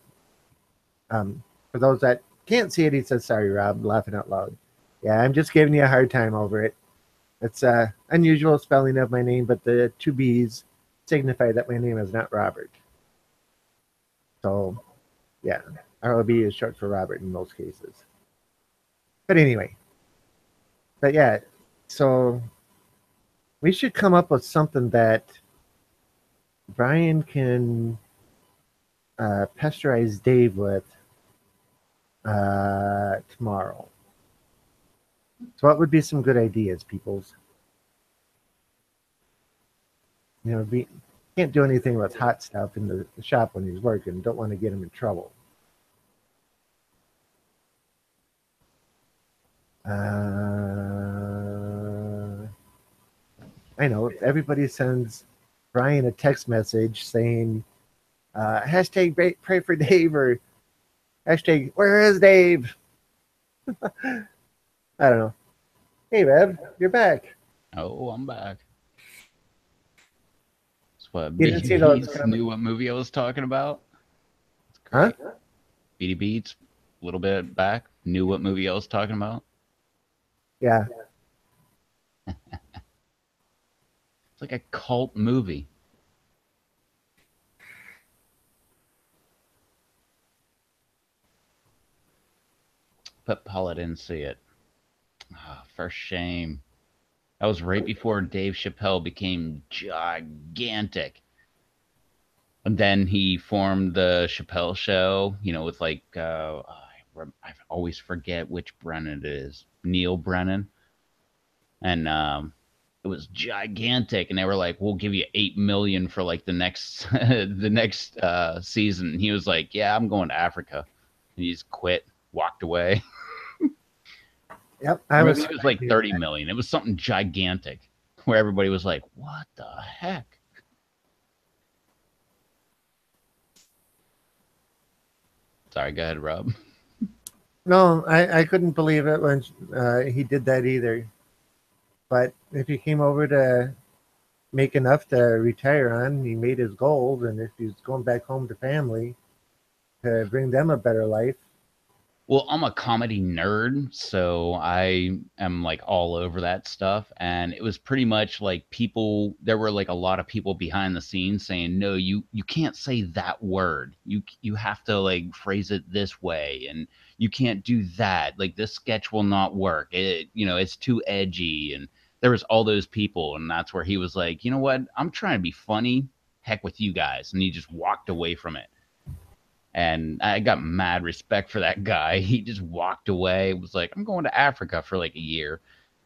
For those that can't see it, he says, "Sorry, Rob," laughing out loud. Yeah, I'm just giving you a hard time over it. It's unusual spelling of my name, but the 2 B's signify that my name is not Robert. So, yeah, ROB is short for Robert in most cases. But anyway, but yeah, so we should come up with something that Brian can pesterize Dave with tomorrow. So, what would be some good ideas, peoples? We can't do anything with hot stuff in the shop when he's working. Don't want to get him in trouble. I know everybody sends Brian a text message saying hashtag pray for Dave or hashtag where is Dave? I don't know. Hey, Rev, you're back. Oh, I'm back. That's what You didn't BD see those Beats comments, knew what movie I was talking about. It's huh? great. BD Beats, a little bit back, knew what movie I was talking about. Yeah. It's like a cult movie. But Paula didn't see it. Ah, for shame. That was right before Dave Chappelle became gigantic. And then he formed the Chappelle Show, with like, I always forget which Brennan it is. Neil Brennan. And it was gigantic. And they were like, we'll give you 8 million for like the next, the next season. And he was like, yeah, I'm going to Africa. And he just quit, walked away. Yep. I Or was maybe it was surprised like to hear 30 that. million. It was something gigantic where everybody was like, what the heck? Sorry, go ahead, Rob. No, I couldn't believe it when he did that either. But if he came over to make enough to retire on, he made his goals. And if he's going back home to family to bring them a better life, Well, I'm a comedy nerd, so I am like all over that stuff. And it was pretty much like there were like a lot of people behind the scenes saying, no, you can't say that word. You have to like phrase it this way, and you can't do that. Like this sketch will not work. It's too edgy. And there was all those people, and that's where he was like, you know what? I'm trying to be funny. Heck with you guys. And he just walked away from it. And I got mad respect for that guy. He just walked away. Was like, I'm going to Africa for like a year.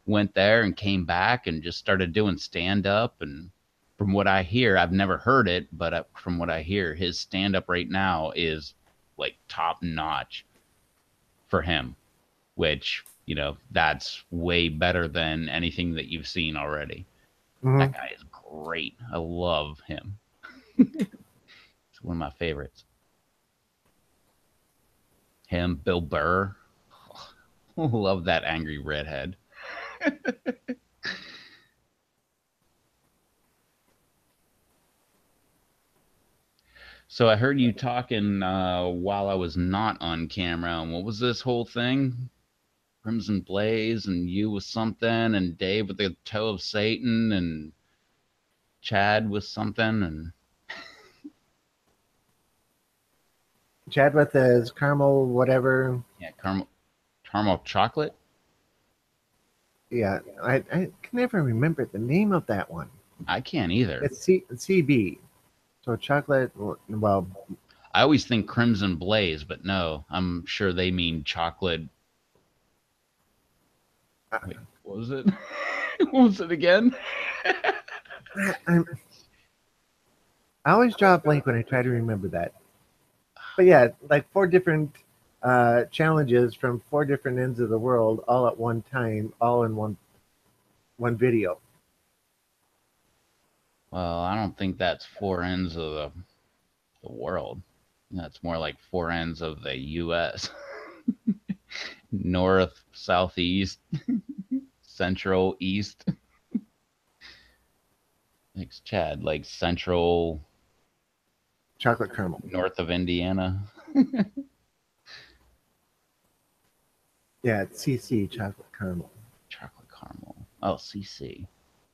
Went there and came back and just started doing stand up. And from what I hear, I've never heard it, but from what I hear, his stand up right now is like top notch for him, which, that's way better than anything that you've seen already. That mhm. guy is great. I love him. It's one of my favorites. Him, Bill Burr. Love that angry redhead. So I heard you talking while I was not on camera. And what was this whole thing? Crimson Blaze and you with something, and Dave with the toe of Satan, and Chad with something, and Chad with his caramel, whatever. yeah, caramel chocolate. Yeah, I can never remember the name of that one. I can't either. It's CB. So chocolate. Well, I always think Crimson Blaze, but no, I'm sure they mean chocolate. Wait, what was it? What was it again? I always draw a blank when I try to remember that. But yeah, like four different challenges from four different ends of the world, all at one time, all in one video. Well, I don't think that's four ends of the world. That's more like four ends of the U.S. North, southeast, central, east. Thanks, Chad. Like central, Chocolate caramel. north of Indiana. Yeah, it's CC chocolate caramel. Chocolate caramel. Oh, CC.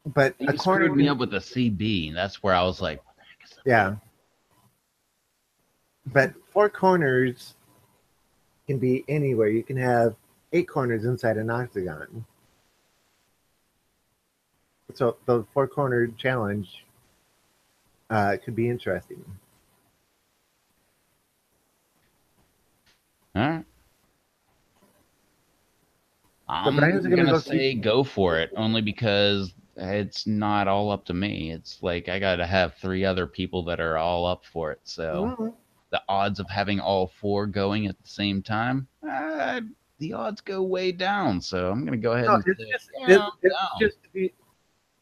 But You a screwed me corner, up with the CB. That's where I was like, what the heck is yeah. But four corners can be anywhere. You can have 8 corners inside an octagon. So the four corner challenge could be interesting. that? All right. So Brian's I'm gonna gonna go keep. say go for it, only because it's not all up to me. It's like I gotta have three other people that are all up for it. So Mhm. the odds of having all four going at the same time, the odds go way down. So I'm gonna go ahead No, and it's say just yeah, I'm down.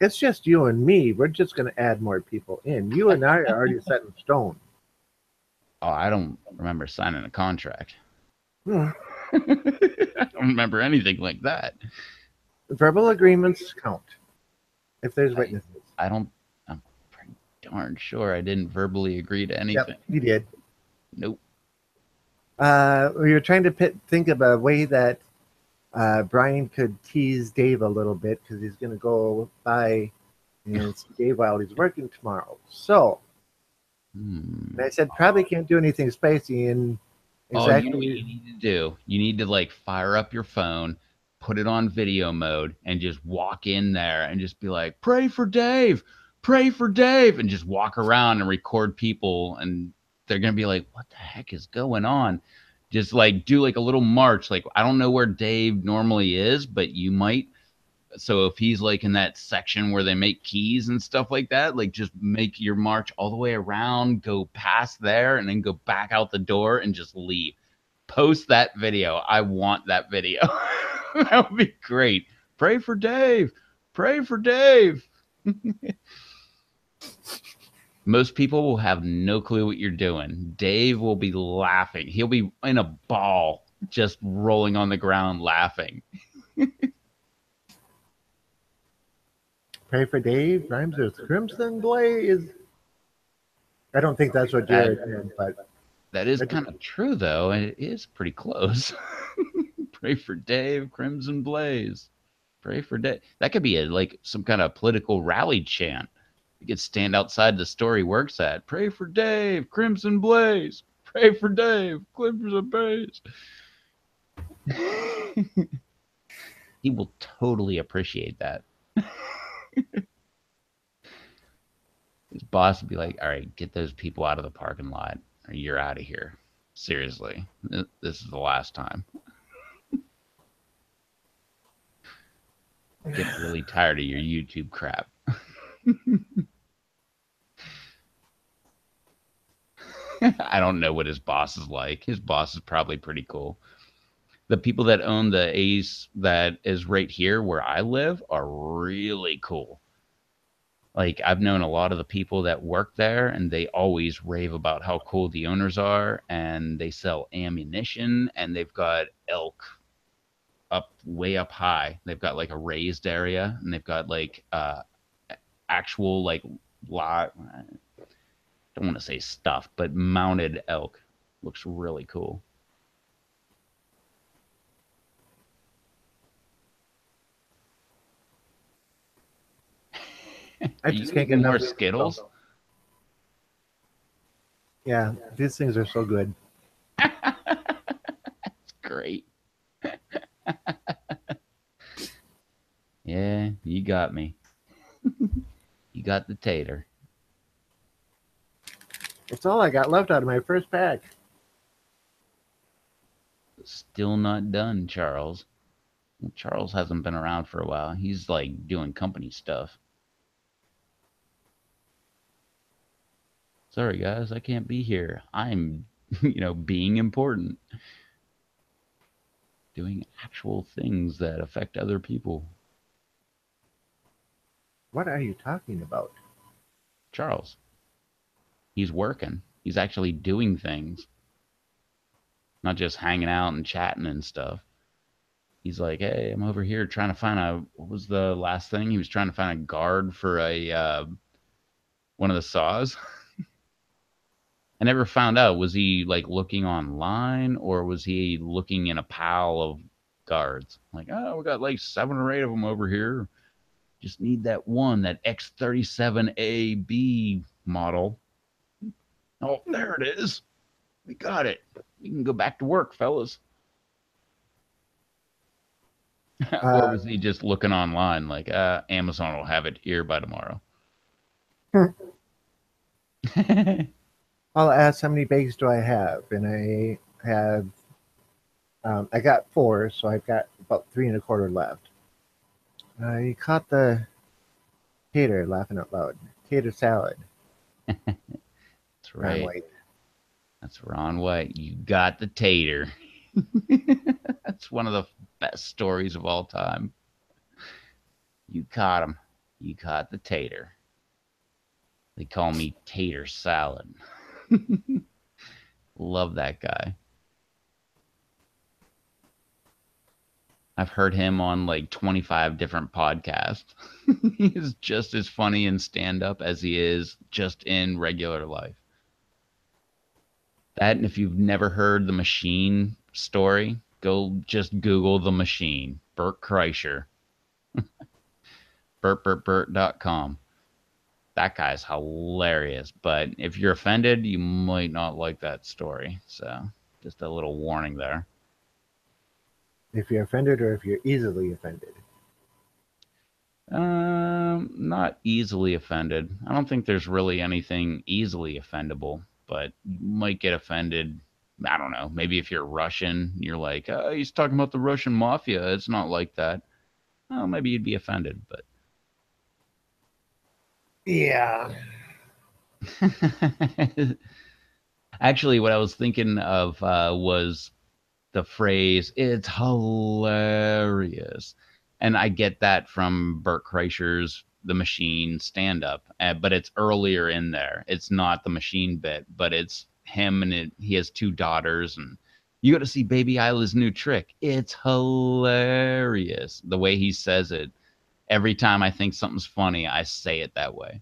it's just you and me. We're just going to add more people in. You and I are already set in stone. Oh, I don't remember signing a contract. Hmm. I don't remember anything like that. Verbal agreements count if there's I witnesses. I don't. I'm pretty darn sure I didn't verbally agree to Yep, anything. you did. Nope. We were trying to think of a way that Brian could tease Dave a little bit because he's going to go by and see Dave while he's working tomorrow. So, and Hmm. I said probably can't do anything spicy, and Oh, you know what you exactly. need to do? You need to like fire up your phone, put it on video mode, and just walk in there and just be like, pray for Dave, pray for Dave, and just walk around and record people. And they're going to be like, what the heck is going on? Just like do like a little march. Like, I don't know where Dave normally is, but you might. So if he's like in that section where they make keys and stuff like that, like just make your march all the way around, go past there, and then go back out the door and just leave. Post that video. I want that video. That would be great. Pray for Dave. Pray for Dave. Most people will have no clue what you're doing. Dave will be laughing. He'll be in a ball, just rolling on the ground laughing. Pray for Dave rhymes with Crimson Blaze. I don't think that's what That Jared did, but that is I just, kind of true though, and it is pretty close. Pray for Dave, Crimson Blaze. Pray for Dave. That could be a like some kind of political rally chant. You could stand outside the store he works at. Pray for Dave, Crimson Blaze. Pray for Dave, Crimson Blaze. He will totally appreciate that. His boss would be like, "All right, get those people out of the parking lot, or you're out of here. Seriously, this is the last time." Get really tired of your YouTube crap. I don't know what his boss is like. His boss is probably pretty cool. The people that own the Ace that is right here where I live are really cool. Like I've known a lot of the people that work there and they always rave about how cool the owners are and they sell ammunition and they've got elk up way up high. They've got like a raised area and they've got like actual like lot don't want to say stuffed, but mounted elk. Looks really cool. I Are just you can't get eating more enough of it, though. Skittles? Yeah, these things are so good. It's great. Yeah, you got me. You got the tater. It's all I got left out of my first pack. Still not done, Charles. Well, Charles hasn't been around for a while. He's like doing company stuff. Sorry, guys, I can't be here. I'm, being important, doing actual things that affect other people. What are you talking about? Charles, he's working. He's actually doing things, not just hanging out and chatting and stuff. He's like, hey, I'm over here trying to find what was the last thing? He was trying to find a guard for a one of the saws. I never found out. Was he like looking online or was he looking in a pile of guards? Like, oh, we got like 7 or 8 of them over here. Just need that one, that X37AB model. Oh, there it is. We got it. We can go back to work, fellas. Or Uh, was he just looking online like, Amazon will have it here by tomorrow? I'll ask how many bags do I have, and I got 4, so I've got about 3 1/4 left. You caught the tater, laughing out loud. Tater salad. That's Ron right. White. That's Ron White. You got the tater. That's one of the best stories of all time. You caught him. You caught the tater. They call me Tater Salad. Love that guy. I've heard him on like 25 different podcasts. He is just as funny in stand up as he is just in regular life. That, and if you've never heard the Machine story, go just Google the Machine. Bert Kreischer. BertBertBert.com. That guy's hilarious. But if you're offended, you might not like that story. So just a little warning there. If you're offended or if you're easily offended. Not easily offended. I don't think there's really anything easily offendable, but you might get offended. I don't know. Maybe if you're Russian, you're like, oh, he's talking about the Russian mafia. It's not like that. Oh, maybe you'd be offended, but Yeah. actually, what I was thinking of was the phrase, it's hilarious. And I get that from Bert Kreischer's The Machine stand up, but it's earlier in there. It's not the Machine bit, but it's him and he has 2 daughters. And you got to see Baby Isla's new trick. It's hilarious. The way he says it. Every time I think something's funny, I say it that way.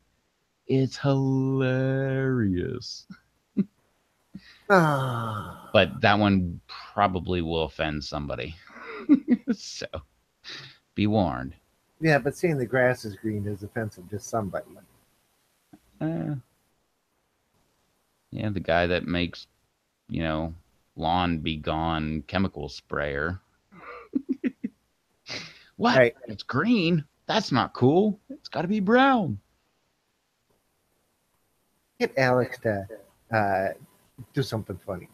It's hilarious. Ah. But that one probably will offend somebody. So be warned. Yeah, but seeing the grass is green is offensive to somebody. Uh, yeah, the guy that makes, lawn be gone chemical sprayer. What? Right. It's green? That's not cool. It's got to be brown. Get Alex to uh, do something funny.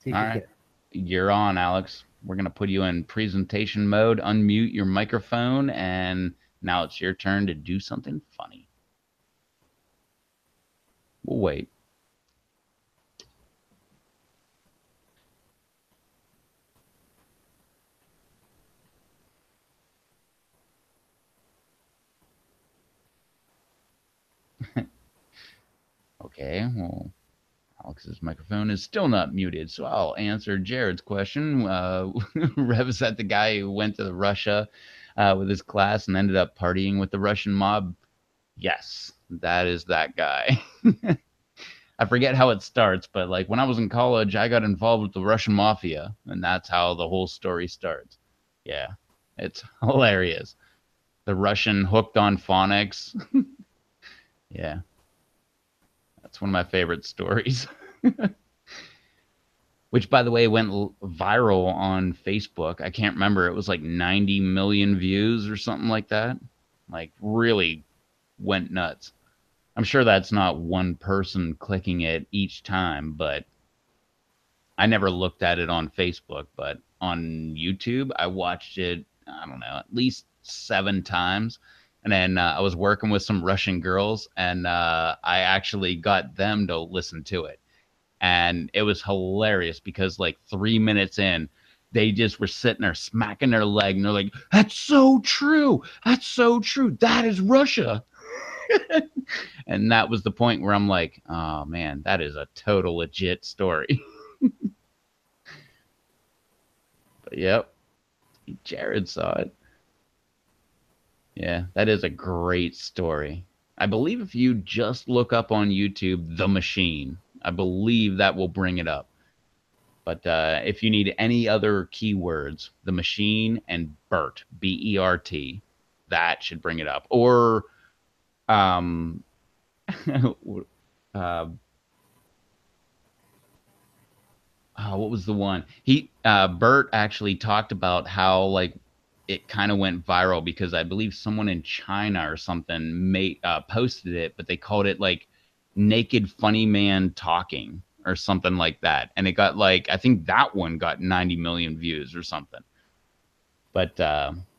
See if All you right. can. You're on, Alex. We're going to put you in presentation mode, unmute your microphone, and now it's your turn to do something funny. We'll wait. Okay, well, Alex's microphone is still not muted, so I'll answer Jared's question. Rev, is that the guy who went to Russia with his class and ended up partying with the Russian mob? Yes, that is that guy. I forget how it starts, but like when I was in college, I got involved with the Russian mafia, and that's how the whole story starts. Yeah, it's hilarious. The Russian hooked on phonics. Yeah, that's one of my favorite stories. Which, by the way, went viral on Facebook. I can't remember. It was like 90 million views or something like that. Like, really went nuts. I'm sure that's not one person clicking it each time, but I never looked at it on Facebook. But on YouTube, I watched it, I don't know, at least 7 times. And then I was working with some Russian girls, and I actually got them to listen to it, and it was hilarious because like 3 minutes in, they just were sitting there smacking their leg and they're like, that's so true, that's so true, that is Russia. And that was the point where I'm like, oh man, that is a total legit story. But yep, Jared saw it. Yeah, that is a great story. I believe if you just look up on YouTube the machine, I believe that will bring it up. But if you need any other keywords, the machine and Bert, Bert, that should bring it up. Or um, uh, what was the one? Bert actually talked about how like it kind of went viral because I believe someone in China or something posted it, but they called it like naked funny man talking or something like that, and it got like I think that one got 90 million views or something. But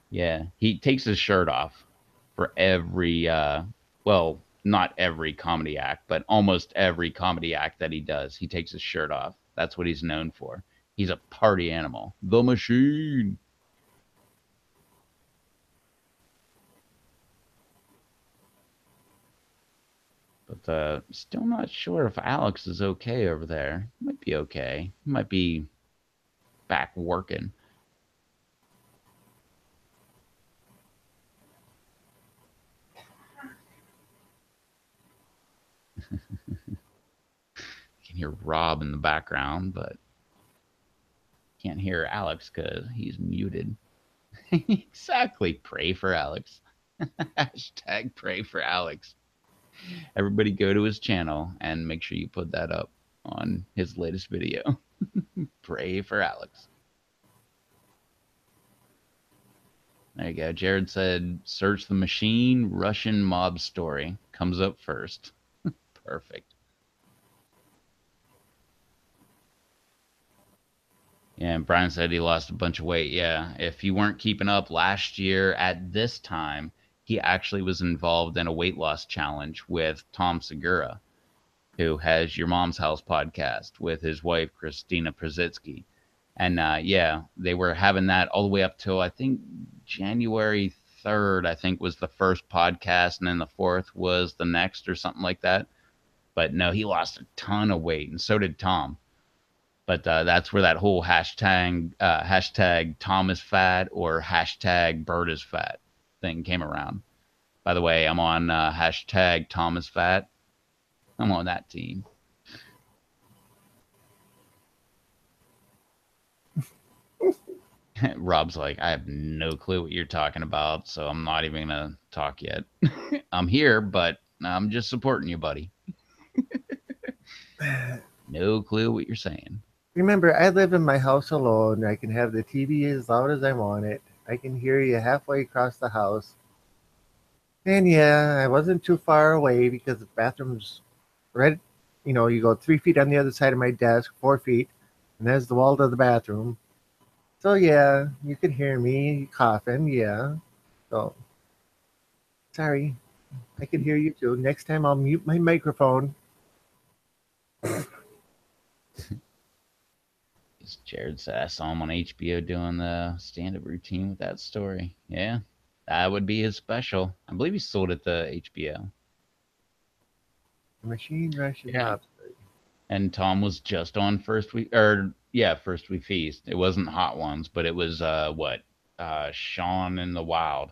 yeah, he takes his shirt off for every well, not every comedy act, but almost every comedy act that he does. He takes his shirt off. That's what he's known for. He's a party animal. The machine. But still not sure if Alex is okay over there. Might be okay. Might be back working. You can hear Rob in the background, but can't hear Alex because he's muted. Exactly. Pray for Alex. Hashtag pray for Alex. Everybody go to his channel and make sure you put that up on his latest video. Pray for Alex. There you go. Jared said, search the machine Russian mob story. Comes up first. Perfect. Yeah, and Brian said he lost a bunch of weight. Yeah, if you weren't keeping up last year at this time, he actually was involved in a weight loss challenge with Tom Segura, who has Your Mom's House podcast with his wife, Christina Przitsky. And yeah, they were having that all the way up till I think January 3rd, I think was the first podcast. And then the 4th was the next or something like that. But no, he lost a ton of weight. And so did Tom. But that's where that whole hashtag Tom is fat or hashtag Bird is fat thing came around. By the way, I'm on hashtag Tom is fat. I'm on that team. Rob's like, I have no clue what you're talking about, so I'm not even gonna talk yet. I'm here, but I'm just supporting you, buddy. No clue what you're saying. Remember, I live in my house alone. I can have the TV as loud as I want it. I can hear you halfway across the house. And yeah, I wasn't too far away because the bathroom's right. You go 3 feet on the other side of my desk, 4 feet, and there's the wall to the bathroom. So yeah, you could hear me coughing. Yeah. So sorry, I could hear you too. Next time I'll mute my microphone. Jared said I saw him on HBO doing the stand-up routine with that story. Yeah, that would be his special. I believe he sold it to HBO. The machine Russian Yeah. lobster. And Tom was just on First Week, or yeah, First We Feast. It wasn't Hot Ones, but it was what Sean in the Wild,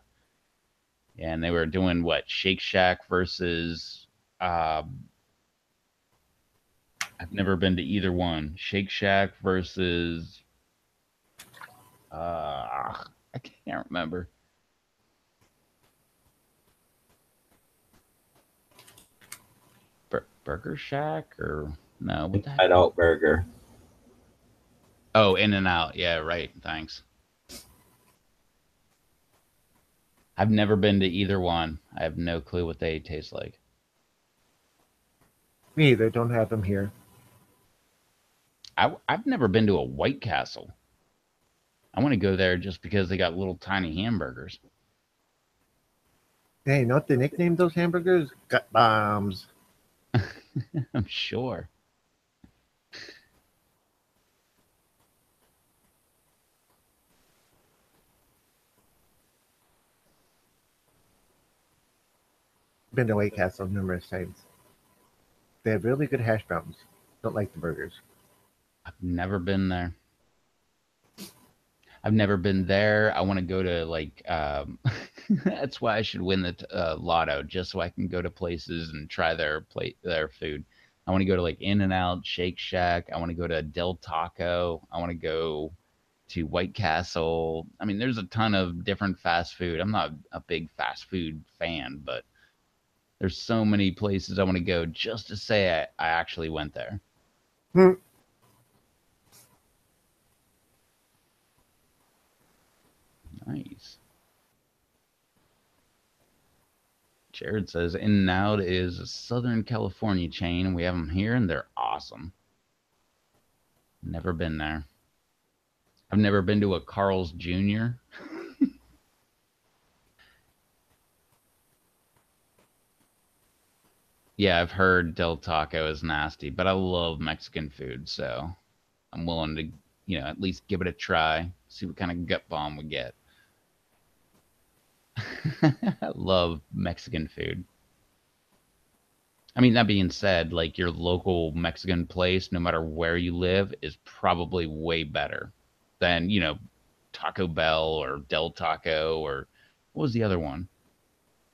and they were doing what Shake Shack versus uh, I've never been to either one. Shake Shack versus I can't remember. Burger Shack or no? What the heck? Inside Out Burger. Oh, In and Out. Yeah, right. Thanks. I've never been to either one. I have no clue what they taste like. Me either. Don't have them here. I've never been to a White Castle. I want to go there just because they got little tiny hamburgers. Hey, you know what they nicknamed those hamburgers? Gut bombs. I'm sure. Been to White Castle numerous times. They have really good hash browns. Don't like the burgers. I've never been there. I've never been there. I want to go to like that's why I should win the lotto just so I can go to places and try their food. I want to go to like In and Out, Shake Shack. I want to go to Del Taco. I want to go to White Castle. I mean, there's a ton of different fast food. I'm not a big fast food fan, but there's so many places I want to go just to say I actually went there. Hmm. Nice. Jared says In and Out is a Southern California chain. We have them here and they're awesome. Never been there. I've never been to a Carl's Jr. Yeah, I've heard Del Taco is nasty, but I love Mexican food, so I'm willing to, at least give it a try, see what kind of gut bomb we get. I love Mexican food. I mean, that being said, like your local Mexican place, no matter where you live, is probably way better than, Taco Bell or Del Taco or what was the other one?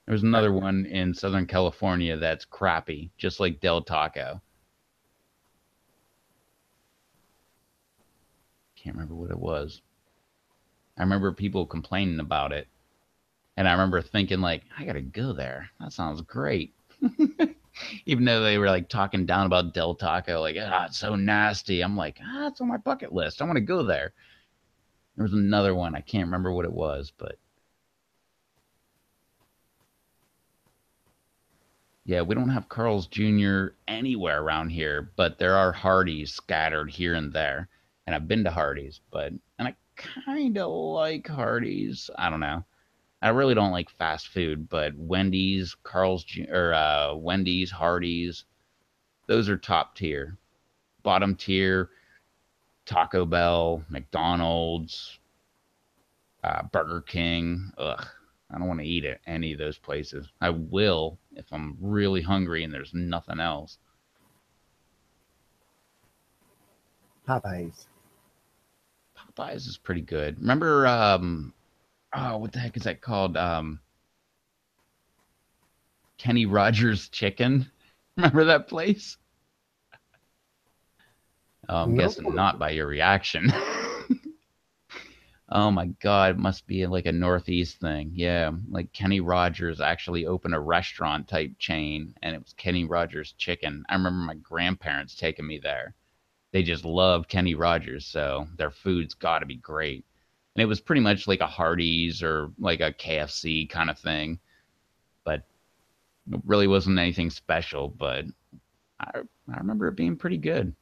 There was another one in Southern California that's crappy, just like Del Taco. Can't remember what it was. I remember people complaining about it, and I remember thinking like, I gotta go there. That sounds great. Even though they were like talking down about Del Taco, like, it's so nasty. I'm like, it's on my bucket list. I want to go there. There was another one. I can't remember what it was, but yeah, we don't have Carl's Jr. anywhere around here, but there are Hardee's scattered here and there. And I've been to Hardee's, and I kind of like Hardee's. I don't know. I really don't like fast food, but Wendy's, Wendy's, Hardee's, those are top tier. Bottom tier, Taco Bell, McDonald's, Burger King. Ugh, I don't want to eat at any of those places. I will if I'm really hungry and there's nothing else. Popeyes. Popeyes is pretty good. Remember, what the heck is that called? Kenny Rogers Chicken. Remember that place? Oh, I'm No. guessing not by your reaction. Oh my God, it must be like a Northeast thing. Yeah, like Kenny Rogers actually opened a restaurant type chain and it was Kenny Rogers Chicken. I remember my grandparents taking me there. They just love Kenny Rogers, so their food's got to be great. And it was pretty much like a Hardee's or like a KFC kind of thing, but it really wasn't anything special. But I remember it being pretty good.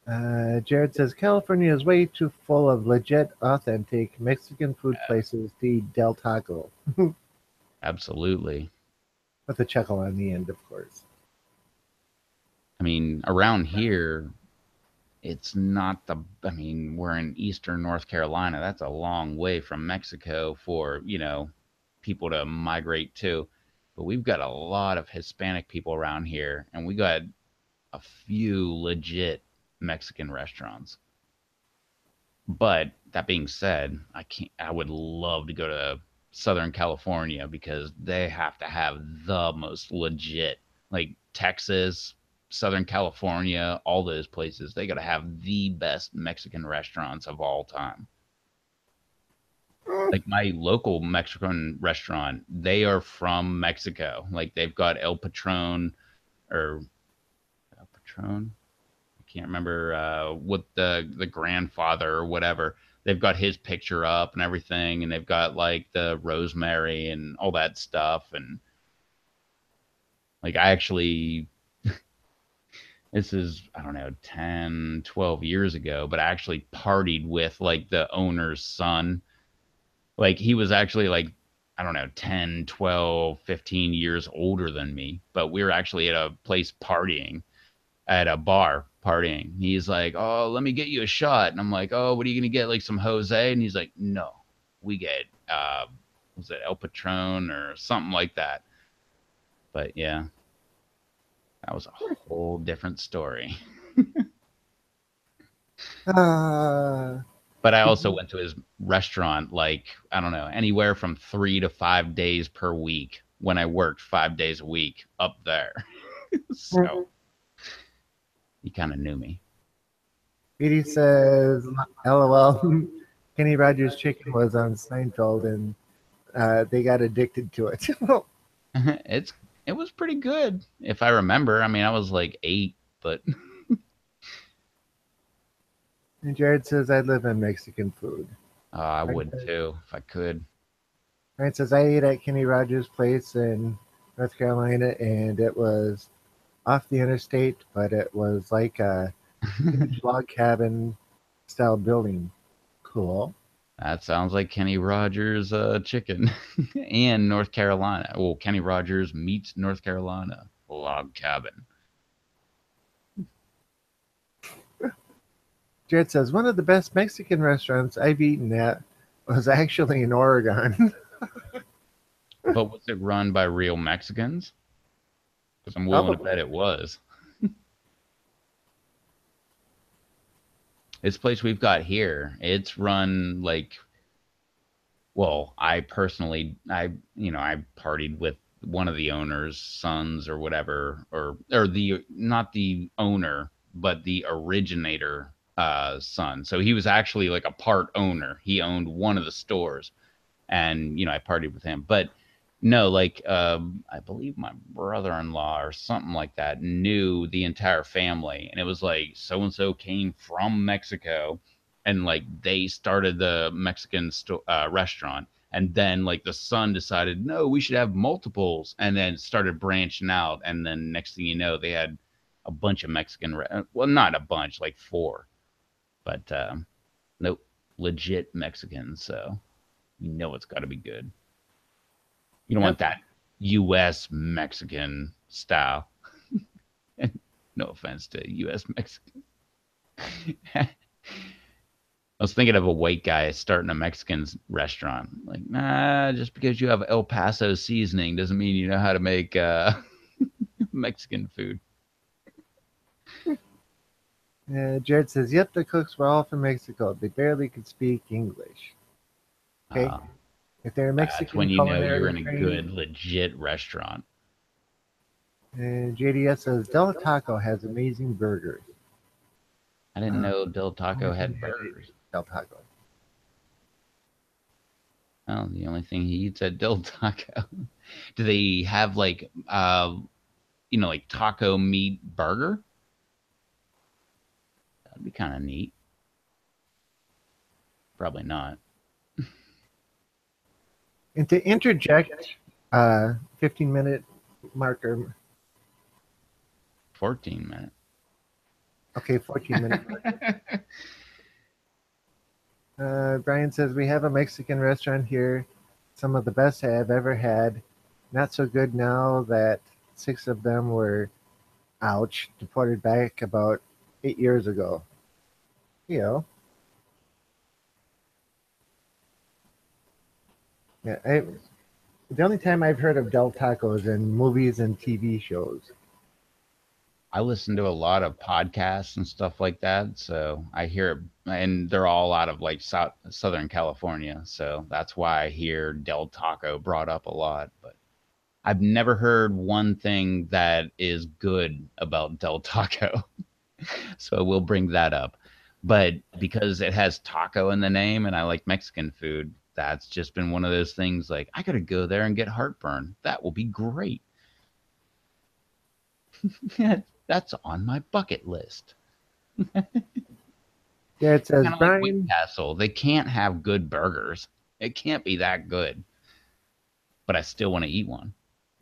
Jared says California is way too full of legit, authentic Mexican food places to eat Del Taco. Absolutely. With a chuckle on the end, of course. I mean, around here, it's not I mean, we're in eastern North Carolina. That's a long way from Mexico for, people to migrate to. But we've got a lot of Hispanic people around here, and we got a few legit Mexican restaurants. But that being said, I would love to go to Southern California because they have to have the most legit, like Texas, Southern California, all those places. They got to have the best Mexican restaurants of all time. Like my local Mexican restaurant, they are from Mexico. Like they've got El Patron or El Patron. I can't remember what the grandfather or whatever. They've got his picture up and everything, and they've got like the rosemary and all that stuff. And like I actually, this is I don't know 10, 12 years ago, but I actually partied with like the owner's son. Like he was actually like I don't know 10, 12, 15 years older than me, but we were actually at a place partying at a bar partying. He's like, "Oh, let me get you a shot." And I'm like, "Oh, what are you gonna get? Like some Jose?" And he's like, "No, we get was it El Patron or something like that?" But yeah, that was a whole different story. Uh, But I also went to his restaurant like I don't know anywhere from 3 to 5 days per week when I worked 5 days a week up there. So he kind of knew me. Petey says, "LOL." Kenny Rogers' chicken was on Seinfeld, and they got addicted to it. it's it was pretty good if I remember. I mean, I was like 8, but And Jared says, "I live in Mexican food." I would too if I could. Ryan says, "I ate at Kenny Rogers' place in North Carolina, and it was off the interstate, but it was like a huge log cabin style building. Cool." That sounds like Kenny Rogers chicken and North Carolina. Well, Kenny Rogers meets North Carolina log cabin. Jared says, "One of the best Mexican restaurants I've eaten at was actually in Oregon." But was it run by real Mexicans? Because I'm willing to Probably. bet it was. This place we've got here, it's run like well, I personally, I partied with one of the owner's sons or whatever, or the not the owner, but the originator son. So he was actually like a part owner. He owned one of the stores, and I partied with him. But no, like I believe my brother-in-law or something like that knew the entire family, and it was like so and so came from Mexico, and like they started the Mexican restaurant, and then like the son decided no, we should have multiples, and then started branching out, and then next thing you know, they had a bunch of Mexican, well, not a bunch, like four, but nope, legit Mexicans. So it's got to be good. You don't want Yep. that U.S. Mexican style. No offense to U.S. Mexican. I was thinking of a white guy starting a Mexican restaurant. Like, nah, just because you have El Paso seasoning doesn't mean you know how to make Mexican food. Jared says, "Yep, the cooks were all from Mexico. They barely could speak English." Okay. Uh, If they're that's Mexican when you know you're in culinarily a trained. good, legit restaurant. And JDS says, "Del Taco has amazing burgers." I didn't know Del Only Taco thing had he has is burgers. Del Taco. Well, the only thing he eats at Del Taco. Do they have like like taco meat burger? That'd be kind of neat. Probably not. And to interject, 15-minute marker. 14 minute. Okay, 14-minute. Brian says, "We have a Mexican restaurant here. Some of the best I have ever had. Not so good now that 6 of them were, ouch, deported back about 8 years ago." You know, yeah, the only time I've heard of Del Taco is in movies and TV shows. I listen to a lot of podcasts and stuff like that, so I hear it, and they're all out of like Southern California, so that's why I hear Del Taco brought up a lot. But I've never heard one thing that is good about Del Taco, so we'll bring that up. But because it has taco in the name, and I like Mexican food, that's just been one of those things. Like I gotta go there and get heartburn. That will be great. That's on my bucket list. Jared says, Kind of like White Brian, Castle. They can't have good burgers. It can't be that good, but I still want to eat one.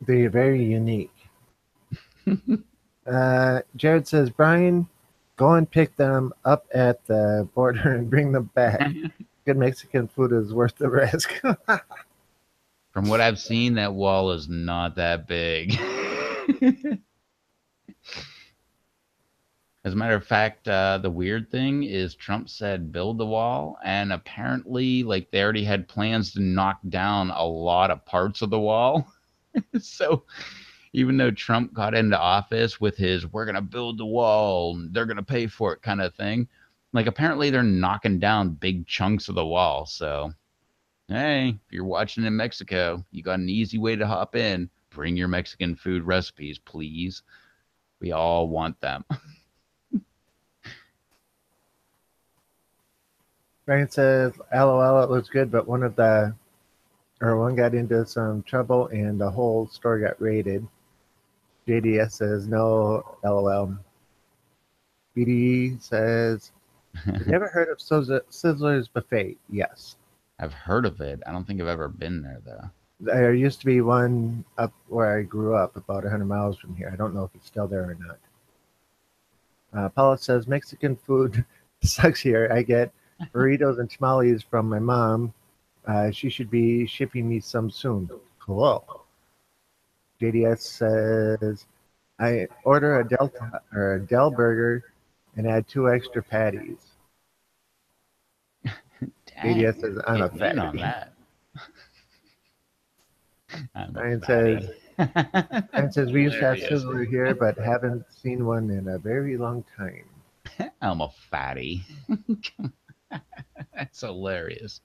they're very unique. Jared says, Brian, go and pick them up at the border and bring them back. Good Mexican food is worth the risk. From what I've seen, that wall is not that big. As a matter of fact, the weird thing is Trump said build the wall, and apparently, like they already had plans to knock down a lot of parts of the wall. So even though Trump got into office with his "we're gonna build the wall, they're gonna pay for it" kind of thing, like apparently they're knocking down big chunks of the wall. So hey, if you're watching in Mexico, you got an easy way to hop in. Bring your Mexican food recipes, please. We all want them. Brian says, LOL, it was good, but one got into some trouble and the whole store got raided. JDS says, no, LOL. BD says, "You never heard of Sizzler's Buffet?" Yes. I've heard of it. I don't think I've ever been there though. There used to be one up where I grew up, about 100 miles from here. I don't know if it's still there or not. Paula says, Mexican food sucks here. I get burritos and tamales from my mom. She should be shipping me some soon. Cool. JDS says, I order a Delta or a Del burger and add 2 extra patties. Dang, JDS says, I'm a getting in on fatty. that. I'm a Ryan says, fatty. Ryan says, we used to have Hilarious. Sizzler here, but haven't seen one in a very long time. I'm a fatty. That's hilarious.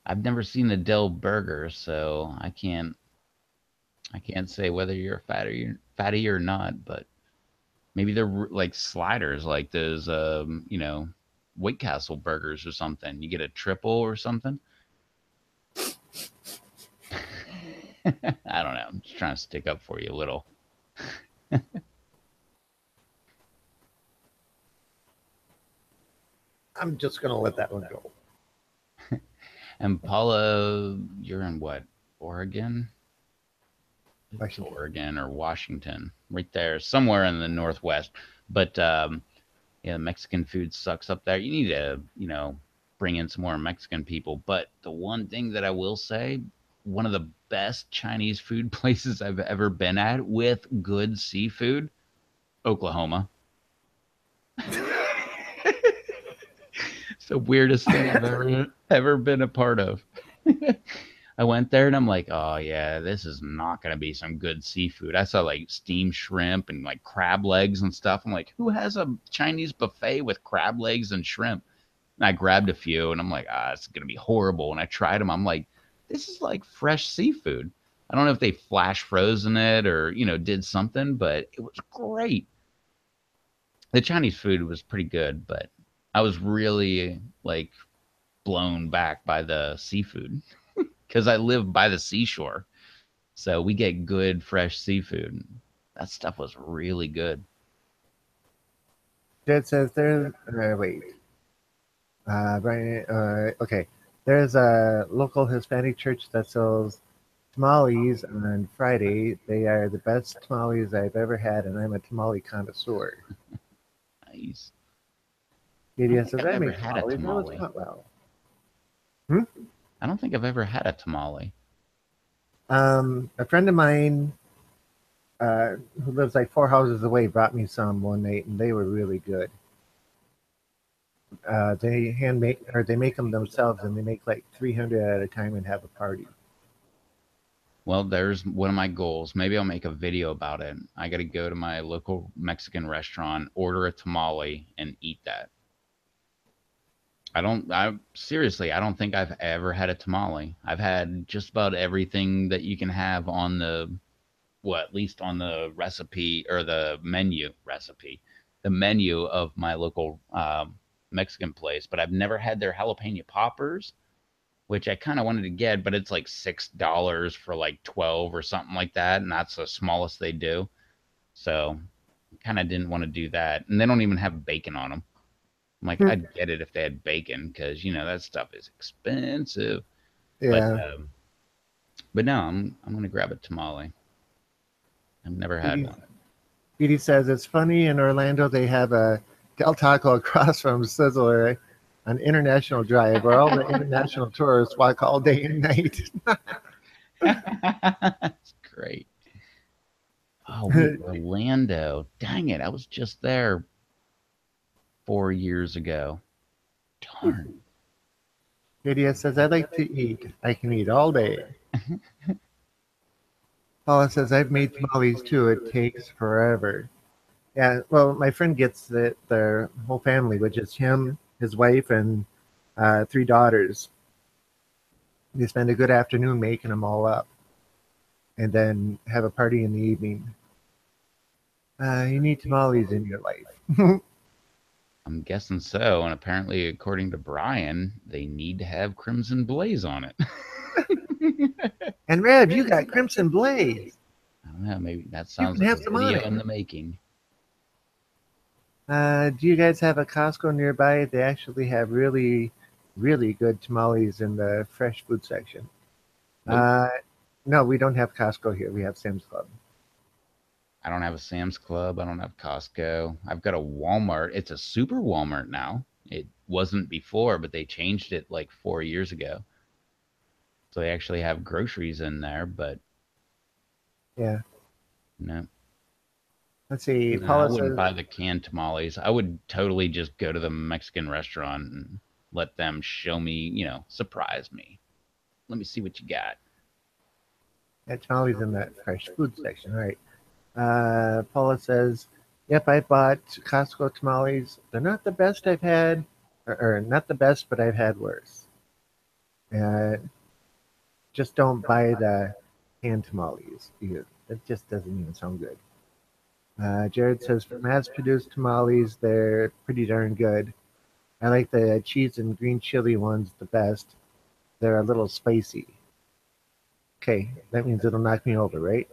I've never seen a Dill burger, so I can't say whether you're a fatty or not, but maybe they're like sliders, like those White Castle burgers or something. You get a triple or something. I don't know. I'm just trying to stick up for you a little. I'm just going to let that one go. And Paula, you're in what? Oregon? It's Washington. Oregon or Washington, right there, somewhere in the Northwest. But yeah, Mexican food sucks up there. You need to, bring in some more Mexican people. But the one thing that I will say, one of the best Chinese food places I've ever been at with good seafood, Oklahoma. It's the weirdest thing I've ever been a part of. I went there and I'm like, oh yeah, this is not gonna be some good seafood. I saw like steamed shrimp and like crab legs and stuff. I'm like, who has a Chinese buffet with crab legs and shrimp? And I grabbed a few and I'm like, it's gonna be horrible. And I tried them. I'm like, this is like fresh seafood. I don't know if they flash frozen it or did something, but it was great. The Chinese food was pretty good, but I was really like blown back by the seafood because I live by the seashore. So we get good fresh seafood. That stuff was really good. Jed says, wait. Brian, okay. There's a local Hispanic church that sells tamales on Friday. They are the best tamales I've ever had, and I'm a tamale connoisseur. Nice. I don't JDS think says, I've I ever make had a tamales. I was tamale. not well. Hmm? I don't think I've ever had a tamale. A friend of mine who lives like 4 houses away brought me some one night, and they were really good. They they make them themselves, and they make like 300 at a time and have a party. Well, there's one of my goals. Maybe I'll make a video about it. I got to go to my local Mexican restaurant, order a tamale, and eat that. I seriously, I don't think I've ever had a tamale. I've had just about everything that you can have on the, well, at least on the recipe or the menu recipe, the menu of my local Mexican place, but I've never had their jalapeno poppers, which I kind of wanted to get, but it's like $6 for like 12 or something like that, and that's the smallest they do. So kind of didn't want to do that, and they don't even have bacon on them. I'm like, I'd get it if they had bacon because that stuff is expensive. But Yeah. but no, I'm gonna grab a tamale. I've never had Edie, one. Edie says it's funny in Orlando they have a Del Taco across from Sizzler on International Drive where all the international tourists walk all day and night. That's great. Oh wait, Orlando. Dang it, I was just there 4 years ago. Darn. Lydia says, I like to eat. I can eat all day. Paula says, I've made tamales too. It takes forever. Yeah, well, my friend gets their whole family, which is him, his wife, and three daughters. They spend a good afternoon making them all up and then have a party in the evening. You need tamales in your life. I'm guessing so, and apparently, according to Brian, they need to have Crimson Blaze on it. And Rev, you got Crimson Blaze. I don't know, maybe that You sounds can like have a some on video it. in the making. Do you guys have a Costco nearby? They actually have really, really good tamales in the fresh food section. Nope. No, we don't have Costco here. We have Sam's Club. I don't have a Sam's Club. I don't have Costco. I've got a Walmart. It's a super Walmart now. It wasn't before, but they changed it like 4 years ago. So they actually have groceries in there, but Yeah. no. Let's see. No, I Paula wouldn't says, buy the canned tamales. I would totally just go to the Mexican restaurant and let them show me, surprise me. Let me see what you got. yeah, tamales in that fresh food section. All right. Paula says, yep, I bought Costco tamales. They're not the best I've had, or not the best, but I've had worse. Uh, just don't buy the canned tamales. It just doesn't even sound good. Jared says, for mass produced tamales, they're pretty darn good. I like the cheese and green chili ones the best. They're a little spicy. Okay, that means it'll knock me over, right?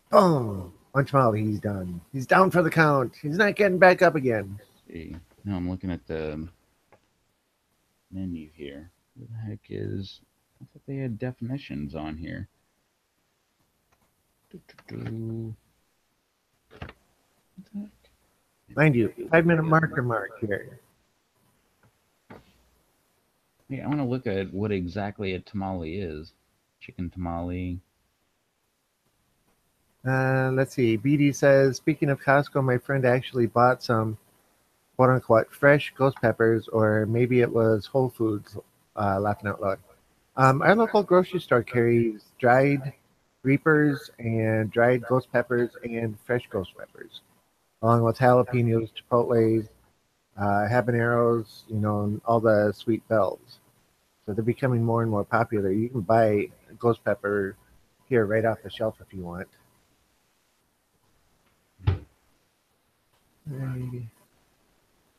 Boom! One tamale, he's done. He's down for the count. He's not getting back up again. See. No, I'm looking at the menu here. What the heck is. I thought they had definitions on here. What the heck? Mind you, 5 minute mark here. Yeah, I want to look at what exactly a tamale is. Chicken tamale. Let's see. BD says, speaking of Costco, my friend actually bought some quote unquote fresh ghost peppers, or maybe it was Whole Foods, laughing out loud. Our local grocery store carries dried reapers and dried ghost peppers and fresh ghost peppers, along with jalapenos, chipotles, habaneros, and all the sweet bells. So they're becoming more and more popular. You can buy ghost pepper here right off the shelf if you want.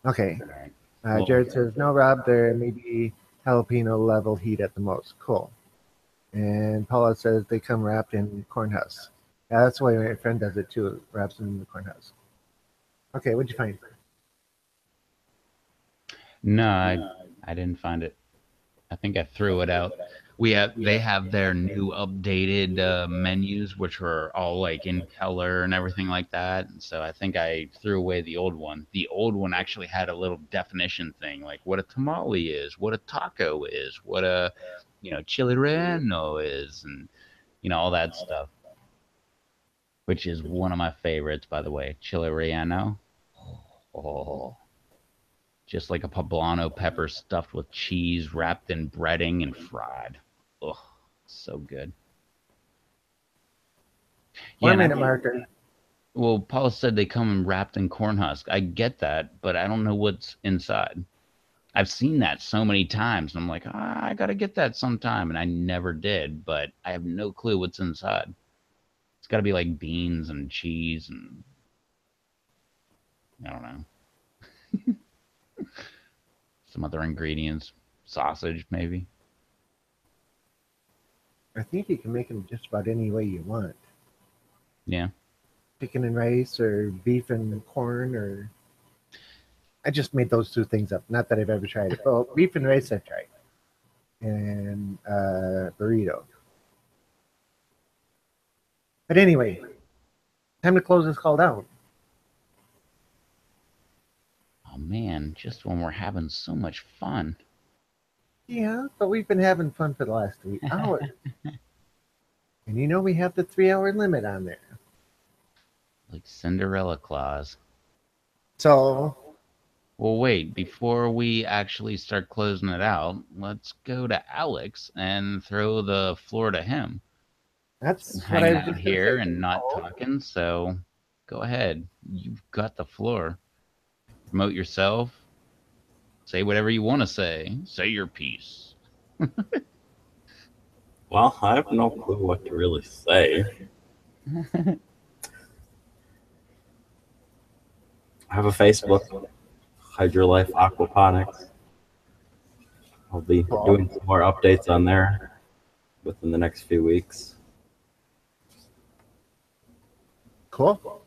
Okay. All right. Well, Jared says, no, Rob, there may be jalapeno level heat at the most. Cool. And Paula says they come wrapped in corn husk. Yeah, that's the way my friend does it too, wraps them in the corn husk. Okay, what'd you find? no, I didn't find it. I think I threw it out. They have their new updated menus, which are all like in color and everything like that. And so I think I threw away the old one. The old one actually had a little definition thing, like what a tamale is, what a taco is, what a chili relleno is, and all that stuff. Which is one of my favorites, by the way, chili relleno. Oh, Just like a poblano pepper stuffed with cheese, wrapped in breading and fried. Ugh, so good. Yeah, 1 and I minute think, marker. well, Paula said they come wrapped in corn husk. I get that, but I don't know what's inside. I've seen that so many times, and I'm like, I gotta get that sometime, and I never did, but I have no clue what's inside. It's gotta be like beans and cheese and I don't know, some other ingredients, sausage maybe. I think you can make them just about any way you want. Yeah. Chicken and rice, or beef and corn, or I just made those two things up. Not that I've ever tried it. Well, beef and rice I've tried, and burrito. But anyway, time to close this call down. Oh man, just when we're having so much fun. Yeah, but we've been having fun for the last 3 hours. And you know we have the 3 hour limit on there. Like Cinderella Claus. So Well, wait, before we actually start closing it out, let's go to Alex and throw the floor to him. He's been that's what I hanging was out just going to here say. and not Oh, talking, so go ahead. You've got the floor. Promote yourself. Say whatever you want to say. Say your piece. Well, I have no clue what to really say. I have a Facebook, Hydrolife Aquaponics. I'll be cool. doing some more updates on there within the next few weeks. Cool.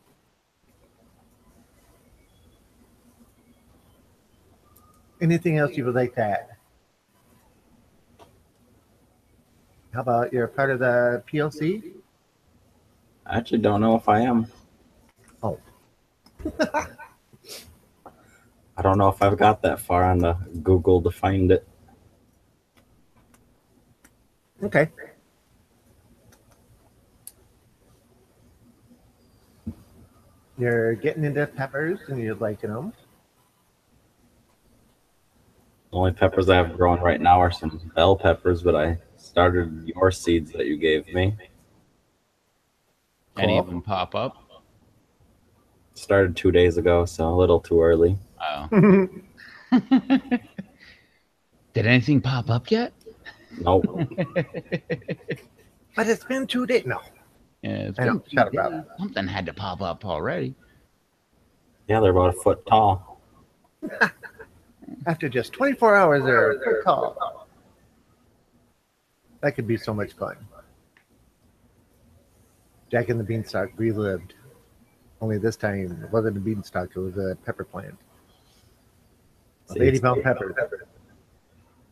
Anything else you would like to add? How about you're part of the PLC? I actually don't know if I am. Oh, I don't know if I've got that far on the Google to find it. okay. You're getting into peppers and you're liking them. The only peppers I have growing right now are some bell peppers, but I started your seeds that you gave me. Any of Cool. them pop up? Started 2 days ago, so a little too early. Oh. But Did anything pop up yet? Nope. it's been 2 days. No, Yeah, it's I know. been two Shut up, Rob. days. Something had to pop up already. Yeah, they're about a foot tall. After just 24 hours, they're a foot tall. That could be so much fun. Jack and the Beanstalk relived. Only this time it wasn't a beanstalk, it was a pepper plant. See, 80-pound peppers.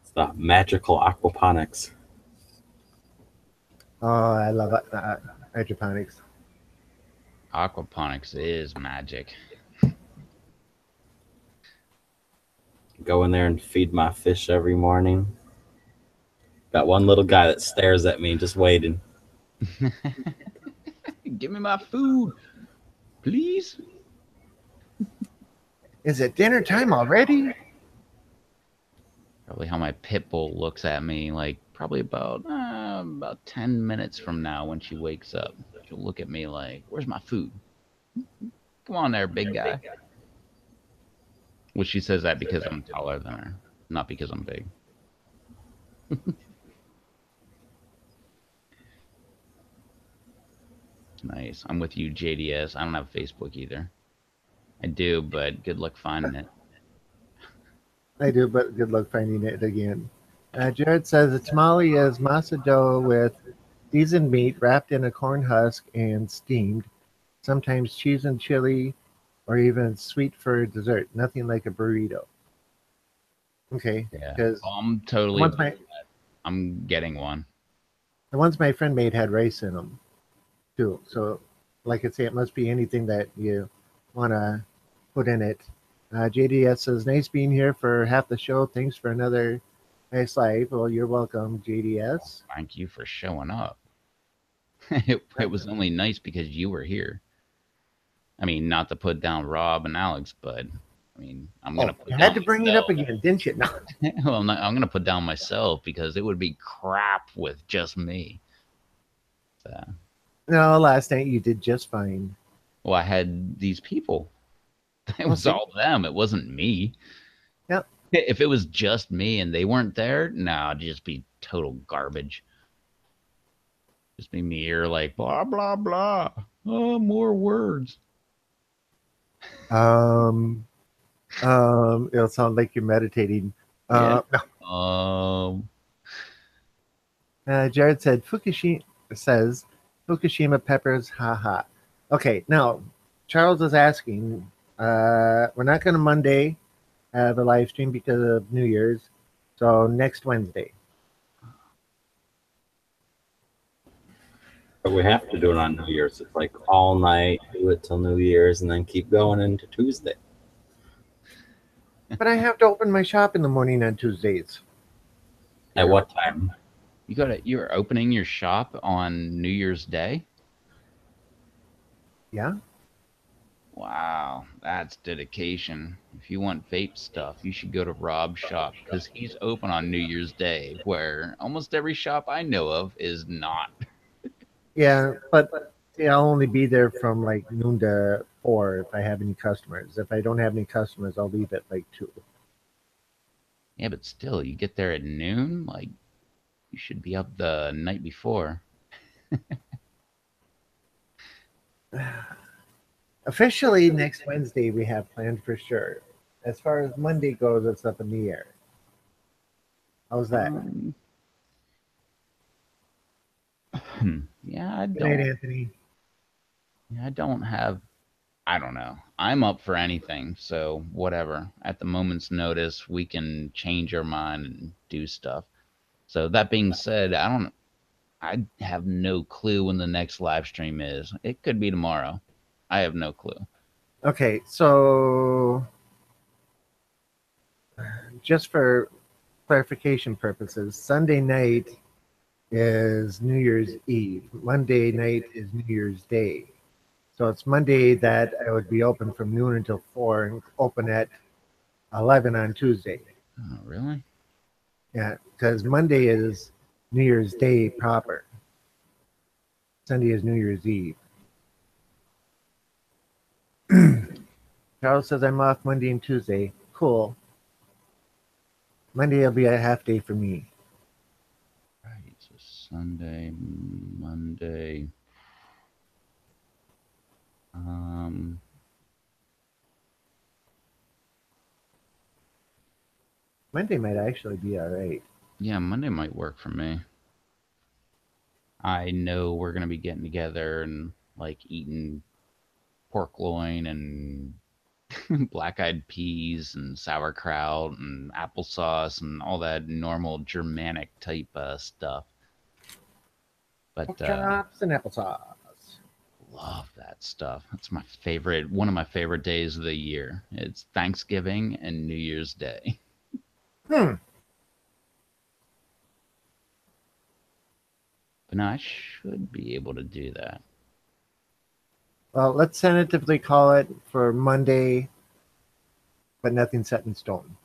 it's the magical aquaponics. Oh, I love hydroponics. Aquaponics is magic. Go in there and feed my fish every morning. Got one little guy that stares at me, just waiting. Give me my food, please. Is it dinner time already? Probably how my pit bull looks at me, like probably about 10 minutes from now when she wakes up. She'll look at me like, "Where's my food? Come on there, big guy." Well, she says that because I'm taller than her, not because I'm big. Nice. I'm with you, JDS. I don't have Facebook either. I do, but good luck finding it. I do, but good luck finding it again. Jared says a tamale is masa dough with seasoned meat wrapped in a corn husk and steamed, sometimes cheese and chili, or even sweet for dessert. Nothing like a burrito. Okay, Yeah. because I'm totally. once my I'm getting one. the ones my friend made had rice in them too. So, like I say, it must be anything that you want to put in it. JDS says, "Nice being here for half the show. Thanks for another nice live." Well, you're welcome, JDS. Thank you for showing up. It was only nice because you were here. I mean, not to put down Rob and Alex, but mean, I'm gonna Oh, put you had down to bring it up myself. again, didn't you? No. Well, I'm gonna put down myself because it would be crap with just me. So, No, last night you did just fine. well, I had these people. It We'll was see. all them. It wasn't me. Yep. If it was just me and they weren't there, no, it'd just be total garbage. Just be me here like blah blah blah. Oh, more words. Um, it'll sound like you're meditating. Yeah. No. Um. Jared says Fukushima peppers, haha. Okay, now Charles is asking. We're not going to Monday have a live stream because of New Year's, so next Wednesday. But we have to do it on New Year's. It's like all night, do it till New Year's, and then keep going into Tuesday. But I have to open my shop in the morning on Tuesdays. At what time? You're opening your shop on New Year's Day. Yeah. Wow, that's dedication. If you want vape stuff, you should go to Rob's shop because he's open on New Year's Day, where almost every shop I know of is not. Yeah, but see, I'll only be there from like noon to 4 if I have any customers. If I don't have any customers, I'll leave at like 2. Yeah, but still, you get there at noon. Like you should be up the night before. Officially, next Wednesday we have planned for sure. As far as Monday goes, it's up in the air. How's that? Um, yeah, I Good night, don't. Anthony. Yeah, I don't have. I don't know. I'm up for anything, so whatever. At the moment's notice, we can change our mind and do stuff. So that being said, I have no clue when the next live stream is. It could be tomorrow. I have no clue. Okay, so just for clarification purposes, Sunday night is New Year's Eve. Monday night is New Year's Day. So it's Monday that I would be open from noon until 4 and open at 11 on Tuesday. Oh, really? Yeah, because Monday is New Year's Day proper. Sunday is New Year's Eve. Charles says I'm off Monday and Tuesday. Cool. Monday will be a half day for me. Right. So Sunday, Monday. Um, Monday might actually be all right. yeah, Monday might work for me. I know we're gonna be getting together and like eating pork loin and black-eyed peas and sauerkraut and applesauce and all that normal Germanic type stuff. But Pork chops and applesauce. love that stuff. That's my favorite, one of my favorite days of the year. It's Thanksgiving and New Year's Day. Hmm. But no, I should be able to do that. Well, let's tentatively call it for Monday, but nothing set in stone.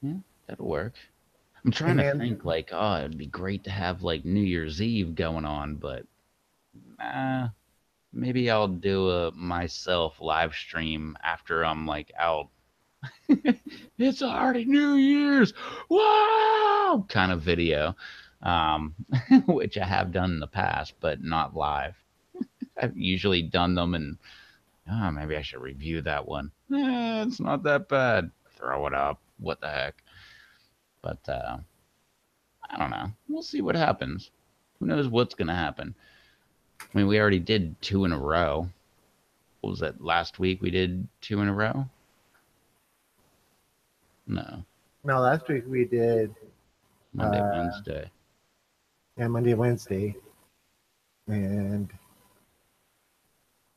Yeah, that'll work. I'm trying to And think like, oh, it'd be great to have like New Year's Eve going on, but maybe I'll do a myself live stream after I'm like out. It's already New Year's. Wow! Kind of video. Um, which I have done in the past, but not live. I've usually done them and maybe I should review that one. It's not that bad. Throw it up. What the heck? But I don't know. We'll see what happens. Who knows what's gonna happen? I mean, we already did 2 in a row. What was that last week? We did 2 in a row. No, no, last week we did Monday, Wednesday. Monday, Wednesday, and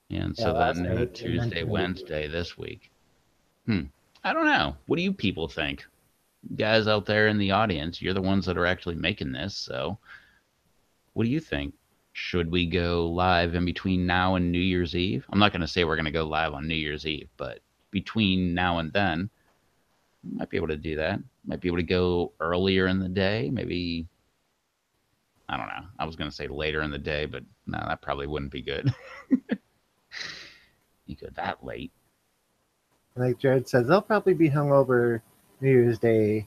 Yeah, and yeah, so last then night and then Tuesday, tonight. Wednesday this week. I don't know. What do you people think? You guys out there in the audience, you're the ones that are actually making this. So, what do you think? should we go live in between now and New Year's Eve? I'm not going to say we're going to go live on New Year's Eve, but between now and then, might be able to do that. Might be able to go earlier in the day, maybe. I don't know. I was going to say later in the day, but no, that probably wouldn't be good. You go that late. Like Jared says, they'll probably be hungover New Year's Day,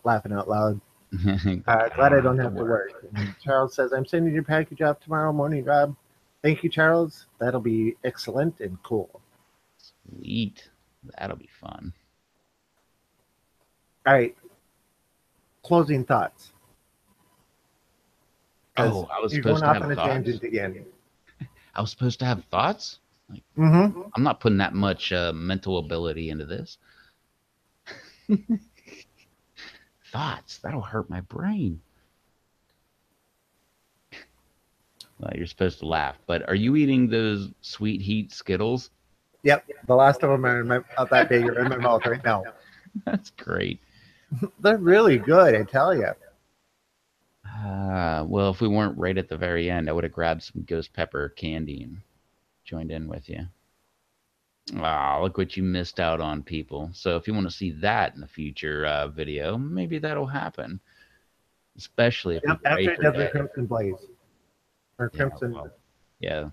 laughing out loud. Glad I don't have to work. And Charles says, I'm sending your package off tomorrow morning, Rob. Thank you, Charles. That'll be excellent and cool. Sweet. That'll be fun. All right. Closing thoughts. Oh, I was You're supposed going to off have on a thoughts. tangent again. I was supposed to have thoughts. Like, Mm-hmm. I'm not putting that much mental ability into this. Thoughts. That'll hurt my brain. Well, you're supposed to laugh, but are you eating those sweet heat Skittles? Yep. The last of them are about that big are in my mouth right now. That's great. They're really good, I tell you. Well, if we weren't right at the very end, I would have grabbed some ghost pepper candy and joined in with you. Ah, look what you missed out on, people. So if you want to see that in the future video, maybe that'll happen. Especially if we Yep. After pray it for does the Dave. Crimson Blaze. Or Yeah, Crimson. well, yeah,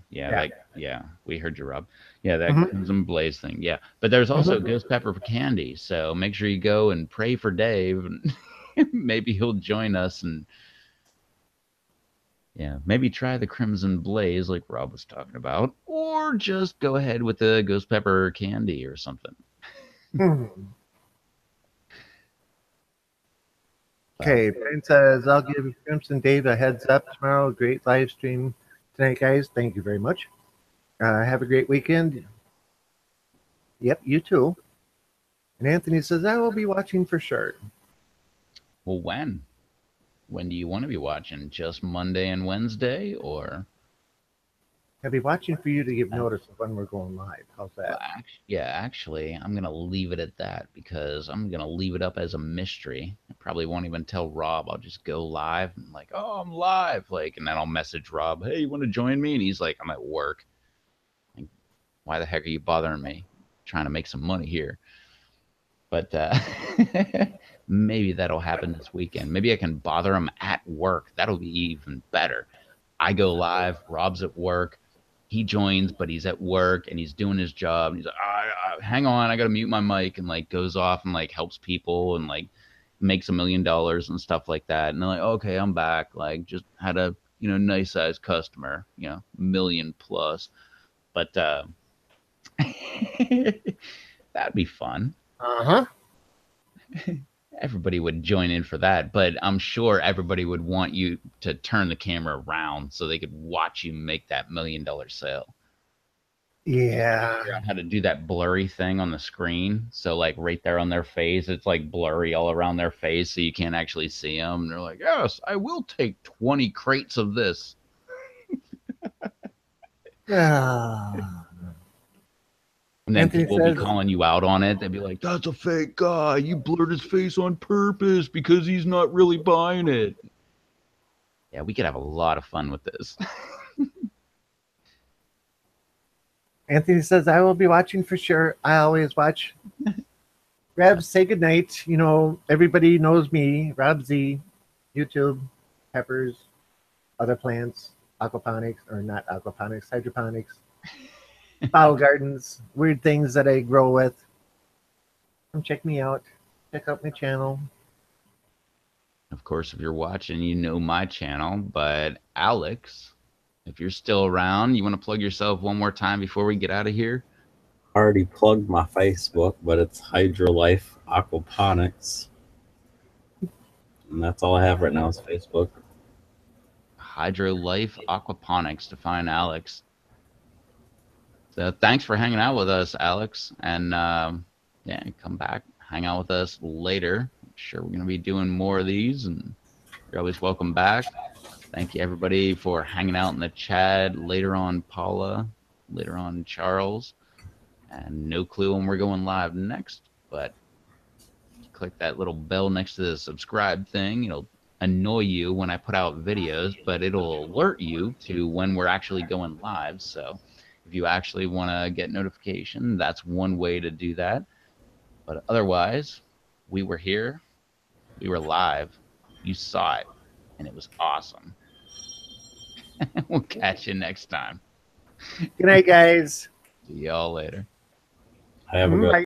Yeah. we heard you, Rob. Yeah, that Mhm. Crimson Blaze thing. Yeah, but there's also ghost pepper for candy. So make sure you go and pray for Dave, and maybe he'll join us. And yeah, maybe try the Crimson Blaze like Rob was talking about, or just go ahead with the ghost pepper candy or something. Mhm. Okay, Brian says, I'll give Crimson Dave a heads up tomorrow. Great live stream tonight, guys. Thank you very much. Have a great weekend. Yep, you too. And Anthony says, I will be watching for sure. Well, when? When do you want to be watching? Just Monday and Wednesday, or? I'll be watching for you to give notice of when we're going live. How's that? Actually, I'm gonna leave it at that because I'm gonna leave it up as a mystery. I probably won't even tell Rob. I'll just go live and like, oh, I'm live, like, and then I'll message Rob, hey, you want to join me? And he's like, I'm at work. Like, why the heck are you bothering me? Trying to make some money here. But maybe that'll happen this weekend. Maybe I can bother him at work. That'll be even better. I go live. Rob's at work. He joins, but he's at work and he's doing his job. And he's like, hang on, I gotta mute my mic, and like goes off and like helps people and like makes $1 million and stuff like that. And they're like, okay, I'm back. Like just had a nice sized customer, million plus. But that'd be fun. Uh-huh. Everybody would join in for that, but I'm sure everybody would want you to turn the camera around so they could watch you make that $1 million sale. Yeah. Figure out how to do that blurry thing on the screen. So like right there on their face, it's like blurry all around their face, so you can't actually see them. And they're like, "Yes, I will take 20 crates of this." Ah. And then Anthony people will be says- calling you out on it. They'd be like, "That's a fake guy. You blurred his face on purpose because he's not really buying it." Yeah, we could have a lot of fun with this. Anthony says, I will be watching for sure. I always watch. Rab, say goodnight. Everybody knows me. Rob Z, YouTube, peppers, other plants, aquaponics, or not aquaponics, hydroponics, bottle gardens, weird things that I grow with. Come check me out. Check out my channel. Of course, if you're watching, you know my channel. But Alex, if you're still around, you want to plug yourself one more time before we get out of here? Already plugged my Facebook, but it's Hydrolife Aquaponics. And that's all I have right now is Facebook. Hydro Life Aquaponics to find Alex. So thanks for hanging out with us, Alex. And yeah, come back, hang out with us later. I'm sure we're going to be doing more of these, and you're always welcome back. Thank you, everybody, for hanging out in the chat. Later on, Paula. Later on, Charles. And no clue when we're going live next, but click that little bell next to the subscribe thing. It'll annoy you when I put out videos, but it'll alert you to when we're actually going live. So if you actually want to get notification, that's one way to do that. But otherwise, we were here, we were live, you saw it, and it was awesome. We'll catch you next time. Good night, guys. See y'all later. I have a good Bye.